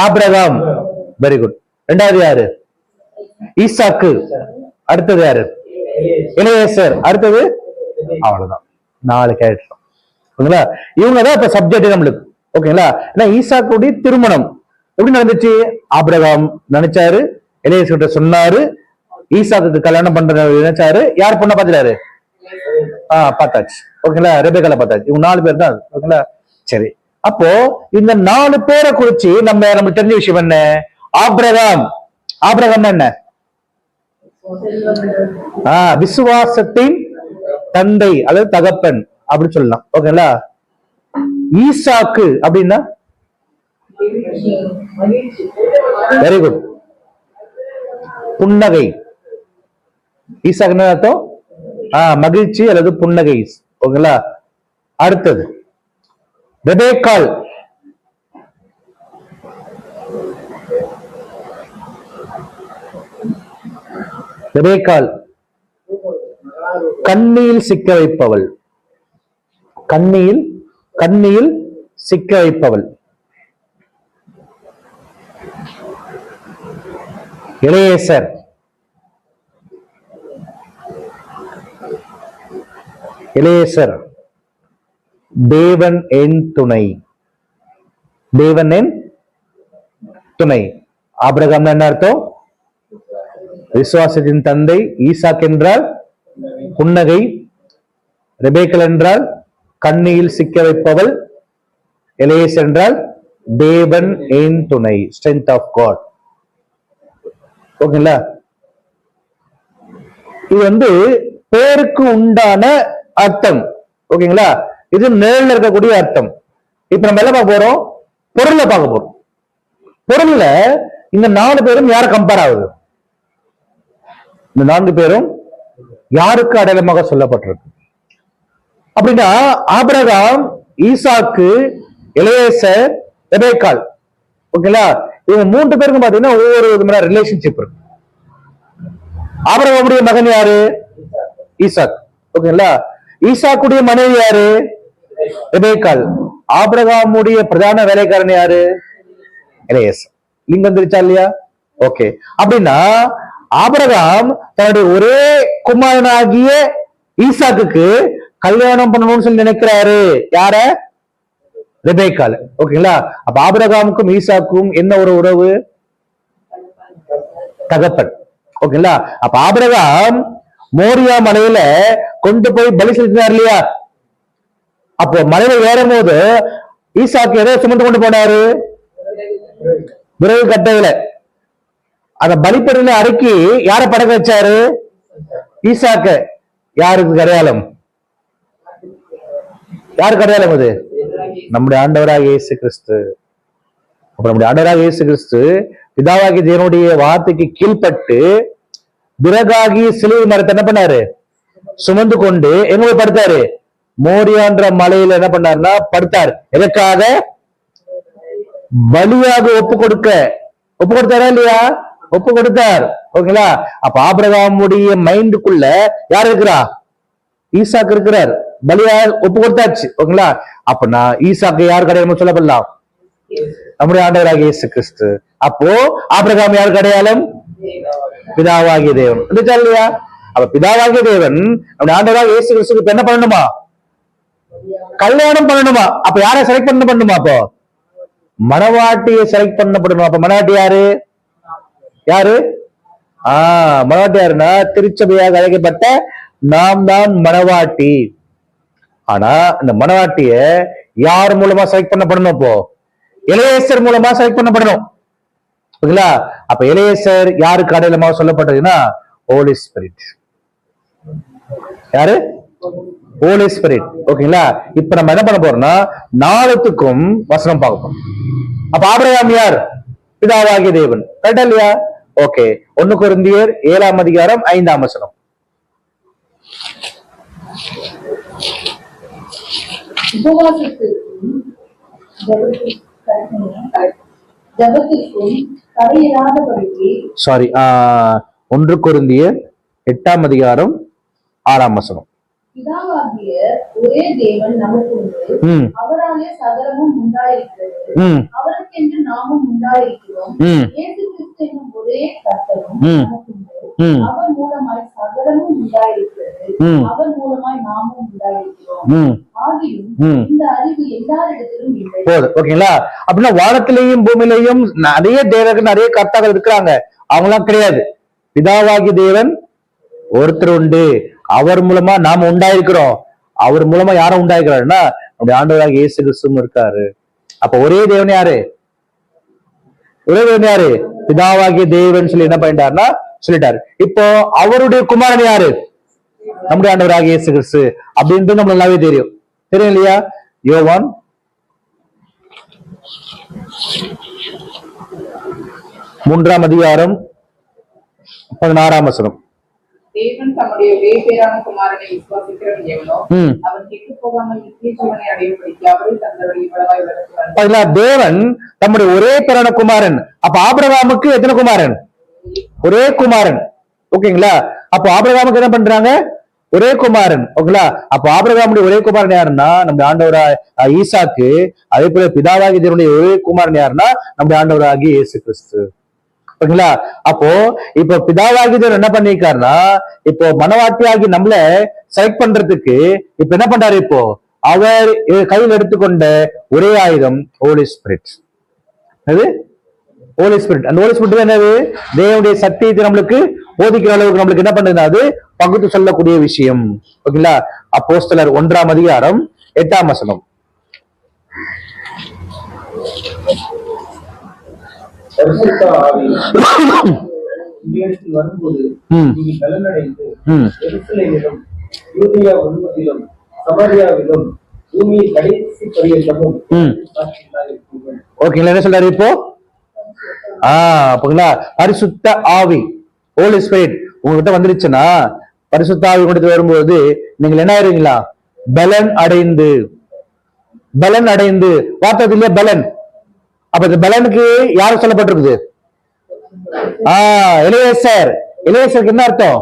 ஆபிரகாம், வெரி குட். ரெண்டாவது யாரு, ஈசாக்கு. அடுத்தது யாரு, எலியேசர். அடுத்தது, அவ்வளவுதான் 4 கேரக்டர். ஓகேங்களா, இவங்கதான் இப்ப சப்ஜெக்ட் நம்மளுக்கு. ஓகேங்களா, ஏன்னா ஈசாக்குடைய திருமணம் எப்படி நடந்துச்சு, ஆபிரகாம் நினைச்சாரு, எலியேசர் கிட்ட சொன்னாரு, ஈசாக்கு கல்யாணம் பண்ற நினைச்சாரு, யார் பொண்ணை பாத்துட்டாரு, பார்த்தாச்சு. ஓகேங்களா, ரெபெக்காளை பார்த்தாச்சு. இவங்க 4 பேர் தான். ஓகேங்களா, சரி. அப்போ இந்த 4 பேரை குறிச்சு நமக்கு தெரிஞ்ச விஷயம் என்ன, ஆபிரகாம். ஆபிரகாம் என்ன, விசுவாசத்தின் தந்தை அல்லது தகப்பன் அப்படி சொல்லலாம். ஓகேங்களா, ஈசாக்கு அப்படின்னா வெரி குட், புன்னகை. ஈசாக்கு என்ன அர்த்தம், மகிழ்ச்சி அல்லது புன்னகை. ஓகேங்களா, அடுத்தது ரெபெக்காள். ரெபெக்காள் கண்ணியில் சிக்க வைப்பவள், கண்ணியில் சிக்க வைப்பவள். எலியேசர் தேவன் என் துணை, தேவன் என் துணை. ஆபிரகாம் என்ன அர்த்தம், விசுவாசத்தின் தந்தை. ஈசாக் என்றால் புன்னகை, ரெபெக்காள் என்றால் கண்ணியில் சிக்க வைப்பவள், எலியேசர் என்றால் தேவன் என் துணை, ஸ்ட்ரென்த் ஆஃப் காட். ஓகேங்களா, இது வந்து பேருக்கு உண்டான அர்த்தம். ஓகேங்களா, இது நிழல்ல இருக்கக்கூடிய அர்த்தம். இப்ப நம்ம என்ன பார்க்க போறோம், பொருளை பார்க்க போறோம். பொருள்ல இந்த 4 பேரும் யார கம்பேர் ஆகுது, இந்த 4 பேரும் யாருக்கு அடையாளமாக சொல்லப்பட்டிருக்கு அப்படின்னா, ஆபிரகாம், ஈசாக்கு, எலியேசர், ரெபெக்காள். ஓகேங்களா, இவங்க 3 பேருக்கும் பாத்தீங்கன்னா ஒவ்வொரு விதமான ரிலேஷன்ஷிப் இருக்கு. ஆபிரகாமுடைய மகன் யாரு? ஈசாக். ஓகேங்களா? ஈசாக்குடைய மனைவி யாரு? ரெபேக்காள். ஆபிரகாமுடைய பிரதான வேலைக்காரன் யாரு? எலியேசர். லிங்கம் வந்துருச்சா இல்லையா? ஓகே. அப்படின்னா ஆபிரகாம் தன்னுடைய ஒரே குமாரனாகிய ஈசாக்குக்கு கல்யாணம் பண்ணணும்னு சொல்லி நினைக்கிறாரு. யார? ரெபேக்காள். ஓகேங்களா? அப்ப ஆபிரகாமுக்கும் ஈசாக்கும் என்ன ஒரு உறவு? தகப்பன். ஓகேங்களா? அப்ப ஆபிரகாம் மோரியா மலையில கொண்டு போய் பலி செலுத்தினார் இல்லையா? அப்போ மலையில ஏறும் போது ஈசாக்கு எதை சுமந்து கொண்டு போனாரு? விறகு கட்டையில. அந்த பலிப்படையில அடக்கி யார படக்க வச்சாரு? ஈசாக்க. யாருக்கு அடையாளம்? யாருக்கு அடையாளம் அது? நம்முடைய ஆண்டவராக இயேசு கிறிஸ்து. அப்ப நம்முடைய ஆண்டவராக இயேசு கிறிஸ்து பிதாவாகி தேவனுடைய வார்த்தைக்கு கீழ்பட்டு விறகாகி சிலுவை மரத்தை என்ன பண்ணாரு? சுமந்து கொண்டு எங்க போய் படுத்தாரு? மோரியான்ற மலையில என்ன பண்ணாருன்னா படுத்தார். எதற்காக? பலியாக ஒப்பு கொடுத்தாரா இல்லையா? ஒப்பு கொடுத்தார். ஓகேங்களா? அப்ப ஆபிரகாமுடைய மைண்டுக்குள்ள யார் இருக்கிறா? ஈசாக்கு இருக்கிறார். பலியா ஒப்பு கொடுத்தாச்சு. ஓகேங்களா? அப்ப நான் ஈசாக்கு யார் அடையாளம் சொல்லப்படலாம்? நம்முடைய ஆண்டவராக இயேசு கிறிஸ்து. அப்போ ஆபிரகாம் யாருக்கு அடையாளம்? பிதாவாகிய தேவன். இருந்துச்சா இல்லையா? அப்ப பிதாவாகிய தேவன் நம்முடைய ஆண்டவராக இயேசு கிறிஸ்துக்கு என்ன பண்ணணுமா? கல்யாணம் பண்ணணுமா? அப்ப யாரை செலக்ட் பண்ணணுமா? அப்போ மணவாட்டியை செலக்ட் பண்ணப்படணும். அப்ப மணவாட்டி யாரு? யாரு? மணவாட்டி யாருன்னா திருச்சபையாக அழைக்கப்பட்ட நாம் தான் மணவாட்டி. ஆனா இந்த மணவாட்டிய யார் மூலமா செலக்ட் பண்ணப்படணும்? அப்போ எலியேசர் மூலமா செலக்ட் பண்ணப்படணும். ஓகேங்களா? அப்ப எலியேசர் யாருக்கு அடையாளமா சொல்லப்பட்டதுன்னா ஹோலி ஸ்பிரிட். யாரு? ஹோலி ஸ்பிரிட். ஓகேங்களா? இப்ப நம்ம என்ன பண்ண போறோம்னா நாலுத்துக்கும் வசனம் பார்க்கணும். அப்ப ஆபிரகாம் யார்? பிதாவாகிய தேவன். கரெக்டா இல்லையா? ஓகே. 1 கொரிந்தியர் 7ஆம் அதிகாரம் 5ஆம் வசனம். உபவாசத்திற்கும் ஜெபத்திற்கும் தடையில்லாதபடிக்கு சாரி 1 கொரிந்தியர் 8ஆம் அதிகாரம் 6ஆம் வசனம். பிதாவாகிய ஒரே தேவன் நமக்கு உண்டு. அவராலே சகலமும் உண்டாயிருக்கிறது. அவருக்கென்று நாமும் உண்டாயிருக்கிறோம். இயேசு கிறிஸ்து என்னும் ஒரே கர்த்தரும் நமக்கு உண்டு. அவர் மூலமாய் சகலமும் உண்டாயிருக்கிறது. அவர் மூலமாய் நாமும் உண்டாயிருக்கிறோம். ஆகியும் இந்த அறிவு எல்லாரிடத்திலும் இல்லை. ஓகேங்களா? அப்படின்னா வானத்திலேயும் பூமியிலையும் நிறைய தேவர்கள் நிறைய கர்த்தாக்கள் இருக்கிறாங்க. அவங்க எல்லாம் கிடையாது. பிதாவாகி தேவன் ஒருத்தர் உண்டு. அவர் மூலமா நாம உண்டாயிருக்கிறோம். அவர் மூலமா யாரும் உண்டாயிருக்கிறாருன்னா நம்முடைய ஆண்டவராக இயேசு கிறிஸ்துவும் இருக்காரு. அப்ப ஒரே தேவன் யாரு? ஒரே தேவன் யாரு? பிதாவாகிய தேவன் சொல்லி என்ன பண்ணிட்டாருன்னா சொல்லிட்டாரு. இப்போ அவருடைய குமாரன் யாரு? நம்முடைய ஆண்டவராக இயேசு கிறிஸ்து அப்படின்றது நம்ம நல்லாவே தெரியும் இல்லையா? யோவான் 3ஆம் அதிகாரம் 16ஆம் வசனம். தேவன் தம்முடைய ஒரே பேரான குமாரனை விசுவாசிக்கிறவன் எவனோ அவன் கெட்டு போகாமல் நித்திய ஜீவனை அடையும்படிக்கு அவரை தந்தருடைய இவ்வளவாய் வளர்க்கிறார். தேவன் தம்முடைய ஒரே பேரான குமாரன். அப்ப ஆபிரகாமுக்கு எத்தனை குமாரன்? ஒரே குமாரன். ஓகேங்களா? அப்போ ஆபிரகாமுக்கு என்ன பண்றாங்க? ஒரே குமாரன். ஓகேங்களா? அப்போ ஆபிரகாமுடைய ஒரே குமாரன் யாருன்னா நம்முடைய ஆண்டவராக ஈசாக்கு. அதே போல பிதாவாகி தேவனுடைய ஒரே குமாரன் யாருன்னா நம்முடைய ஆண்டவராகி இயேசு கிறிஸ்து. ஓகேங்களா? அப்போ இப்போ பிதாவாகி தேவன் என்ன பண்ணிருக்காருன்னா இப்போ மனவாட்டியாகி நம்மள செலக்ட் பண்றதுக்கு இப்ப என்ன பண்றாரு? இப்போ அவர் கையில் எடுத்துக்கொண்ட ஒரே ஆயுதம் ஹோலி ஸ்பிரிட். அது ஹோலி ஸ்பிரிட். அந்த ஹோலி ஸ்பிரிட் என்னது? தேவனுடைய சத்தியத்தை நம்மளுக்கு போதிக்கிற அளவுக்கு நம்மளுக்கு என்ன பண்ணுது? அது பகுத்து சொல்லக்கூடிய விஷயம். ஓகேங்களா? அப்போஸ்தலர் 1ஆம் அதிகாரம் 8ஆம் வசனம். வரும்போது நீங்கள் பலனடைந்து எருசலேமிலும் யூதேயா முழுவதிலும் சமாரியாவிலும் பூமியின் கடைசி பரியந்தமும் ஓகேங்களா? என்ன சொல்றாரு இப்போ? பரிசுத்த ஆவி ஹோலி ஸ்பிரிட் உங்ககிட்ட வந்துருச்சுன்னா பரிசுத்த ஆவி கொண்டு வரும்போது நீங்கள் என்ன ஆயிருவீங்களா? பலன் அடைந்து. பலன் அடைந்து பார்த்தது இல்லையா? பலன் அப்ப இந்த பலனுக்கு யாரு சொல்லப்பட்டிருக்குது? எலியேசர். எலியேசருக்கு என்ன அர்த்தம்?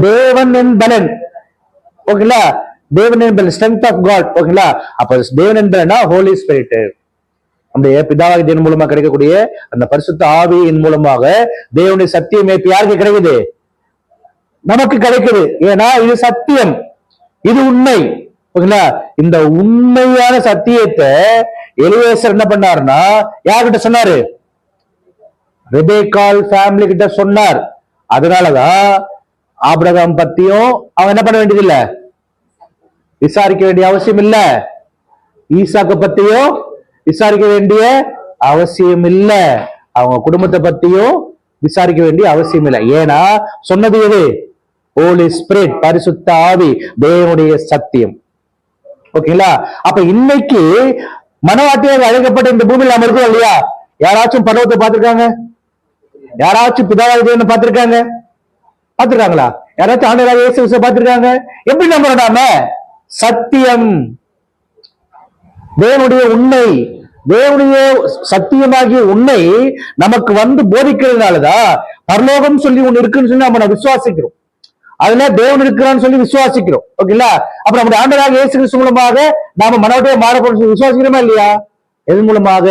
தேவன் என் பலன். ஓகேங்களா? தேவன் என் பலன், ஸ்ட்ரென்த் ஆஃப் காட். ஓகேங்களா? அப்ப தேவன் என் பலனா ஹோலி ஸ்பிரிட், நம்முடைய பிதாவாகிய தேவன் மூலமா கிடைக்கக்கூடிய அந்த பரிசுத்த ஆவியின் மூலமாக தேவனுடைய சத்தியம் இப்ப யாருக்கு கிடைக்குது? நமக்கு கிடைக்குது. ஏன்னா இது சத்தியம், இது உண்மை. ஓகேங்களா? இந்த உண்மையான சத்தியத்தை எலியேசர் என்ன பண்ணாருன்னா யார்கிட்ட சொன்னாரு? ரெபேக்காள் ஃபேமிலி கிட்ட சொன்னார். அதனாலதான் ஆபிரகாம் பத்தியும் அவன் என்ன பண்ண வேண்டியது இல்ல, விசாரிக்க வேண்டிய அவசியம் இல்ல. ஈசாக்கு பத்தியும் விசாரிக்க வேண்டிய அவசியம் இல்ல. அவங்க குடும்பத்தை பத்தியும் விசாரிக்க வேண்டிய அவசியம் இல்லை. ஏன்னா சொன்னது எது? ஹோலி ஸ்பிரிட், பரிசுத்த ஆவி, தேவனுடைய சத்தியம். ஓகேங்களா? அப்ப இன்னைக்கு மனவாட்டியாக அழைக்கப்பட்ட இந்த பூமியில் நாம இருக்கோம் இல்லையா? யாராச்சும் பர்வத்தை பார்த்திருக்காங்க? யாராச்சும் பிதாவாகிய தேவனை பார்த்திருக்காங்க? பார்த்திருக்காங்களா? யாராச்சும் ஆண்டவராகிய இயேசு கிறிஸ்துவை பார்த்திருக்காங்க? எப்படி நம்புறோம் நாம? சத்தியம், தேவனுடைய உண்மை, தேவனுடைய சத்தியமாகிய உண்மை நமக்கு வந்து போதிக்கிறதுனாலதான் பரலோகம் சொல்லி ஒண்ணு இருக்குன்னு சொல்லி நம்ம விசுவாசிக்கிறோம். அதுல தேவன் இருக்கிறான்னு சொல்லி விசுவாசிக்கிறோம். ஓகேங்களா? அப்ப நம்முடைய ஆண்டவராகிய இயேசு கிறிஸ்து மூலமாக நாம மனவாட்டியா மாறப்படும் விசுவாசிக்கிறோமா இல்லையா? எது மூலமாக?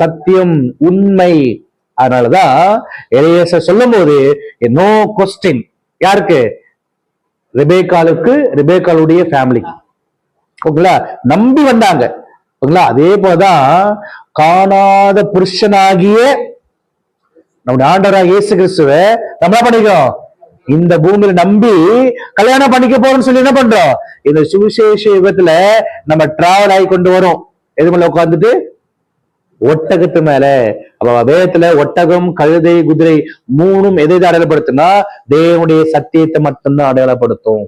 சத்தியம், உண்மை. அதனாலதான் எலியேசர் சொல்லும் போது நோ கொஸ்டின். யாருக்கு? ரெபேக்காளுக்கு, ரெபேக்காளுடைய ஃபேமிலிக்கு. ஓகேங்களா? நம்பி வந்தாங்க. ஓகேங்களா? அதே போலதான் காணாத புருஷனாகிய நம்முடைய ஆண்டவராகிய இயேசு கிறிஸ்துவை நம்ம என்ன பண்ணிக்கிறோம்? இந்த பூமியில நம்பி கல்யாணம் பண்ணிக்க போறோம்னு சொல்லி என்ன பண்றோம்? இந்த சுவிசேஷ யுகத்துல நம்ம டிராவல் ஆகி கொண்டு வரோம். எது மேல உட்கார்ந்துட்டு? ஒட்டகத்து மேல. அப்ப வேதத்துல ஒட்டகம், கழுதை, குதிரை மூணும் எதை அடையாளப்படுத்துனா தேவனுடைய சத்தியத்தை மட்டும்தான் அடையாளப்படுத்தும்.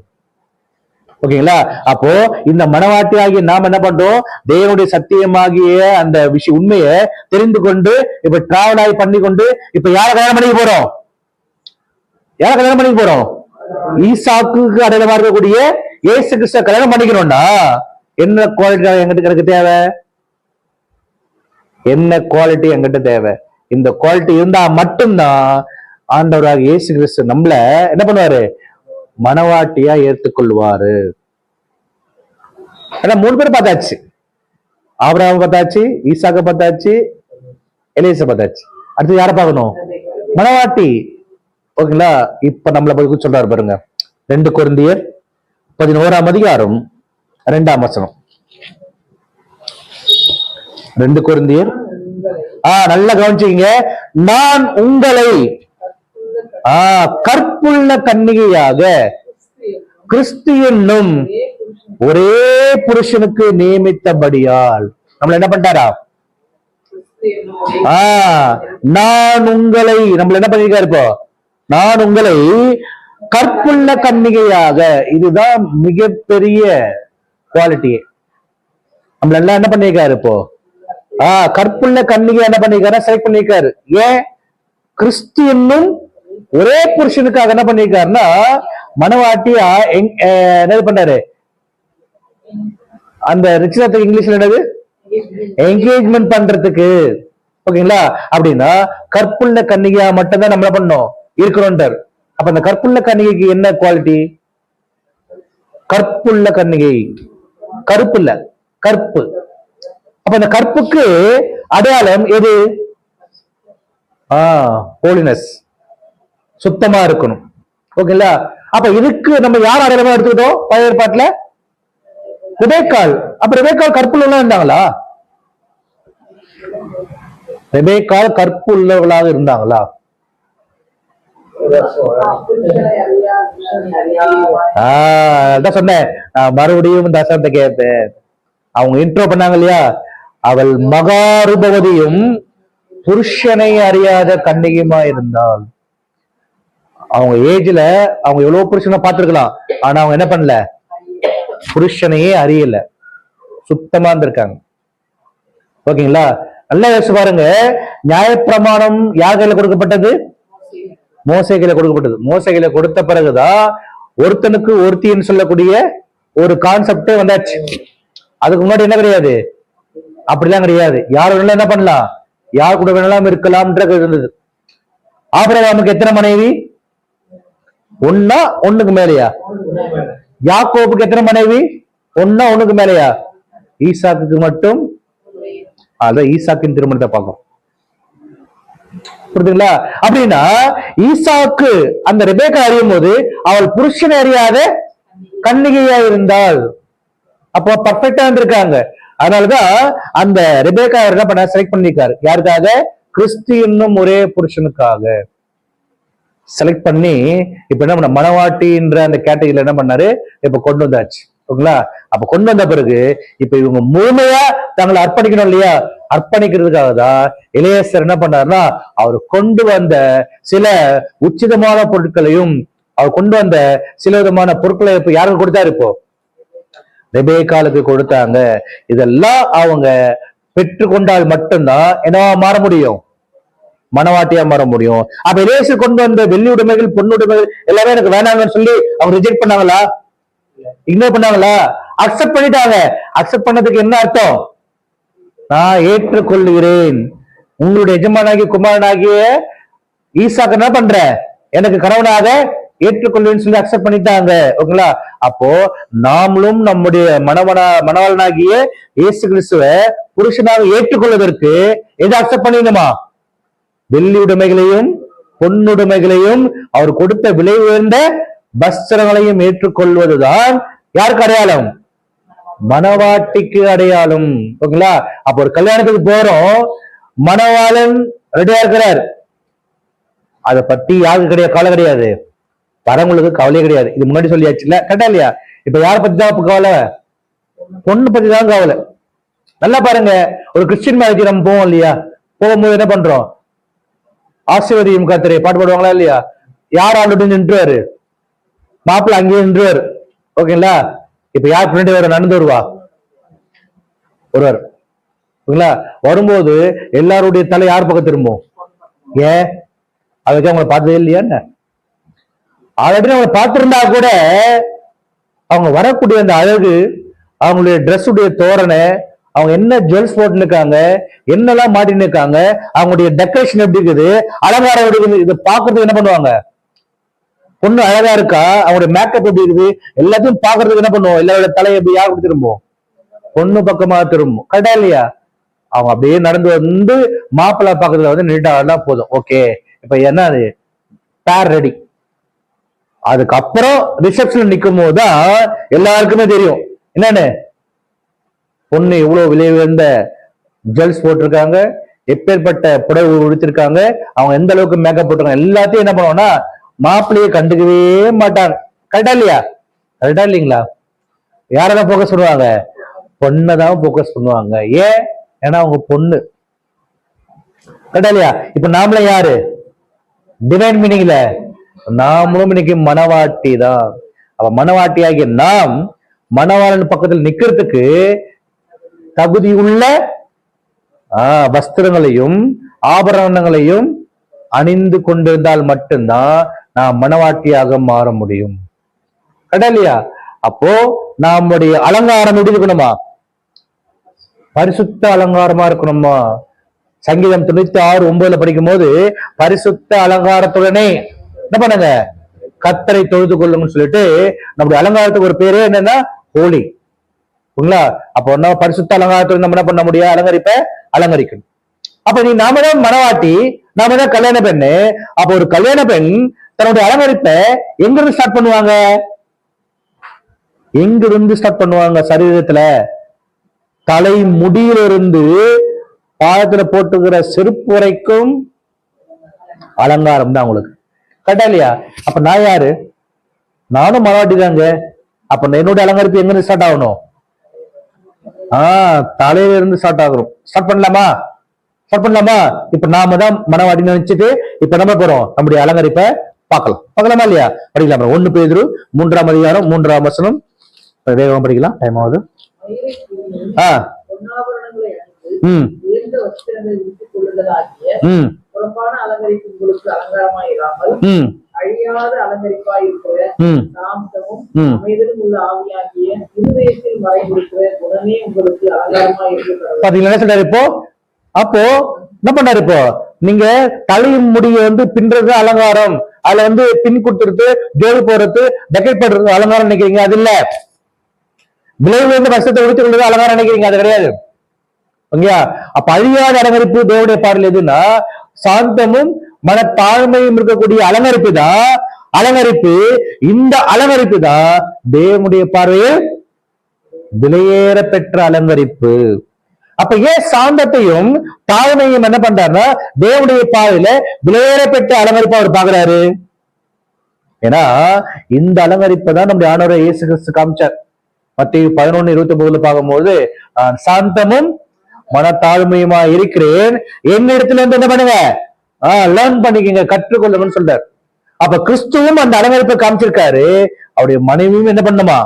ஓகேங்களா? அப்போ இந்த மனவாட்டியாகிய நாம் என்ன பண்றோம்? தேவனுடைய சத்தியமாகிய அந்த விஷயம் உண்மையை தெரிந்து கொண்டு இப்ப டிராவல் ஆகி பண்ணி கொண்டு இப்ப யார கல்யாணம் பண்ணிக்க போறோம்? யார கல்யாணம் பண்ணிக்க போறோம்? ஈசாக்குக்கு அடையாளமா இருக்கக்கூடிய இயேசு கிறிஸ்துவ கல்யாணம் பண்ணிக்கணும்னா என்ன குவாலிட்டி எங்கிட்ட எனக்கு தேவை? என்ன குவாலிட்டி எங்கிட்ட தேவை? இந்த குவாலிட்டி இருந்தா மட்டும்தான் ஆண்டவராக இயேசு கிறிஸ்து நம்மள என்ன பண்ணுவாரு? மனவாட்டியா ஏற்றுக்கொள்வாரு. ஆனா 3 பேர் பார்த்தாச்சு. ஆபிரகாம் பார்த்தாச்சு, ஈசாக்க பார்த்தாச்சு, எலியேசர் பார்த்தாச்சு. அடுத்து யாரை பார்க்கணும்? மனவாட்டி. ஓகேங்களா? இப்ப நம்மளை பத்தி சொல்றாரு பாருங்க. 2 கொரிந்தியர் 11ஆம் அதிகாரம் 2ஆம் வசனம். 2 கொரிந்தியர் நல்லா கவனிச்சீங்க. நான் உங்களை கற்புள்ள கன்னிகையாக கிறிஸ்து என்னும் ஒரே புருஷனுக்கு நியமித்தபடியால் நம்மள என்ன பண்ணிட்டாரா? நான் உங்களை நம்மள என்ன பண்ணிருக்காரு? இப்போ நான் உங்களை கற்புள்ள கன்னிகையாக. இதுதான் மிகப்பெரிய குவாலிட்டி. நம்மள எல்லாம் என்ன பண்ணிருக்காரு? இப்போ கற்புள்ள கன்னிகை என்ன பண்ணிருக்காரு? செலக்ட் பண்ணிருக்காரு. ஏன்? கிறிஸ்து என்னும் ஒரே புருஷனுக்காக என்ன பண்ணிருக்காருன்னா மனவாட்டியா என்ன பண்றாரு? அந்த ரிச்சர்த்துக்கு இங்கிலீஷ்ல என்னது? என்கேஜ்மெண்ட் பண்றதுக்கு. ஓகேங்களா? அப்படின்னா கற்புள்ள கன்னிகையா மட்டும்தான் நம்மள பண்ணோம் இருக்கிறோன்றார். அப்ப அந்த கற்புள்ள கன்னிகைக்கு என்ன குவாலிட்டி? கற்புள்ள கன்னிகை, கருப்பு இல்ல, கற்பு. அப்ப அந்த கற்புக்கு அடையாளம் எது? ஹோலினஸ், சுத்தமா இருக்கணும். ஓகேங்களா? அப்ப இதுக்கு நம்ம யார் அடையாளமா எடுத்துக்கிட்டோம்? பழைய ஏற்பாட்டுல ரெபேக்காள். அப்ப ரெபேக்காள் கற்புள்ள இருந்தாங்களா? ரெபேக்காள் கற்பு உள்ளவர்களாக இருந்தாங்களா? அதான் சொன்னேன். நான் மறுபடியும் தசனத்தை கேட்பேன். அவங்க இன்ட்ரோ பண்ணாங்க இல்லையா? அவள் மகாரூபவதியும் புருஷனை அறியாத கன்னிகையுமா இருந்தாள். அவங்க ஏஜ்ல அவங்க எவ்வளவு புருஷனை பார்த்திருக்கலாம். ஆனா அவங்க என்ன பண்ணல? புருஷனையே அறியல, சுத்தமா இருந்திருக்காங்க. ஓகேங்களா? நல்லா யோசிச்சு பாருங்க. நியாயப்பிரமாணம் யார் கையில கொடுக்கப்பட்டது? மோசே கையில கொடுக்கப்பட்டது. மோசே கையில கொடுத்த பிறகுதான் ஒருத்தனுக்கு ஒருத்தின்னு சொல்லக்கூடிய ஒரு கான்செப்டே வந்தாச்சு. அதுக்கு முன்னாடி என்ன கிடையாது? அப்படிலாம் கிடையாது. யார் வேணாலும் என்ன பண்ணலாம், யார் கூட வேணாலும் இருக்கலாம்ன்றது இருந்தது. ஆபிரகாமுக்கு எத்தனை மனைவி? ஒன்னா ஒண்ணுக்கு மேலையா? யாக்கோபுக்கு எத்தனை மனைவி? ஒன்னா ஒண்ணுக்கு மேலையா? ஈசாக்குக்கு மட்டும், அதான் ஈசாக்கின் திருமணத்தை பார்க்கும். புரியுதுங்களா? அப்படின்னா ஈசாக்கு அந்த ரெபேக்கா அறியும் போது அவள் புருஷனை அறியாத கன்னிகையா இருந்தாள். அப்போ பர்ஃபெக்டா இருந்திருக்காங்க. அதனாலதான் அந்த ரெபேக்கா என்ன பண்ண செலக்ட் பண்ணிருக்காரு. யாருக்காக? கிறிஸ்து என்னும் ஒரே புருஷனுக்காக செலக்ட் பண்ணி இப்ப என்ன பண்ண, மணவாட்டின்ற அந்த கேட்டகரியில என்ன பண்ணாரு, இப்ப கொண்டு வந்தாச்சு. ஓகேங்களா? அப்ப கொண்டு வந்த பிறகு இப்ப இவங்க முழுமையா தங்களை அர்ப்பணிக்கணும் இல்லையா? அர்ப்பணிக்கிறதுக்காக தான் இளையசர் என்ன பண்ணாருன்னா, அவர் கொண்டு வந்த சில உச்சிதமான பொருட்களையும், அவர் கொண்டு வந்த சில விதமான பொருட்களை இப்ப யாருக்கு கொடுத்தாரு? இப்போ ரெபேக்காளுக்கு கொடுத்தாங்க. இதெல்லாம் அவங்க பெற்றுக்கொண்டால் மட்டும்தான் என்னவா மாற முடியும்? மனவாட்டியா மாற முடியும். அப்ப இளையசர் கொண்டு வந்த வெள்ளி உடைமைகள், பொண்ணு உடைமைகள் எல்லாமே எனக்கு வேணாங்கன்னு சொல்லி அவங்க ரிஜெக்ட் பண்ணாங்களா? இக்னோர் பண்ணாங்களா? அக்செப்ட் பண்ணிட்டாங்க. அக்செப்ட் பண்ணதுக்கு என்ன அர்த்தம்? நான் ஏற்றுக்கொள்கிறேன், உங்களுடைய எஜமானாகிய குமாரனாகிய ஈசாக்கு என்ன பண்ற, எனக்கு கணவனாக ஏற்றுக்கொள்வேன்னு சொல்லி அக்செப்ட் பண்ணிட்டாங்க. ஓகேங்களா? அப்போ நாமளும் நம்முடைய மணவாளனாகிய இயேசு கிறிஸ்துவை புருஷனாக ஏற்றுக்கொள்வதற்கு எதை அக்செப்ட் பண்ணிடணுமா? வெள்ளி உடைமைகளையும் பொன்னுடைமைகளையும் அவர் கொடுத்த விலை உயர்ந்த வஸ்திரங்களையும் ஏற்றுக்கொள்வதுதான் யாருக்கு அடையாளம்? மணவாட்டிக்கு அடையாளம். ஓகேங்களா? அப்ப ஒரு கல்யாணத்துக்கு போறோம், மணவாளன் ரெடியா இருக்கிறார், அதை பத்தி யாருக்கு கிடையாது, கவலை கிடையாது, வரவங்களுக்கு கவலையே கிடையாது. இது முன்னாடி சொல்லியாச்சு இல்ல, கரெக்டா இல்லையா? இப்ப யார பத்தி தான் கவலை? பொண்ணு பத்தி தான் கவலை. நல்லா பாருங்க, ஒரு கிறிஸ்டின் மேரேஜ் நம்ம போவோம் இல்லையா? போகும்போது என்ன பண்றோம்? ஆசீர்வதியும் கர்த்தரே பாட்டு பாடுவாங்களா இல்லையா? யார் ஆல்ரெடி நின்றுவாரு? மாப்பிள்ள அங்கேயே நின்றுவாரு. ஓகேங்களா? இப்ப யார் பின்னாடி வர நடந்து வருவா? ஒருவர். ஓகேங்களா? வரும்போது எல்லாருடைய தலை யார் பக்கம் திரும்பும்? ஏன்? அதுக்கு அவங்களை பார்த்ததே இல்லையா? ஆல்ரெடி அவங்க பார்த்திருந்தா கூட அவங்க வரக்கூடிய அந்த அழகு, அவங்களுடைய ட்ரெஸ் உடைய தோரணை, அவங்க என்ன ஜுவல்ஸ் போட்டு இருக்காங்க, என்னெல்லாம் மாட்டின்னு இருக்காங்க, அவங்களுடைய டெக்கரேஷன் எப்படி இருக்குது, அலங்காரம் எப்படி இருக்குது, இதை பார்க்கறதுக்கு என்ன பண்ணுவாங்க? பொண்ணு அழகா இருக்கா, அவங்களுடைய மேக்கப் எப்படி இருக்குது, எல்லாத்தையும் பாக்குறதுக்கு என்ன பண்ணுவோம்? எல்லாரோட தலையை எப்படி யாருக்கு திரும்பும்? பொண்ணு பக்கமா திரும்பும். கரெக்டா இல்லையா? அவங்க அப்படியே நடந்து வந்து மாப்பிள்ளை பாக்குறதுல வந்து நின்றுட்டா போதும். ஓகே, இப்ப என்ன அது பேர் ரெடி. அதுக்கப்புறம் ரிசப்ஷன் நிற்கும் போதுதான் எல்லாருக்குமே தெரியும் என்னன்னு, பொண்ணு இவ்வளவு விலை உயர்ந்த ஜுவல்ஸ் போட்டிருக்காங்க, எப்பேற்பட்ட புடவை உடுத்திருக்காங்க, அவங்க எந்த அளவுக்கு மேக்கப் போட்டிருக்காங்க, எல்லாத்தையும் என்ன பண்ணுவோம்னா மாப்பிள்ளையை கண்டுக்கவே மாட்டாங்க. கரெக்டா இல்லையா? கரெக்டா இல்லைங்களா? யாரதான் போக்கஸ் பண்ணுவாங்க? பொண்ணதான் போக்கஸ் பண்ணுவாங்க. ஏன்? ஏன்னா அவங்க பொண்ணு. கரெக்டா இல்லையா? இப்ப நாமளே யாரு? டிவைன் மீனிங்ல நாமளும் இன்னைக்கு மணவாட்டி தான். அவ மணவாட்டி ஆகிய நாம் மணவாளன் பக்கத்தில் நிக்கிறதுக்கு தகுதி உள்ள வஸ்திரங்களையும் ஆபரணங்களையும் அணிந்து கொண்டிருந்தால் மட்டும்தான் நாம் மணவாட்டியாக மாற முடியும். கடலையா? அப்போ நம்முடைய அலங்காரம் எப்படி இருக்கணுமா? பரிசுத்த அலங்காரமா இருக்கணுமா? சங்கீதம் 96:9 படிக்கும் போது பரிசுத்த அலங்காரத்துடனே என்ன பண்ணுங்க, கர்த்தரை தொழுது கொள்ளுங்கன்னு சொல்லிட்டு நம்முடைய அலங்காரத்துக்கு ஒரு பேரு என்னன்னா ஹோலி. ஓகேங்களா? அப்போ நம்ம பரிசுத்த அலங்காரத்துக்கு நம்ம என்ன பண்ண முடியும்? அலங்கரிக்கணும். அப்ப நாம தான் மணவாட்டி, நாம தான் கல்யாண பெண்ணு. அப்ப ஒரு கல்யாண பெண் தன்னுடைய அலங்கரிப்பை எங்கிருந்து ஸ்டார்ட் பண்ணுவாங்க? எங்கிருந்து ஸ்டார்ட் பண்ணுவாங்க? சரீரத்துல தலை முடியிலிருந்து பாதத்துல போட்டுக்கிற செருப்பு வரைக்கும் அலங்காரம் தான் உங்களுக்கு. கரெக்டா இல்லையா? அப்ப நான் யாரு? நானும் மணவாட்டி தாங்க. அப்ப என்னுடைய அலங்கரிப்பு எங்க ஸ்டார்ட் ஆகணும்? தலையில இருந்து ஸ்டார்ட் ஆகணும். ஸ்டார்ட் பண்ணலாமா? இப்ப நாம தான் மணவாட்டி நினைச்சிட்டு இப்ப நம்ம போறோம் நம்முடைய அலங்கரிப்பை பார்க்கலாமா இல்லையா? படிக்கலாம். 1 பேதுரு 3ஆம் அதிகாரம் 3ஆம் வசனம். வேகமா படிக்கலாம், டைம் ஆகுது. புறம்பான அலங்கரிப்பு உங்களுக்கு அலங்காரமாயிராமல் அழியாத அலங்கரிப்பாய் இருக்கிற ம் சாந்தமும் ம் அமைதலும் உள்ள ஆவியாகிய இருதயத்தில் மறைந்திருக்கிற குணமே உங்களுக்கு அலங்காரமாய் இருக்கிறது. பாத்தீங்களா என்ன சொல்றாரு இப்போ? அப்போ என்ன பண்ணாரு இப்போ? நீங்க தலையின் முடிய பின்றது அலங்காரம், அதுல பின் கொடுத்துறது, ஜோடி போடுறது, டெக்கரேட் பண்றது அலங்காரம் நினைக்கிறீங்க, அது இல்ல. விளைவுல கஷ்டத்தை ஒழித்துக் கொள்வது அலங்காரம் நினைக்கிறீங்க, அது கிடையாது. ஓகேயா? அப்ப அழியாத அலங்கரிப்பு தேவனுடைய பாடல் எதுன்னா சாந்தமும் மன தாழ்மையும் இருக்கக்கூடிய அலங்கரிப்பு தான் அலங்கரிப்பு. இந்த அலங்கரிப்பு தான் தேவனுடைய பார்வையில் விலையேற பெற்ற அலங்கரிப்பு. அப்ப ஏன் சாந்தத்தையும் தாழ்மையும் என்ன பண்றாருன்னா தேவனுடைய பார்வையில விலையேற பெற்ற அலங்கரிப்பு அவர் பாக்குறாரு. ஏன்னா இந்த அலங்கரிப்பை தான் நம்முடைய ஆண்டவர் இயேசு கிறிஸ்து காமிச்சார். மத்தேயு 11:29 பார்க்கும்போது சாந்தமும் மனத்தாழ்மையுமா இருக்கிறேன், என்னிடத்துல என்ன பண்ணுங்க, லேர்ன் பண்ணிக்கங்க, கற்றுக்கொள்ளுங்கன்னு சொல்றாரு. அப்ப கிறிஸ்துவும் அந்த அலங்கரிப்பை காமிச்சிருக்காரு, அவருடைய மனைவியும் என்ன பண்ணுமா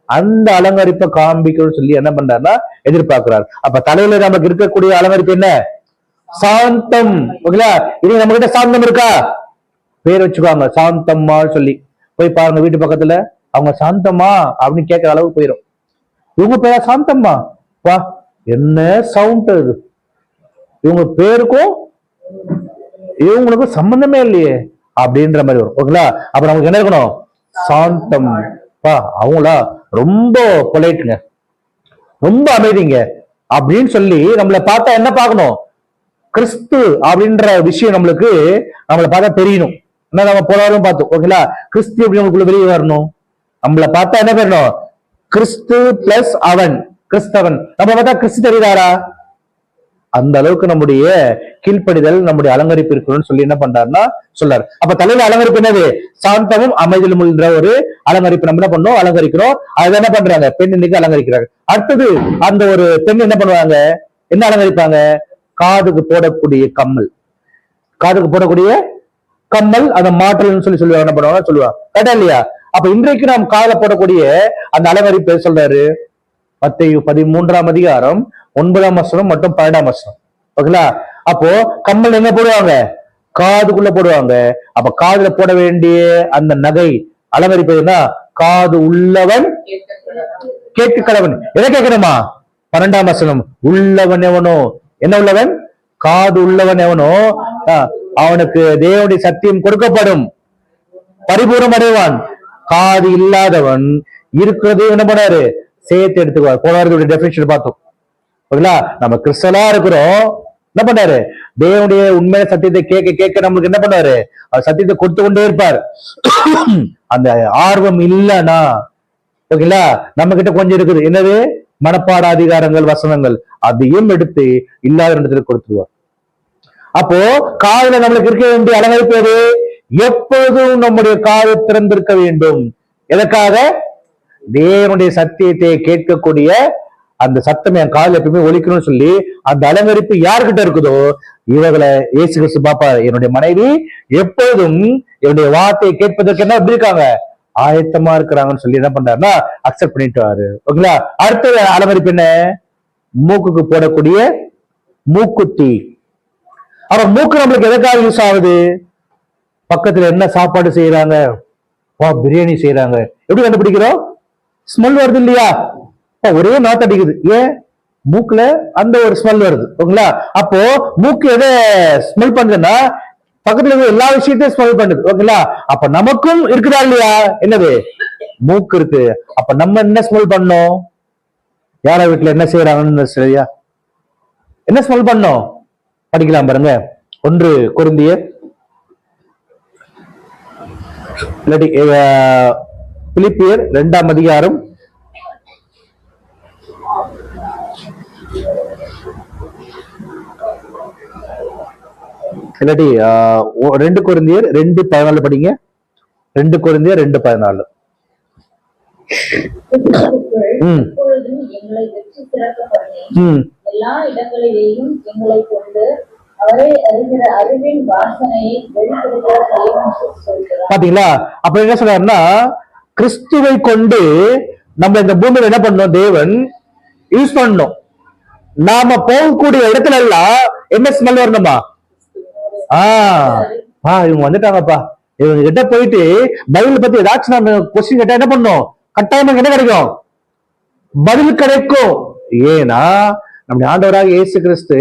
அந்த அலங்கரிப்பை காண்பிக்கணும்னு சொல்லி என்ன பண்றாருன்னா எதிர்பார்க்கிறார். அப்ப தலையில நமக்கு இருக்கக்கூடிய அலங்கரிப்பு என்ன? சாந்தம். ஓகேங்களா? இது நம்ம கிட்ட சாந்தம் இருக்கா? பேர் வச்சுக்குவாங்க சாந்தம்மான்னு சொல்லி. போய் பாருங்க வீட்டு பக்கத்துல, அவங்க சாந்தம்மா அப்படின்னு கேட்கிற அளவுக்கு போயிடும். இவங்க பேரா சாந்தம்மா, வா என்ன சவுண்ட் இது, இவங்க பேருக்கும் இவங்களுக்கும் சம்பந்தமே இல்லையே அப்படின்ற மாதிரி வரும். ஓகேங்களா? அப்ப நமக்கு என்ன இருக்கணும்? சாந்தம். அவங்களா ரொம்ப பொலைட்டுங்க, ரொம்ப அமைதிங்க அப்படின்னு சொல்லி நம்மளை பார்த்தா என்ன பார்க்கணும்? கிறிஸ்து அப்படின்ற விஷயம் நம்மளை பார்த்தா தெரியணும். என்ன நம்ம போனாலும் பார்த்தோம். ஓகேங்களா? கிறிஸ்து அப்படி நம்மளுக்குள்ள வெளியே வரணும். நம்மளை பார்த்தா என்ன பண்ணணும்? கிறிஸ்து பிளஸ் அவன், கிறிஸ்தவன். நம்ம பார்த்தா கிறிஸ்து தெரியுதாரா? அந்த அளவுக்கு நம்முடைய கீழ்ப்படிதல், நம்முடைய அலங்கரிப்பு இருக்கணும்னு சொல்லி என்ன பண்றாருன்னா சொல்றாரு. அப்ப தலையில அலங்கரிப்பு என்னது? சாந்தமும் அமைதியிலும் என்ற ஒரு அலங்கரிப்பு நம்ம என்ன பண்ணோம்? அலங்கரிக்கிறோம். அதை என்ன பண்றாங்க? பெண் இன்னைக்கு அலங்கரிக்கிறாங்க. அடுத்தது அந்த ஒரு பெண் என்ன பண்ணுவாங்க? என்ன அலங்கரிப்பாங்க? காதுக்கு போடக்கூடிய கம்மல், காதுக்கு போடக்கூடிய கம்மல், அந்த மாற்றல்னு சொல்லி சொல்லுவாங்க. என்ன பண்ணுவாங்க? சொல்லுவாங்க. கேட்டா இல்லையா? அப்ப இன்றைக்கு நாம் காதுல போடக்கூடிய அந்த அலங்கரிப்பு சொல்றாரு மத்தேயு 13 9 மற்றும் 12. ஓகேங்களா? அப்போ கம்மல் எங்க போடுவாங்க? காதுக்குள்ள போடுவாங்க. அப்ப காதுல போட வேண்டிய அந்த நகை அலங்கரிப்பதுன்னா காது உள்ளவன் கேட்க கடவன். எதை கேட்கணுமா? 12 உள்ளவன் எவனோ, என்ன உள்ளவன்? காது உள்ளவன் எவனோ அவனுக்கு தேவனுடைய சத்தியம் கொடுக்கப்படும், பரிபூர்ணம் அடைவான். காது இல்லாதவன் இருக்கிறது என்ன பண்ணாரு? சேர்த்து எடுத்துக்குவார். போன வாரத்துடைய டெபினிஷன் பார்த்தோம். ஓகேங்களா? நம்ம கிறிஸ்தவலா இருக்கிறோம், என்ன பண்ணாரு? தேவனுடைய உண்மையான சத்தியத்தை கேட்க கேட்க நம்மளுக்கு என்ன பண்ணாரு? அவர் சத்தியத்தை கொடுத்து கொண்டே இருப்பார். அந்த ஆர்வம் இல்லைன்னா, ஓகேங்களா, நம்ம கிட்ட கொஞ்சம் இருக்குது, என்னது? மனப்பாட அதிகாரங்கள், வசனங்கள், அதையும் எடுத்து இல்லாத இடத்துல கொடுத்துருவார். அப்போ காதுல நம்மளுக்கு இருக்க வேண்டிய அலங்கரிப்பு எது? எப்போதும் நம்முடைய காது திறந்திருக்க வேண்டும். எதற்காக? தேவனுடைய சத்தியத்தை கேட்கக்கூடிய அந்த சத்தம் என் காதில் எப்பவுமே ஒலிக்கணும்னு சொல்லி அந்த அலங்கரிப்பு யாருக்கிட்ட இருக்குதோ இவர்களை இயேசு கிறிஸ்து பாப்பாரு. என்னுடைய மனைவி எப்போதும் என்னுடைய வார்த்தையை கேட்பதற்கு என்ன எப்படி இருக்காங்க? ஆயத்தமா இருக்கிறாங்கன்னு சொல்லி என்ன பண்றாருன்னா அக்செப்ட் பண்ணிட்டு. ஓகேங்களா? அடுத்த அலங்கரிப்பு என்ன? மூக்குக்கு போடக்கூடிய மூக்குத்தி. அப்ப மூக்கு நம்மளுக்கு எதற்காக யூஸ் ஆகுது? பக்கத்துல என்ன சாப்பாடு செய்யறாங்க, பிரியாணி செய்யறாங்க, எப்படி கண்டுபிடிக்கிறோம்? ஸ்மெல் வருது இல்லையா? ஒரே நாத்து அடிக்குது, ஏன்? மூக்குல அந்த ஒரு ஸ்மெல் வருது. ஓகேங்களா? அப்போ மூக்கு எதை ஸ்மெல் பண்ணுதுன்னா பக்கத்துல இருக்க எல்லா விஷயத்தையும் ஸ்மெல் பண்ணுது. ஓகேங்களா? அப்ப நமக்கும் இருக்குதா இல்லையா? என்னது? மூக்கு இருக்கு. அப்ப நம்ம என்ன ஸ்மெல் பண்ணோம்? யார வீட்டுல என்ன செய்யறாங்கன்னு சரியா என்ன ஸ்மெல் பண்ணோம்? படிக்கலாம் பாருங்க. 1 கொரிந்தியர் இல்லாட்டி பிலிப்பியர் 2 இல்லாட்டி 2 கொரிந்தியர் 2:14 படிங்க. 2 கொரிந்தியர் 2:14. எப்பொழுதும் எங்களை வெற்றி சிறக்க பண்ணி எல்லா இடங்களிலேயும் எங்களை கொண்டு அவரை அறிகிற அறிவின் வாசனையை வெளிப்படுத்த. பாத்தீங்களா? அப்ப என்ன சொல்றாருன்னா கிறிஸ்துவை கொண்டு நம்ம இந்த பூமியில என்ன பண்ணணும்? தேவன் யூஸ் பண்ணணும். நாம போகக்கூடிய இடத்துல எல்லாம் என்ன ஸ்மெல் வரணுமா? இவங்க வந்துட்டாங்கப்பா, இவங்க கிட்ட போயிட்டு பைபிள் பத்தி ஏதாச்சும் நம்ம கொஸ்டின் கேட்டா என்ன பண்ணும்? கட்டாயமா என்ன கிடைக்கும்? பதில் கிடைக்கும். ஏன்னா நம்முடைய ஆண்டவராக இயேசு கிறிஸ்து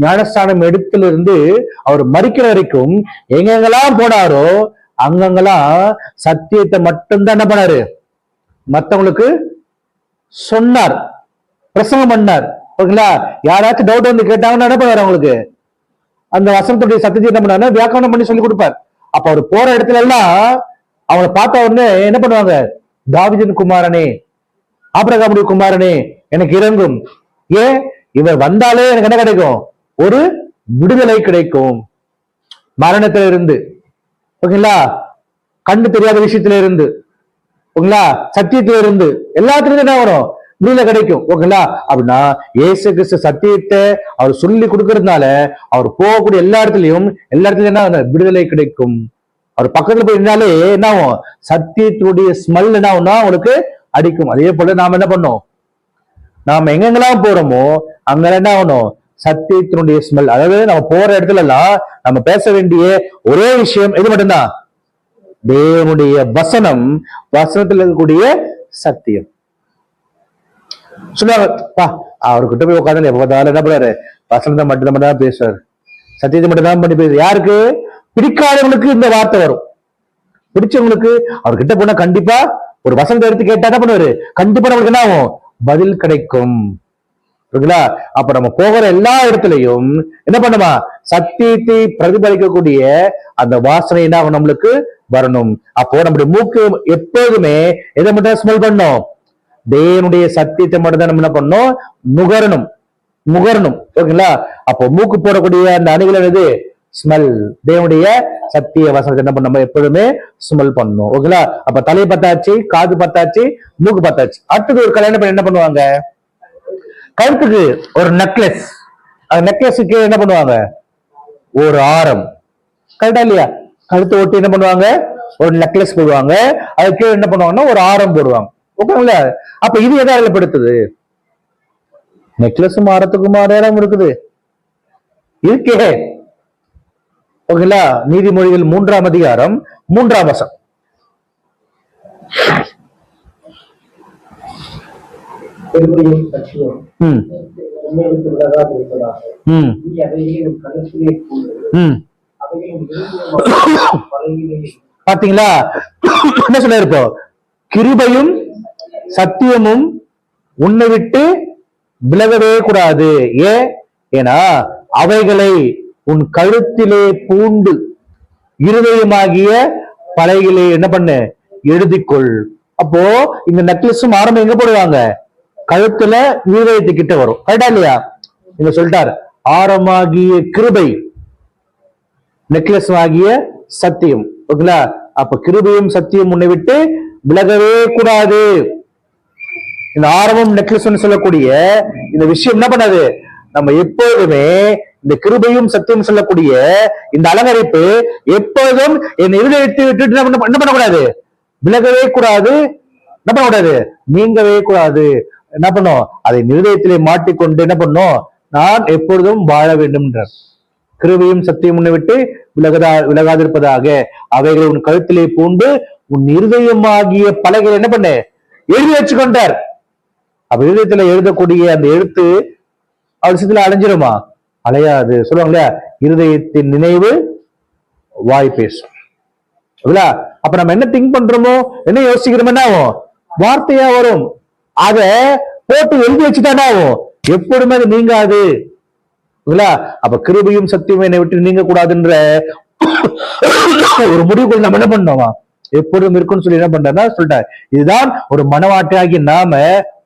ஞானஸ்தானம் எடுத்துல இருந்து அவர் மரிக்கிற வரைக்கும் எங்கெங்கெல்லாம் போனாரோ அங்கங்கெல்லாம் சத்தியத்தை மட்டும்தான் என்ன பண்ணாரு? மத்தவங்களுக்கு சொன்னார், பிரசங்கம் பண்ணார். ஓகேங்களா? யாராச்சும் டவுட் வந்து கேட்டாங்கன்னா என்ன பண்ணுவார்? அவங்களுக்கு அந்த வசனத்துடைய சத்தியத்தை என்ன பண்ணாரு? வியாக்கரணம் பண்ணி சொல்லி கொடுப்பார். அப்ப அவர் போற இடத்துல எல்லாம் அவங்களை பார்த்த உடனே என்ன பண்ணுவாங்க? தாவீதின் குமாரனே, ஆபிரகாமுடைய குமாரனே, எனக்கு இறங்கும். ஏன்? இவர் வந்தாலே எனக்கு என்ன கிடைக்கும்? ஒரு விடுதலை கிடைக்கும் மரணத்தில இருந்து. ஓகேங்களா? கண்ணு தெரியாத விஷயத்துல இருந்து, ஓகேங்களா, சத்தியத்துல இருந்து, எல்லாத்துலயும் என்ன வரும்? விடுதலை கிடைக்கும். ஓகேங்களா? அப்படின்னா இயேசு கிறிஸ்து சத்தியத்தை அவர் சொல்லி கொடுக்கறதுனால அவர் போகக்கூடிய எல்லா இடத்துலயும் என்ன விடுதலை கிடைக்கும். அவர் பக்கத்துல போய் இருந்தாலே என்ன ஆகும்? சத்தியத்துடைய ஸ்மெல் என்ன ஆகும்னா அவனுக்கு அடிக்கும். அதே போல நாம என்ன பண்ணோம்? நாம எங்கெங்கெல்லாம் போறோமோ அங்க என்ன ஆகணும்? சத்தியத்தினுடைய ஸ்மெல். அதாவது நம்ம போற இடத்துல எல்லாம் நம்ம பேச வேண்டிய ஒரே விஷயம் இது மட்டும்தான், தேவனுடைய வசனம், வசனத்தில் இருக்கக்கூடிய சத்தியம். சொல்லுவாங்க, அவர்கிட்ட போய் உட்காந்து எப்ப பார்த்தாலும் என்ன பண்றாரு? வசனத்தை மட்டும்தான் பேசுறாரு, சத்தியத்தை மட்டும்தான் பண்ணி பேசுறாரு. யாருக்கு? பிடிக்காதவங்களுக்கு இந்த வார்த்தை வரும். பிடிச்சவங்களுக்கு அவர்கிட்ட போனா கண்டிப்பா ஒரு வசனத்தை எடுத்து கேட்டா என்ன பண்ணுவாரு? கண்டிப்பா நம்மளுக்கு என்ன ஆகும்? பதில் கிடைக்கும். அப்ப நம்ம போகிற எல்லா இடத்துலயும் என்ன பண்ணுமா? சத்தியத்தை பிரதிபலிக்கக்கூடிய அந்த வாசனை என்ன ஆகும்? நம்மளுக்கு வரணும். அப்போ நம்முடைய மூக்கு எப்போதுமே எதை மட்டும் ஸ்மெல் பண்ணும்? தேவனுடைய சத்தியத்தை மட்டும் தான் நம்ம என்ன பண்ணணும்? முகரணும். ஓகேங்களா? அப்போ மூக்கு போடக்கூடிய அந்த அணுகுல எது? ஸ்மெல். தேவனுடைய சத்திய வசனத்தை என்ன பண்ண நம்ம எப்பொழுதுமே ஸ்மெல் பண்ணணும். ஓகேங்களா? அப்ப தலை பத்தாச்சு, காது பத்தாச்சு, மூக்கு பத்தாச்சு. அடுத்தது ஒரு கல்யாணம் பண்ணி என்ன பண்ணுவாங்க? கழுத்துக்கு ஒரு நெக்லஸ். அந்த நெக்லஸுக்கு என்ன பண்ணுவாங்க? ஒரு ஆரம். கரெக்டா இல்லையா? கழுத்து ஒட்டி என்ன பண்ணுவாங்க? ஒரு நெக்லஸ் போடுவாங்க. அதுக்கு என்ன பண்ணுவாங்கன்னா ஒரு ஆரம் போடுவாங்க. ஓகேங்களா? அப்ப இது எதை அடையாளப்படுத்துது? நெக்லஸும் ஆரத்துக்கும் அடையாளம் இருக்குது இருக்கே. ஓகேங்களா? நீதிமொழிகள் 3ஆம் அதிகாரம் 3ஆம் வசனம். பாத்தீங்களா என்ன சொல்ல இருப்போம்? கிருபையும் சத்தியமும் உன்னை விட்டு விலகவே கூடாது. ஏன்னா அவைகளை உன் கழுத்திலே பூண்டு இருதயமாகிய பலகையிலே என்ன பண்ணு? எழுதிக்கொள். அப்போ இந்த நெக்லஸும் ஆரம்பம் எங்க போடுவாங்க? கழுத்துல இருதயத்துக்கிட்ட வரும். கரெக்டா இல்லையா? இங்க சொல்லிட்டார், ஆரமாகிய கிருபை, நெக்லஸ் ஆகிய சத்தியம். ஓகேங்களா? அப்ப கிருபையும் சத்தியம் உன்னை விட்டு விலகவே கூடாது. இந்த ஆரம்பம் நெக்லஸ் சொல்லக்கூடிய இந்த விஷயம் என்ன பண்ணாது? நம்ம எப்போதுமே இந்த கிருபையும் சத்தியம் சொல்லக்கூடிய இந்த அலங்கரிப்பு எப்போதும் என் இருதயத்தை விட்டுட்டு என்ன பண்ணக்கூடாது? விலகவே கூடாது. என்ன பண்ணக்கூடாது? நீங்கவே கூடாது. என்ன பண்ணும்? அதை இருதயத்திலே மாட்டிக்கொண்டு என்ன பண்ணும்? நான் எப்பொழுதும் வாழ வேண்டும் என்றார். கிருபையும் சத்தியம் உன்னை விட்டு விலகாதிருப்பதாக அவைகளை உன் கழுத்திலே பூண்டு உன் இருதயமாகிய பலகைகளை என்ன பண்ண? எழுதி வச்சு கொண்டார். அப்ப இருதயத்துல எழுதக்கூடிய அந்த எழுத்து அவசியத்துல அலைஞ்சிருமா? அலையாது. சொல்லுவாங்க இல்லையா, இருதயத்தின் நினைவு வாய் பேசும். அப்ப நம்ம என்ன திங்க் பண்றோமோ, என்ன யோசிக்கிறோமோ என்ன ஆகும்? வார்த்தையா வரும். அத போட்டு எழுதி வச்சுட்டா ஆகும்? எப்பொழுதுமே அது நீங்காது. அப்ப கிருபையும் சத்தியம் என்னை விட்டு நீங்க கூடாதுன்ற ஒரு முடிவுக்குள் நம்ம என்ன பண்ணோமா? எப்பொழுதும் இருக்குன்னு சொல்லி என்ன பண்றா சொல்லிட்டார். இதுதான் ஒரு மனவாட்டியாகி நாம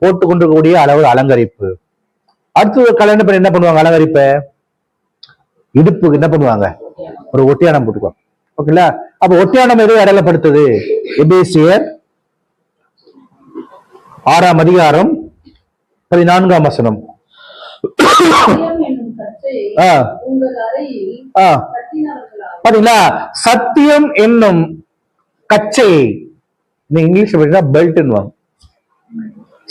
போட்டுக் கொண்டிருக்கக்கூடிய அளவு அலங்கரிப்பு. அடுத்து ஒரு கல்யாணம் பண்ணி என்ன பண்ணுவாங்க? அலங்கரிப்ப இடுப்புக்கு என்ன பண்ணுவாங்க? ஒரு ஒட்டியானம் போட்டுக்குவாங்க. ஓகேங்களா? அப்ப ஒட்டியானம் எதுவும் அடையாளப்படுத்துது? எபேசியர் 6ஆம் அதிகாரம் 14ஆம் வசனம். பாத்தீங்களா? சத்தியம் என்னும் கச்சையை, இங்கிலீஷ் பெல்ட்.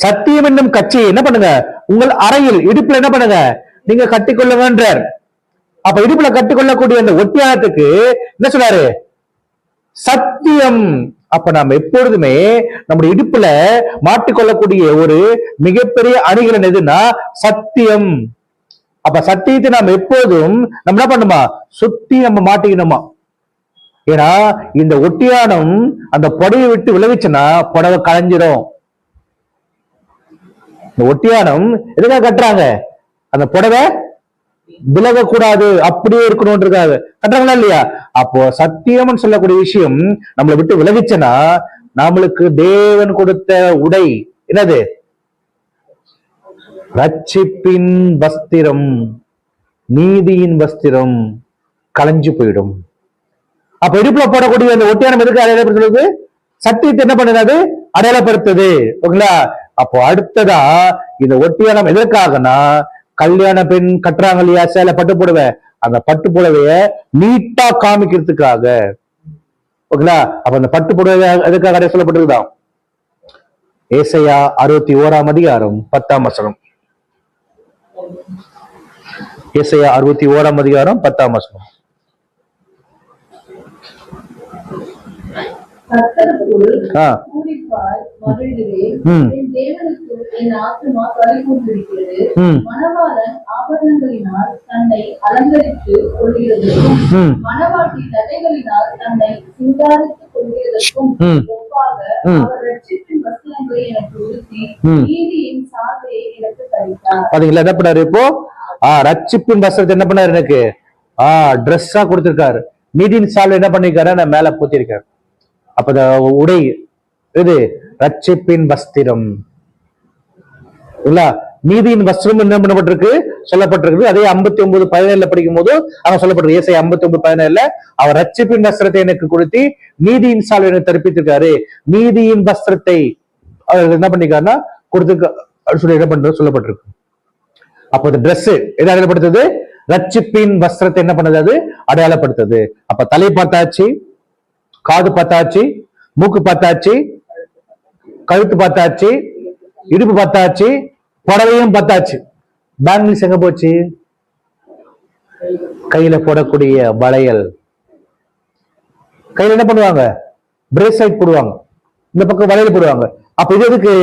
சத்தியம் என்னும் கச்சையை என்ன பண்ணுங்க? உங்கள் அறையில் இடுப்புல என்ன பண்ணுங்க? நீங்க கட்டிக்கொள்ளுங்கன்றார். அப்ப இடுப்புல கட்டிக்கொள்ளக்கூடிய அந்த ஒட்டியானத்துக்கு என்ன சொல்றாரு? சத்தியம். அப்ப நாம் எப்பொழுதுமே நம்முடைய இடுப்புல மாட்டிக்கொள்ளக்கூடிய ஒரு மிகப்பெரிய அணிகலன் எதுன்னா சத்தியம். அப்ப சத்தியத்தை நாம் எப்போதும் நம்ம என்ன பண்ணுமா, சுத்தி நம்ம மாட்டிக்கணுமா. ஏன்னா இந்த ஒட்டியானம் அந்த புடவையை விட்டு விலகிச்சுன்னா புடவை களைஞ்சிடும். இந்த ஒட்டியானம் எதுக்காக கட்டுறாங்க, அந்த புடவை விலகக்கூடாது, அப்படியே இருக்கணும்ன்றதுக்காக கட்டுறாங்களா இல்லையா. அப்போ சத்தியம்னு சொல்லக்கூடிய விஷயம் நம்மளை விட்டு விலகிச்சுன்னா நம்மளுக்கு தேவன் கொடுத்த உடை என்னது, ரட்சிப்பின் வஸ்திரம், நீதியின் வஸ்திரம் களைஞ்சு போயிடும். அப்ப இடுப்புல போடக்கூடிய அந்த ஒட்டியானம் எதுக்கு அடையாளப்படுத்துறது, சத்தியத்தை என்ன பண்ணுது, அடையாளப்படுத்துது. ஓகேங்களா. அப்போ அடுத்ததா இந்த ஒட்டியானம் எதற்காகனா, கல்யாண பெண் கட்டுறாங்க இல்லையா சேலை பட்டு புடவை, அந்த பட்டு புடவைய நீட்டா காமிக்கிறதுக்காக. ஓகேங்களா. அப்ப அந்த பட்டு புடவை எதுக்காக அடைய சொல்லப்பட்டிருக்குதான், ஏசாயா 61ஆம் அதிகாரம் 10ஆம் வசனம். ஏசாயா 61ஆம் அதிகாரம் 10ஆம் வசனம். கர்த்தருக்குள் பூரிப்பாய் மகிழ்கிறேன். என் தேவனுக்கு என் ஆத்துமா களி கூர்ந்திருக்கிறது. மணவாளன் ஆபரணங்களினால் தன்னை அலங்கரித்துக் கொள்கிறதற்கும் மணவாட்டி நகைகளினால் தன்னை சிங்காரித்துக் கொள்கிறதற்கும் ஒப்பாக அவர் ரட்சிப்பின் வஸ்திரங்களை எனக்கு உடுத்தி நீதியின் சால்வையை எனக்கு தரித்தார். பாத்தீங்களா என்ன பண்ணாரு இப்போ, ரட்சிப்பின் வஸ்திரத்தை என்ன பண்ணாரு, எனக்கு ட்ரெஸ்ஸா கொடுத்திருக்காரு. நீதியின் சால்வை என்ன பண்ணிருக்காரு, நான் மேல பூத்திருக்காரு. அப்ப உடை இது ரட்சிப்பின் வஸ்திரம் இல்ல, நீதியின் வஸ்திரம் என்ன பண்ணப்பட்டிருக்கு சொல்லப்பட்டிருக்கு. அதே 59:17 படிக்கும் போது அவன் சொல்லப்பட்டிருக்கு. ஏசாயா 59:17 அவர் ரட்சிப்பின் வஸ்திரத்தை எனக்கு கொடுத்து நீதியின் சால்வை எனக்கு தரிப்பித்திருக்காரு. நீதியின் வஸ்திரத்தை அவர் என்ன பண்ணிருக்காருன்னா கொடுத்து சொல்லி என்ன பண்றது சொல்லப்பட்டிருக்கு. அப்ப அந்த ட்ரெஸ் எதை அடையாளப்படுத்துது, ரட்சிப்பின் வஸ்திரத்தை என்ன பண்ணது, அது அடையாளப்படுத்துது. அப்ப தலை பார்த்தாச்சு, காது பார்த்தாச்சு, மூக்கு பார்த்தாச்சு, கழுத்து பார்த்தாச்சு, இடுப்பு பார்த்தாச்சு, புடவையும் பார்த்தாச்சு. பேங்கிள்ஸ் எங்க போச்சு, கையில போடக்கூடிய வளையல், கையில என்ன பண்ணுவாங்க, பிரேஸ்லெட் போடுவாங்க, இந்த பக்கம் வளையல் போடுவாங்க. அப்ப இது எதுக்கு,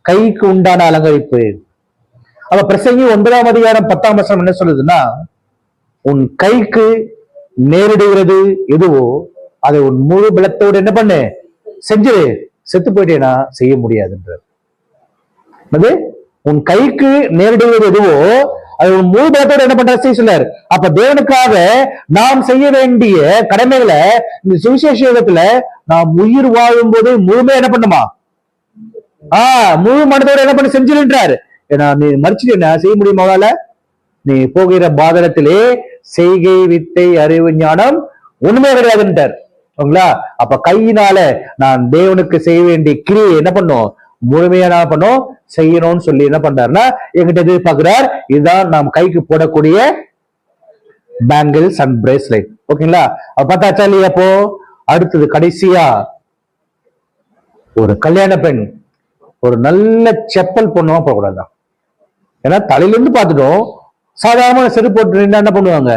கைக்கு உண்டான அலங்கரிப்பு. அப்ப பிரசங்கி 9ஆம் அதிகாரம் 10ஆம் வசனம் என்ன சொல்லுதுன்னா, உன் கைக்கு நேரிடுகிறது எதுவோ அதை உன் முழு பலத்தோடு என்ன பண்ணு செஞ்சு, செத்து போயிட்டேனா செய்ய முடியாதுன்றார். உன் கைக்கு நேரிடுவது எதுவோ அது உன் முழு பலத்தோடு என்ன பண்ற செய்ய சொல்லாரு. அப்ப தேவனுக்காக நாம் செய்ய வேண்டிய கடமைகளை இந்த சுவிசேஷ யுகத்துல நாம் உயிர் வாழும் போது முழுமையா என்ன பண்ணுமா, முழு மனதோடு என்ன பண்ணி செஞ்சிருன்றாரு. ஏன்னா நீ மறிச்சுட்டு செய்ய முடியுமா, அவளால நீ போகிற பாதகத்திலே செய்கை வித்தை அறிவு ஞானம் ஒண்ணுமே கிடையாதுன்றார். அப்ப கையினால நான் தேவனுக்கு செய்ய வேண்டிய கிரியை என்ன பண்ணும், முழுமையா என்ன பண்ணும் செய்யணும்னு சொல்லி என்ன பண்றாருன்னா என்கிட்ட எதிர்பார்க்கிறார். இதுதான் நாம் கைக்கு போடக்கூடிய பேங்கிள்ஸ் அண்ட் பிரேஸ்லெட். ஓகேங்களா. பார்த்தாச்சா இல்லையா. அப்போ அடுத்தது கடைசியா ஒரு கல்யாண பெண் ஒரு நல்ல செப்பல் பொண்ணுமா போகக்கூடாதான். ஏன்னா தலையில இருந்து பார்த்துட்டோம், சாதாரணமான செருப்பு போட்டு என்ன பண்ணுவாங்க,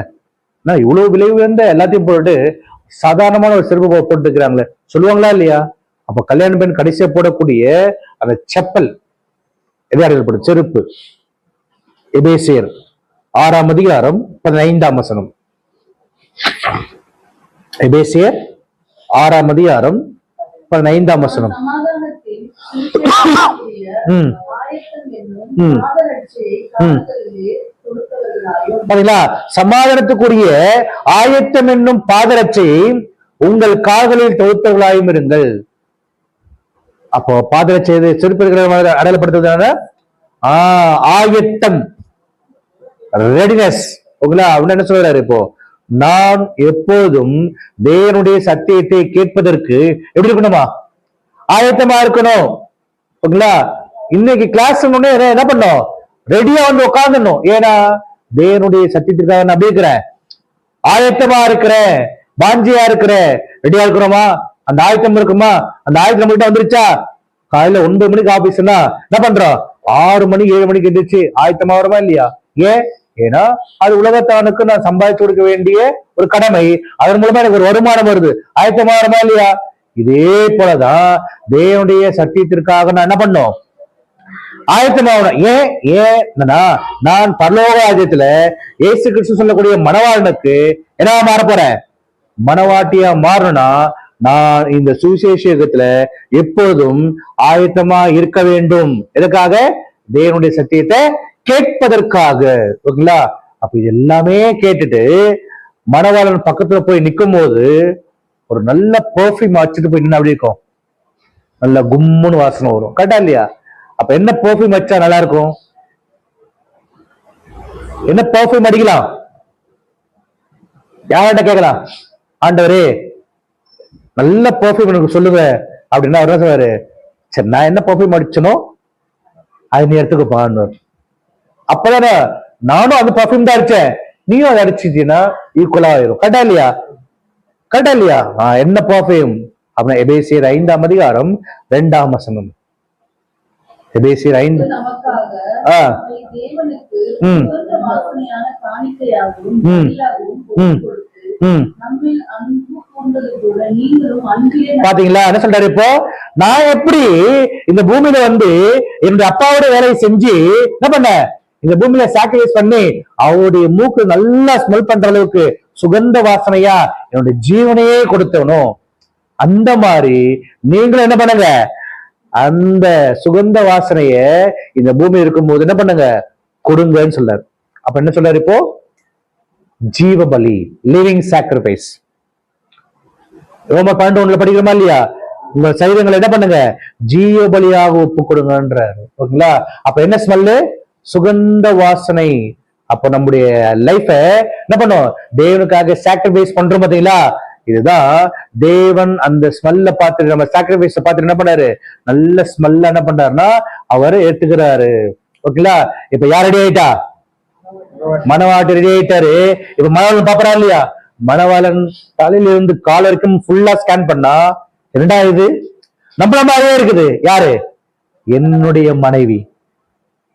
இவ்வளவு விலை உயர்ந்த எல்லாத்தையும் போட்டு சாதாரணமான ஒரு செருப்பு போட்டு இருக்கிறாங்களே சொல்லுவாங்களா இல்லையா. அப்ப கல்யாண பெண் கடைசியா போடக்கூடிய அந்த செப்பல் எதை அடையாளப்படும், செருப்பு. எபேசியர் 6ஆம் அதிகாரம் 15ஆம் வசனம். எபேசியர் 6ஆம் அதிகாரம் 15ஆம் வசனம். சமாதானத்துக்குரிய ஆயத்தம் என்னும் பாதரட்சையை உங்கள் கால்களில் தொகுத்தவர்களாயும் இருங்கள். அப்போ பாதரட்சை செருப்பு இருக்கிற அடையாளப்படுத்துவதான ஆயத்தம், ரெடினஸ். என்ன சொல்றாரு, இப்போ நான் எப்போதும் தேவனுடைய சத்தியத்தை கேட்பதற்கு எப்படி இருக்கணுமா, ஆயத்தமா இருக்கணும். ஓகேங்களா. இன்னைக்கு கிளாஸ் என்ன பண்ணோம், ரெடியா வந்து உட்காந்துடணும். ஏன்னா தேவனுடைய சத்தியத்திற்காக நான் அப்படி இருக்கிறேன், ஆயத்தமா இருக்கிறேன், வாஞ்சியா இருக்கிறேன். ரெடியா இருக்கிறோமா, அந்த ஆயத்தம் இருக்குமா, அந்த ஆயத்தம் நம்மகிட்ட வந்துருச்சா. காலையில 9 மணிக்கு ஆபீஸ்னா என்ன பண்றோம், 6 மணி 7 மணிக்கு எந்திரிச்சு ஆயத்தமா வருமா இல்லையா. ஏன் ஏன்னா அது உலகத்தானுக்கு நான் சம்பாதிச்சு கொடுக்க வேண்டிய ஒரு கடமை. அதன் மூலமா எனக்கு ஒரு வருமானம் வருது. ஆயத்தமாகறமா இல்லையா? இதே போலதான் தேவனுடைய சத்தியத்திற்காக நான் என்ன பண்ணோம்? ஆயத்தமாகணும். ஏன்னா நான் பரலோக ராஜ்யத்துல இயேசு கிறிஸ்து சொல்லக்கூடிய மணவாளனுக்கு என்ன மாற போறேன்? மணவாட்டியா மாறணும்னா நான் இந்த சுவிசேஷத்துல எப்போதும் ஆயத்தமா இருக்க வேண்டும். எதுக்காக? தேவனுடைய சத்தியத்தை கேட்பதற்காக. ஓகேங்களா? அப்ப இது எல்லாமே கேட்டுட்டு மணவாளன் பக்கத்துல போய் நிற்கும் போது ஒரு நல்ல பெர்ஃப்யூம் வச்சுட்டு போய் நின்று அப்படி இருக்கும், நல்ல கும்முன்னு வாசனை வரும். கரெக்டா இல்லையா? அப்ப என்ன பெர்ஃப்யூம் வச்சா நல்லா இருக்கும்? என்ன பெர்ஃப்யூம் அடிக்கலாம்? யார்கிட்ட கேட்கலாம்? ஆண்டவரே நல்ல பெர்ஃப்யூம் எனக்கு சொல்லுங்க அப்படின்னா அவர் என்ன சொல்றாரு? சரி, நான் என்ன பெர்ஃப்யூம் அடிச்சனோ அது நீ எடுத்துக்கப்பான்னு. அப்பதானே நானும் அந்த பெர்ஃப்யூம் தான் அடிச்சேன், நீயும் அதை அடிச்சிட்டீங்கன்னா ஈக்குவலா ஆயிரும். கரெக்டா இல்லையா? கரெக்டா இல்லையா? என்ன பெர்ஃப்யூம் அப்படின்னா எபேசியர் 5ஆம் அதிகாரம் 2ஆம் வசனம். எபேசியர் 5. நமக்காக நம்மை தேவனுக்கு ம். சுகந்த வாசனையான காணிக்கையாகவும் ம். பலியாகவும் ம். ஒப்புக் கொடுத்து நம்மில் அன்பு கொண்டது போல நீங்களும் அன்பிலே பாத்தீங்களா என்ன சொல்றாரு? இப்போ நான் எப்படி இந்த பூமியில வந்து என்னுடைய அப்பாவோட வேலையை செஞ்சு என்ன பண்ண, இந்த பூமியில சாக்ரிஃபைஸ் பண்ணி அவருடைய மூக்கு நல்லா ஸ்மெல் பண்ற அளவுக்கு சுகந்த வாசனையா என்னுடைய ஜீவனையே கொடுத்தவனும், அந்த மாதிரி நீங்களும் என்ன பண்ணுங்க, அந்த சுகந்த வாசனைய இந்த பூமி இருக்கும்போது என்ன பண்ணுங்க, கொடுங்கன்னு சொல்றாரு. அப்ப என்ன சொல்றாரு? இப்போ ஜீவ பலி, லிவிங் சாக்ரிஃபைஸ். ரோமர் 12:1 படிக்கிறோமா இல்லையா? உங்க சரீரங்களை என்ன பண்ணுங்க, ஜீவ பலியாக ஒப்பு கொடுங்கன்றாரு. ஓகேங்களா? அப்ப என்ன ஸ்மெல்லு? சுகந்த வாசனை. அப்ப நம்முடைய லைஃப என்ன பண்ணும்? தேவனுக்காக சாக்ரிஃபைஸ் பண்றோம் பாத்தீங்களா? இதுதான் தேவன் அந்த ஸ்மெல்ல பார்த்துட்டு, நம்ம சாக்ரிஃபைஸ் பார்த்துட்டு என்ன பண்ணாரு? நல்ல ஸ்மெல்ல என்ன பண்றாருன்னா அவர் ஏத்துக்கிறாரு. ஓகேங்களா? இப்ப யார் ரெடி ஆயிட்டா? மணவாட்டி ரெடி ஆயிட்டாரு. இப்ப மணவாளன் பாப்பறா இல்லையா? மணவாளன் தலையில இருந்து கால் வரைக்கும் ஃபுல்லா ஸ்கேன் பண்ணா என்னடா இது நம்மள மாதிரியே இருக்குது. யாரு? என்னுடைய மனைவி.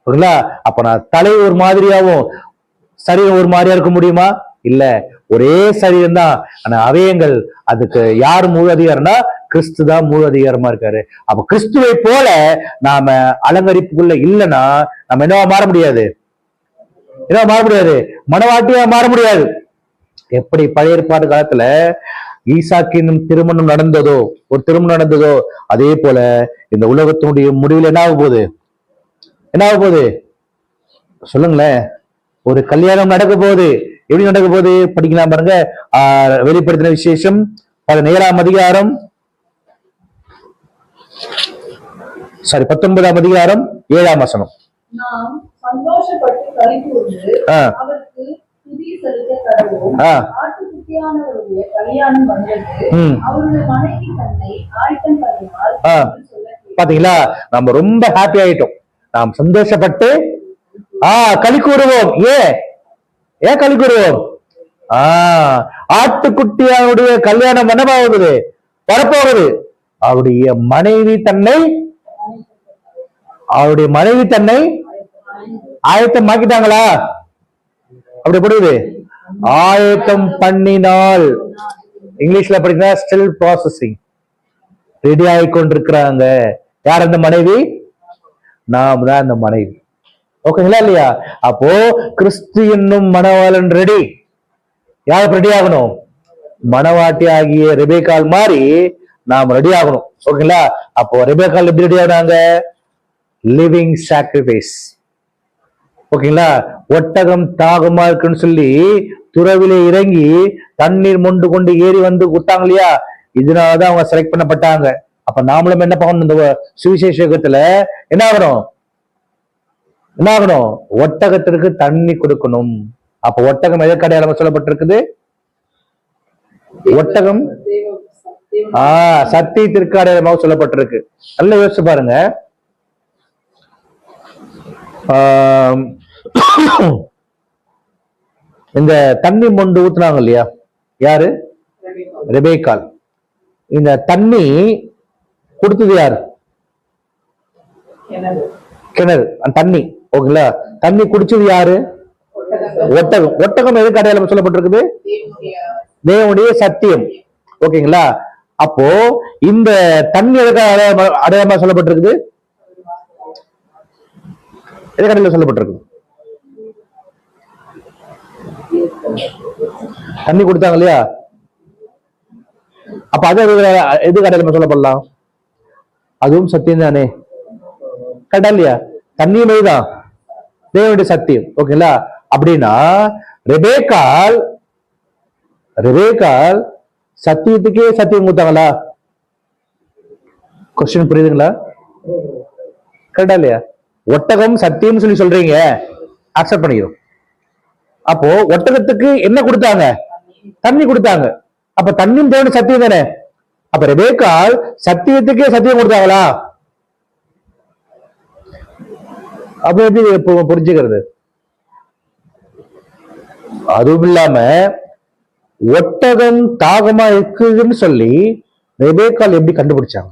ஓகேங்களா? அப்ப நான் தலை ஒரு மாதிரியாவும் சரீரம் ஒரு மாதிரியா இருக்க முடியுமா? இல்ல, ஒரே சரீரம் தான். ஆனா அவயங்கள் அதுக்கு யார் முழு அதிகாரம்னா கிறிஸ்து தான் முழு அதிகாரமா இருக்காரு. அப்ப கிறிஸ்துவை போல நாம அலங்கரிப்புக்குள்ள இல்லைன்னா நம்ம என்னவா மாற முடியாது? என்னவா மாற முடியாது? மனவாட்டியா மாற முடியாது. எப்படி பழைய ஏற்பாடு காலத்துல ஈசாக்கின் திருமணம் நடந்ததோ, ஒரு திருமணம் நடந்ததோ, அதே போல இந்த உலகத்தினுடைய முடிவில் என்ன ஆக போகுது? என்ன ஆக போகுது சொல்லுங்களேன். ஒரு கல்யாணம் நடக்க போகுது. எப்படி நடக்க போகுது படிக்கலாம் பாருங்க. வெளிப்படுத்தின விசேஷம் 17ஆம் அதிகாரம் 19ஆம் அதிகாரம் 7ஆம் வசனம். நாம் சந்தோஷப்பட்டு களிகூர்ந்து அவருக்கு துதி செலுத்த கடவோம். ஆட்டுக்குட்டியானவருடைய கல்யாணம் வந்தது, அவருடைய மனைவி தன்னை ஆயத்தம் பண்ணினாள் என்று சொல்ல. பாத்தீங்களா? நம்ம ரொம்ப ஹாப்பி ஆயிட்டோம். நாம் சந்தோஷப்பட்டு களி கூறுவோம். ஏன் களி கூறுவோம்? ஆட்டுக்குட்டியானுடைய கல்யாணம் என்னவாகுது? வரப்போகுது. அவருடைய மனைவி தன்னை ஆயத்தமாக்கிட்டாங்களா? அப்படி போடுது, ஆயத்தம் பண்ணினால். இங்கிலீஷ்ல படிக்கிறா ஸ்டில் ப்ராசஸிங். ரெடி ஆகிக்கொண்டிருக்கிறாங்க. யார் அந்த மனைவி? நாம் தான் அந்த மனைவி. ஓகேங்களா இல்லையா? அப்போ கிறிஸ்து என்னும் மணவாளன் ரெடி. யாருக்கு ரெடி ஆகணும்? மணவாட்டி ஆகிய ரெபேக்காள் மாதிரி நாம் ரெடி ஆகணும். ஓகேங்களா? அப்போ ரெபேக்காள் எப்படி ரெடி ஆனாங்க? Living sacrifice. ஓகேங்களா? ஒட்டகம் தாகமா இருக்குன்னு சொல்லி துறவிலே இறங்கி தண்ணீர் மொண்டு கொண்டு ஏறி வந்து விட்டாங்க இல்லையா? இதனாலதான் அவங்க செலக்ட் பண்ணப்பட்டாங்க. அப்ப நாமளும் என்ன பண்ணணும்? இந்த சுவிசேஷத்துல என்ன ஆகணும்? ஒட்டகத்திற்கு தண்ணி கொடுக்கணும். அப்ப ஒட்டகம் எதற்கு அடையாளமா சொல்லப்பட்டிருக்குது? ஒட்டகம் சத்தியத்திற்கு அடையாளமாக சொல்லப்பட்டிருக்கு. நல்லா யோசிச்சு பாருங்க. இந்த தண்ணி மொண்டு ஊத்துனாங்க இல்லையா? யாரு? ரெபேக்காள். இந்த தண்ணி கொடுத்தது யாரு? கிணறு. தண்ணி. ஓகேங்களா? தண்ணி குடிச்சது யாரு? ஒட்டகம். ஒட்டகம் எதுக்கு அடையாளம் சொல்லப்பட்டிருக்குது? தேவனுடைய சத்தியம். ஓகேங்களா? அப்போ இந்த தண்ணி எதுக்கு அடையாளமா சொல்லப்பட்டிருக்குது? எதுக்கு அடையாளம் சொல்லப்பட்டிருக்கு? தண்ணி கொடுத்தாங்க இல்லையா? அப்ப அது எதுக்கு அடையாளமா சொல்லப்படலாம்? அதுவும் சத்தியம் தானே, கரெக்டா இல்லையா? தண்ணியுமே தான் தேவனுடைய சத்தியம். ஓகேங்களா? அப்படின்னா ரெபேக்கால் சத்தியத்துக்கே சத்தியம் கொடுத்தாங்களா? கொஸ்டின் புரியுதுங்களா? கரெக்டா இல்லையா? ஒட்டகம் சத்தியம் சொல்லி சொல்றீங்க, அக்செப்ட் பண்ணிக்கிறோம். அப்போ ஒட்டகத்துக்கு என்ன கொடுத்தாங்க? தண்ணி கொடுத்தாங்க. அப்ப தண்ணியும் தேவனுடைய சத்தியம் தானே. அப்ப ரெபேக்கால் சத்தியத்துக்கே சத்தியம் கொடுத்தாங்களா? அப்ப எப்படி புரிஞ்சுக்கிறது? அதுவும் இல்லாம ஒட்டகம் தாகமா இருக்குதுன்னு சொல்லி ரெபேக்கால் எப்படி கண்டுபிடிச்சாங்க?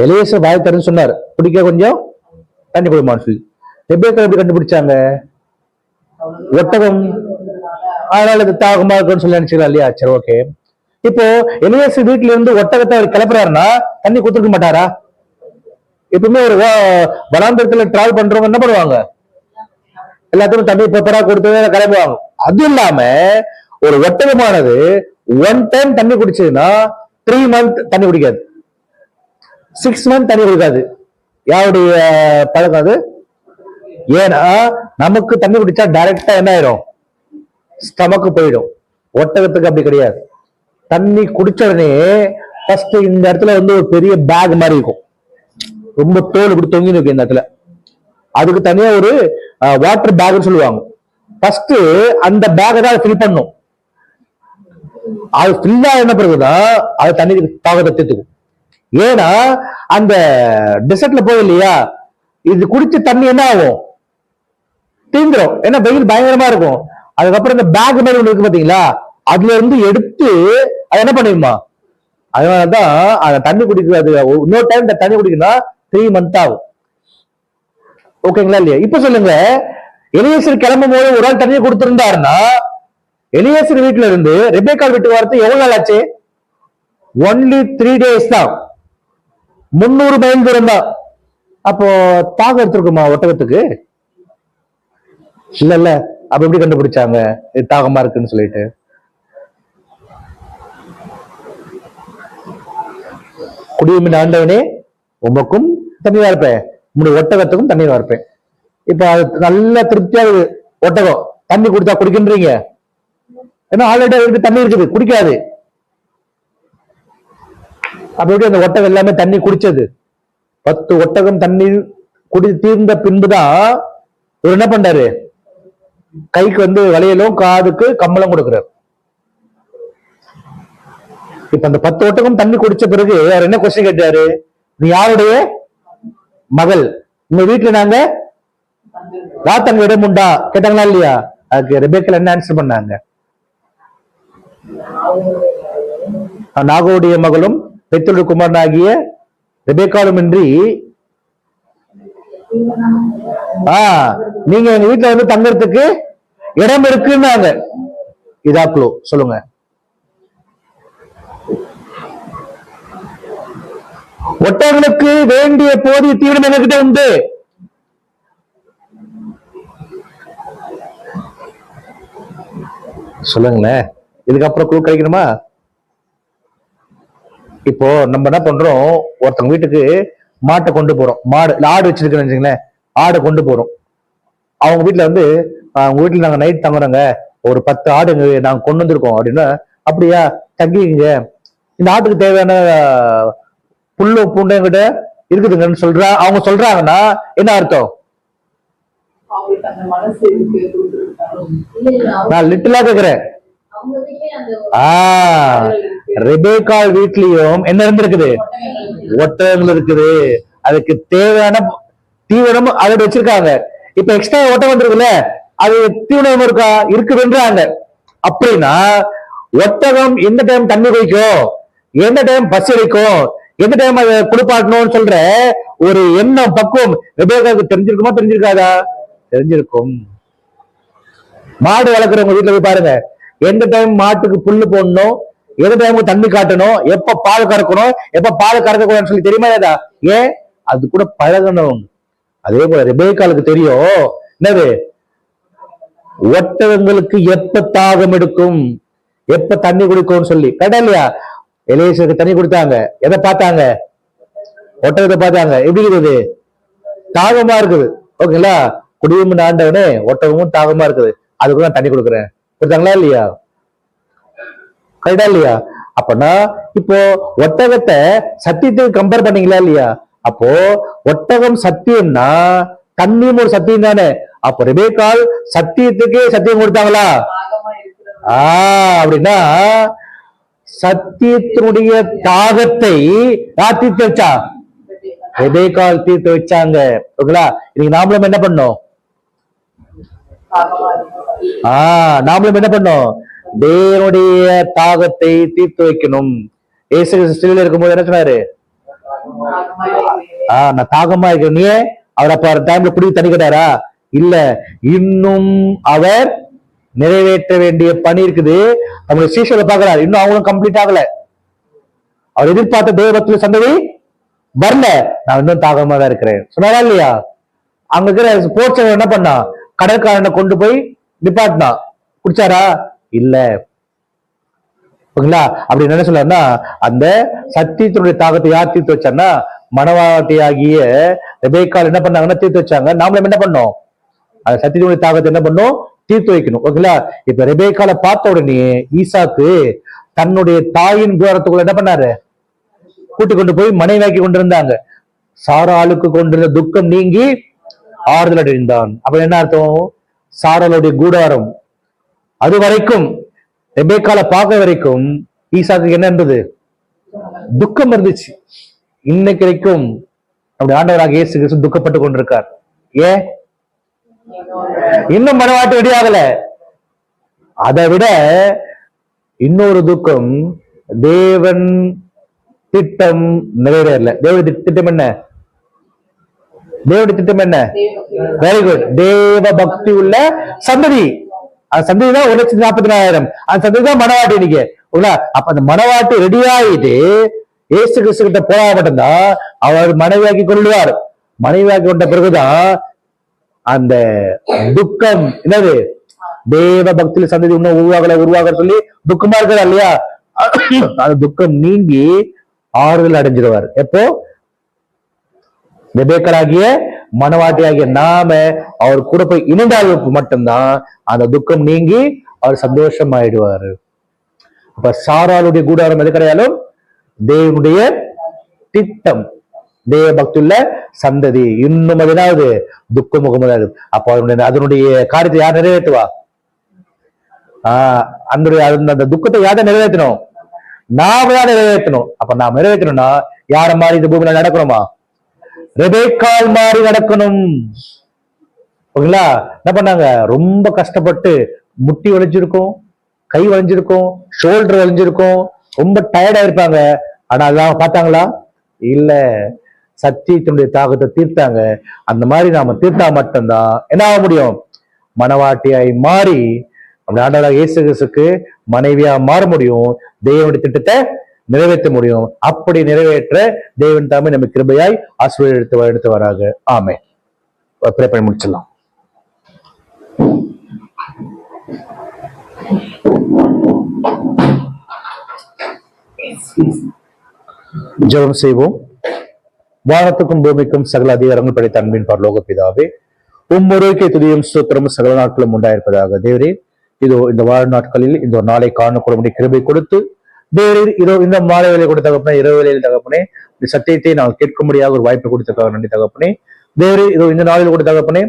எலியேசர் வாய் தரன்னு சொன்னார், குடிக்க கொஞ்சம் தண்ணி கொடுமான்னு சொல்லி. ரெபேக்கால் எப்படி கண்டுபிடிச்சாங்க? ஒட்டகம் அதனால இது தாகமா இருக்குன்னு சொல்லி நினைச்சுக்கலாம் இல்லையா? சரி, ஓகே. இப்போ எலியேசர் வீட்டுல இருந்து ஒட்டகத்தை அவர் கிளப்புறாருன்னா தண்ணி கொடுத்துருக்க மாட்டாரா? எப்பவுமே ஒரு வனாந்தரத்துல டிராவல் பண்றவங்க என்ன பண்ணுவாங்க? எல்லாத்துக்கும் தண்ணி பெப்பரா கொடுத்து கிளம்புவாங்க. அது இல்லாம ஒரு ஒட்டகமானது 1 டைம் தண்ணி குடிச்சதுன்னா 3 மந்த் தண்ணி குடிக்காது, 6 மந்த் தண்ணி குடிக்காது. யாருடைய பழக்கம் அது? ஏன்னா நமக்கு தண்ணி குடிச்சா டைரக்டா என்ன ஆயிரும்? ஸ்டமக்கு போயிடும். ஒட்டகத்துக்கு அப்படி கிடையாது. தண்ணி குடிச்ச உடனே ஃபர்ஸ்ட் இந்த இடத்துல வந்து ஒரு பெரிய பேக் மாதிரி இருக்கும், ரொம்ப தோல் இப்படி தொங்கி இருக்கு இந்த இடத்துல. அதுக்கு தனியா ஒரு வாட்டர் பேக்னு சொல்லுவாங்க. ஃபர்ஸ்ட் அந்த பேக்கை தான் ஃபில் பண்ணும். அது ஃபில் ஆன பிறகுதான் அது தண்ணி தாகத்தை தீர்த்துக்கும். ஏன்னா அந்த டெசர்ட்ல போய் இல்லையா, இது குடிச்ச தண்ணி என்ன ஆகும்? தீந்துரும். ஏன்னா வெயில் பயங்கரமா இருக்கும். அதுக்கப்புறம் இந்த பேக் மாதிரி ஒண்ணு இருக்கு பாத்தீங்களா, அதுல இருந்து எடுத்து அது என்ன பண்ணிடுமா? அதனாலதான் அந்த தண்ணி குடிக்கிறது. இன்னொரு டைம் இந்த தண்ணி குடிக்கணும்னா 3 மந்த் ஆகும். ஓகேங்களா இல்லையா? இப்ப சொல்லுங்க, எலியேசர் கிளம்பும் போது ஒரு ஆள் தண்ணியை கொடுத்திருந்தாருன்னா எலியேசர் வீட்டுல இருந்து ரெபேக்கால் வீட்டுக்கு வரது எவ்வளவு நாள் ஆச்சு? ஒன்லி 3 days தான், 300 மைல் தூரம் தான். அப்போ தாகம் எடுத்திருக்குமா ஒட்டகத்துக்கு? இல்ல. அப்ப எப்படி கண்டுபிடிச்சாங்க இது தாகமா இருக்குன்னு சொல்லிட்டு? குடியுமின் ஆண்டவனே உமக்கும் தண்ணீர் வார்ப்பேன், உங்களுடைய ஒட்டகத்துக்கும் தண்ணீர் வார்ப்பேன். இப்ப அது நல்ல திருப்தியா ஒட்டகம் தண்ணி குடிச்சா குடிக்கின்றீங்க. ஏன்னா ஆல்ரெடி அதுக்கு தண்ணி இருக்குது, குடிக்காது. அப்ப எப்படி அந்த ஒட்டகம் எல்லாமே தண்ணி குடிச்சது? 10 ஒட்டகம் தண்ணீர் குடி தீர்ந்த பின்புதான் இவர் என்ன பண்றாரு? கைக்கு வந்து வளையலும் காதுக்கு கம்மலும் கொடுக்கிறார். இப்ப அந்த 10 ஒட்டகம் தண்ணி குடிச்ச பிறகு அவர் என்ன கொஸ்டின் கேட்டாரு? நீ யாருடைய மகள்? உங்க வீட்டுல நாங்க வாத்தங்க இடம் உண்டா கேட்டாங்களா இல்லையா? அதுக்கு ரெபேக்கால் என்ன ஆன்சர் பண்ணாங்க? நாகோடைய மகளும் பெத்துடைய குமாரனாகிய ரெபேக்காலும் இன்றி நீங்க எங்க வீட்டுல வந்து தங்கறதுக்கு இடம் இருக்குன்னாங்க. இதாக்குளோ சொல்லுங்க. ஒட்டங்களுக்கு வேண்டிய போதிய தீவிரம் எங்ககிட்ட உண்டு. சொல்லுங்களேன், இதுக்கப்புறம் குழு கிடைக்கணுமா? இப்போ நம்ம என்ன பண்றோம், ஒருத்தவங்க வீட்டுக்கு மாட்டை கொண்டு போறோம், ஆடு வச்சிருக்கேன்னு ஆடை கொண்டு போறோம். அவங்க வீட்டுல வந்து அவங்க வீட்டுல நாங்க நைட் தங்குறோங்க, ஒரு 10 ஆடு நாங்க கொண்டு வந்திருக்கோம் அப்படின்னா, அப்படியா தங்கிங்க, இந்த ஆட்டுக்கு தேவையான புல்லு பூண்டை என்கிட்ட இருக்குதுங்கன்னு அவங்க சொல்றாங்கன்னா என்ன அர்த்தம்? நான் லிட்டிலா கேக்குறேன். ரெபேக்கால் வீட்லயும் என்ன இருந்திருக்குது? ஒட்டகங்கள் இருக்குது. அதுக்கு தேவையான தீவனம் அதோட வச்சிருக்காங்க. இப்ப எக்ஸ்ட்ரா ஒட்டகம் வந்துருக்குல்ல, அது தீவனம் இருக்கா? இருக்குதுன்றாங்க. அப்படின்னா ஒட்டகம் எந்த டைம் தண்ணி குடிக்கும், எந்த டைம் பசி அடிக்கும், எந்த டைம் அதை குளிப்பாட்டணும்னு சொல்ற ஒரு எண்ணம் பக்குவம் ரெபேக்காவுக்கு தெரிஞ்சிருக்குமா தெரிஞ்சிருக்காதா? தெரிஞ்சிருக்கும். மாடு வளர்க்குறவங்க வீட்டுல போய் பாருங்க, எந்த டைம் மாட்டுக்கு புல்லு போடணும், எந்த டைமுக்கு தண்ணி காட்டணும், எப்ப பால் கறக்கணும், எப்ப பால் கறக்க கூடாதுன்னு சொல்லி தெரியுமா ஏதா? ஏன்? அது கூட பழகணும். அதே போல ரெபேக்காளுக்கு தெரியும் என்னது, ஒட்டகங்களுக்கு எப்ப தாகம் எடுக்கும், எப்ப தண்ணி குடிக்கும்னு சொல்லி. கேட்டா இல்லையா? எலியேசருக்கு தண்ணி கொடுத்தாங்க, எதை பார்த்தாங்க? ஒட்டகத்தை பார்த்தாங்க. எப்படி இருக்குது? தாகமா இருக்குது. ஓகேங்களா? குடியும் ஆண்டவனே ஒட்டகமும் தாகமா இருக்குது, அதுக்கு தான் தண்ணி கொடுக்குறேன். கொடுத்தாங்களா இல்லையா? கரெக்டா இல்லையா? அப்பனா இப்போ ஒட்டகத்தை சத்தியத்துக்கு கம்பேர் பண்ணீங்களா இல்லையா? அப்போ ஒட்டகம் சத்தியம்னா தண்ணியும் ஒரு சத்தியம் தானே. அப்போ ரெபேக்காள் சத்தியத்துக்கே சத்தியம் கொடுத்தாங்களா? அப்படின்னா சத்தியத்தினுடைய தாகத்தை யார் தீர்த்து வச்சா? ரெபேக்காள் தீர்த்து வச்சாங்க. ஓகேங்களா? இன்னைக்கு நாமளும் என்ன பண்ணோம்? நாமளும் என்ன பண்ணோம்? தேவனுடைய தாகத்தை தீர்த்து வைக்கணும். இயேசு கிறிஸ்துவில இருக்கும்போது என்ன சொன்னாரு? நான் தாகமா இருக்கிறேன். நீ அவர் அப்ப டைம்ல குடி தண்ணி கேட்டாரா? இல்ல, இன்னும் அவர் நிறைவேற்ற வேண்டிய பணி இருக்குது. அவங்க சீஷரை பாக்குறாரு, இன்னும் அவங்களும் கம்ப்ளீட் ஆகல. அவர் எதிர்பார்த்த தேவத்துல சந்ததி வரல, நான் இன்னும் தாகமா தான் இருக்கிறேன் சொன்னாரா இல்லையா? அங்க இருக்கிற ஸ்போர்ட்ஸ் என்ன பண்ணா? கடற்காரனை கொண்டு போய் நிப்பாட்டினா. குடிச்சாரா? இல்ல. ஓகேங்களா? அப்படி என்ன சொல்றாருன்னா, அந்த சத்தியத்தினுடைய தாகத்தை யார் தீர்த்து வச்சான்னா மணவாட்டியாகிய ரெபேக்காள் என்ன பண்ணாங்கன்னா தீர்த்து வச்சாங்க. நாமளும் என்ன பண்ணோம்? அந்த சத்தியத்தினுடைய தாகத்தை என்ன பண்ணோம்? தீர்த்து வைக்கணும். ஓகேங்களா? இப்ப ரெபேக்காளை பார்த்த உடனே ஈசாக்கு தன்னுடைய தாயின் துவாரத்துக்குள்ள என்ன பண்ணாரு? கூட்டி கொண்டு போய் மனைவியாக்கி கொண்டிருந்தாங்க. சாராளுக்கு கொண்டிருந்த துக்கம் நீங்கி ஆறுதல் அடைந்தான். அப்ப என்ன அர்த்தம்? சாராளுடைய கூடாரம் அது வரைக்கும், ரெபேக்காளை பார்க்க வரைக்கும் ஈசாக்கு என்ன இருந்தது? துக்கம் இருந்துச்சு. இன்னைக்கு வரைக்கும் அப்படி ஆண்டவராக இயேசு கிறிஸ்து துக்கப்பட்டு கொண்டிருக்கார். ஏன்? இன்னும் மனவாட்டு ரெடியாகல. அதை விட இன்னொரு துக்கம், தேவன் திட்டம் நிறைவேறல. தேவனுடைய திட்டம் என்ன? தேவனுடைய திட்டம் என்ன? Very good. தேவ பக்தி உள்ள சந்ததி. அந்த சந்ததி தான் 1,40,000. அந்த சந்ததி தான் மனவாட்டி. இன்னைக்கு அப்ப அந்த மனவாட்டி ரெடி ஆயிட்டு இயேசு கிறிஸ்து கிட்ட போனா மட்டும்தான் அவர் மனைவியாக்கி கொள்ளுவார். மனைவியாக்கி கொண்ட பிறகுதான் அந்த துக்கம் என்னது, தேவ பக்தியில சந்ததி இன்னும் உருவாக சொல்லி துக்கமா இருக்கிறா இல்லையா? அந்த துக்கம் நீங்கி ஆறுதல் அடைஞ்சிருவார். எப்போ? ரெபேக்காளாகிய மனவாட்டியாகிய நாம அவர் கூட போய் இணைந்தால் மட்டும்தான் அந்த துக்கம் நீங்கி அவர் சந்தோஷம் ஆயிடுவாரு. அப்ப சாராளுடைய கூடாரம் எது கிடையாலும் தேவனுடைய திட்டம், தேவ பக்தியுள்ள சந்ததி. இன்னும் அது எதாவது துக்க முகமது. அப்ப அதனுடைய காரியத்தை யார் நிறைவேற்றுவா? அந்த துக்கத்தை யாரை நிறைவேற்றணும்? நாம தான் நிறைவேற்றணும். அப்ப நாம் நிறைவேற்றணும்னா யார மாதிரி இந்த பூமியில நடக்கணுமா? ரெபேக்காள் மாதிரி நடக்கணும். ஓகேங்களா? என்ன பண்ணாங்க? ரொம்ப கஷ்டப்பட்டு முட்டி வளைஞ்சிருக்கும், கை வளைஞ்சிருக்கும், ஷோல்டர் வளைஞ்சிருக்கும், ரொம்ப டயர்டா இருப்பாங்க. ஆனா அதான் பார்த்தாங்களா? இல்ல, சத்தியத்தினுடைய தாகத்தை தீர்த்தாங்க. அந்த மாதிரி நாம தீர்த்தா மட்டும்தான் என்ன ஆக முடியும்? மனவாட்டியாய் மாறி அப்படி ஆண்டவராக இயேசு கிறிஸ்துவுக்கு மனைவியா மாற முடியும். தேவனுடைய திட்டத்தை நிறைவேற்ற முடியும். அப்படி நிறைவேற்ற தேவன் தாமே நம்ம கிருபையாய் ஆசீர்வாதம் எடுத்து வராங்க. ஆமே. ப்ரே பண்ணி முடிச்சிடலாம். ஜெபம் செய்வோம். வானத்துக்கும் பூமிக்கும் சகல அதிகாரங்கள் படைத்த அன்பின் பரலோக பிதாவே, உம்மொருக்கே துதியும் ஸ்தோத்திரமும் சகல நாட்களும் உண்டாயிருப்பதாக. தேவரே, இதோ இந்த வாழ் நாட்களில் இந்த ஒரு நாளை காணக்கூடிய கிருபை கொடுத்து, தேவரே இதோ இந்த மாலை வேலை கொடுத்த தகப்பனே, இரவு வேலையில் தகப்பனே, இந்த சத்தியத்தை நாங்கள் கேட்கும்படியாக ஒரு வாய்ப்பு கொடுத்ததாக நன்றி தகப்பனே. தேவரே, இதோ இந்த நாளில் கொடுத்த தகப்பனே,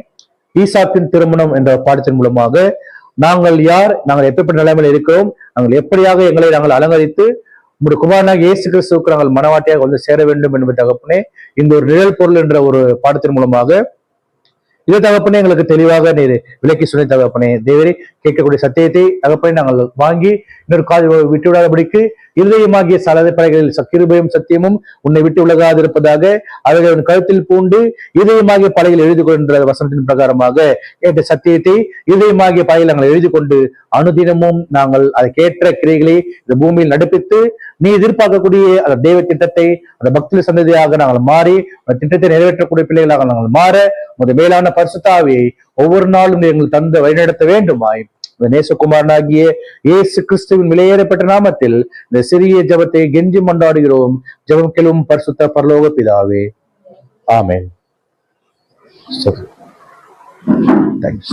ஈசாக்கின் திருமணம் என்ற பாடத்தின் மூலமாக நாங்கள் யார், நாங்கள் எப்படிப்பட்ட நிலைமையில் இருக்கிறோம், நாங்கள் எப்படியாக எங்களை நாங்கள் அலங்கரித்து உங்களுடைய குமாரனாக இயேசு கிறிஸ்துவுக்கு நாங்கள் மனவாட்டியாக வந்து சேர வேண்டும் என்பது தகப்பனே, இந்த ஒரு நிழல் பொருள் என்ற ஒரு பாடத்தின் மூலமாக இதை தகப்பனே எங்களுக்கு தெளிவாக நீர் விளக்கி சொல்லி தகப்பனே தேவரே, கேட்கக்கூடிய சத்தியத்தை தகப்பனே நாங்கள் வாங்கி இன்னொரு கால் விட்டு விடாதபடிக்கு இருதயமாகிய சலதைப்படைகளில் கிருபையும் சத்தியமும் உன்னை விட்டு உலகாது இருப்பதாக அவர்களின் கருத்தில் பூண்டு இதயமாகிய படையில் எழுதி கொண்ட வசனத்தின் பிரகாரமாக கேட்ட சத்தியத்தை இதயமாகிய படையில் நாங்கள் எழுதி கொண்டு அனுதினமும் நாங்கள் அதை கேட்ட கிரைகளை இந்த பூமியில் நடப்பித்து நீ எதிர்பார்க்கக்கூடிய அந்த தெய்வ திட்டத்தை அந்த பக்தி சந்ததியாக நாங்கள் மாறி அந்த திட்டத்தை நிறைவேற்றக்கூடிய பிள்ளைகளாக நாங்கள் மாற உங்களுடைய மேலான பரிசுத்தாவியை ஒவ்வொரு நாளும் எங்கள் தந்து வழிநடத்த வேண்டுமாய் நேசகுமாரனாகிய இயேசு கிறிஸ்துவின் விலையேறப்பட்ட நாமத்தில் இந்த சிறிய ஜெபத்தை கெஞ்சி மண்டாடுகிறோம். ஜெபம் கேளும் பரிசுத்த பரலோக பிதாவே, ஆமென். Thanks.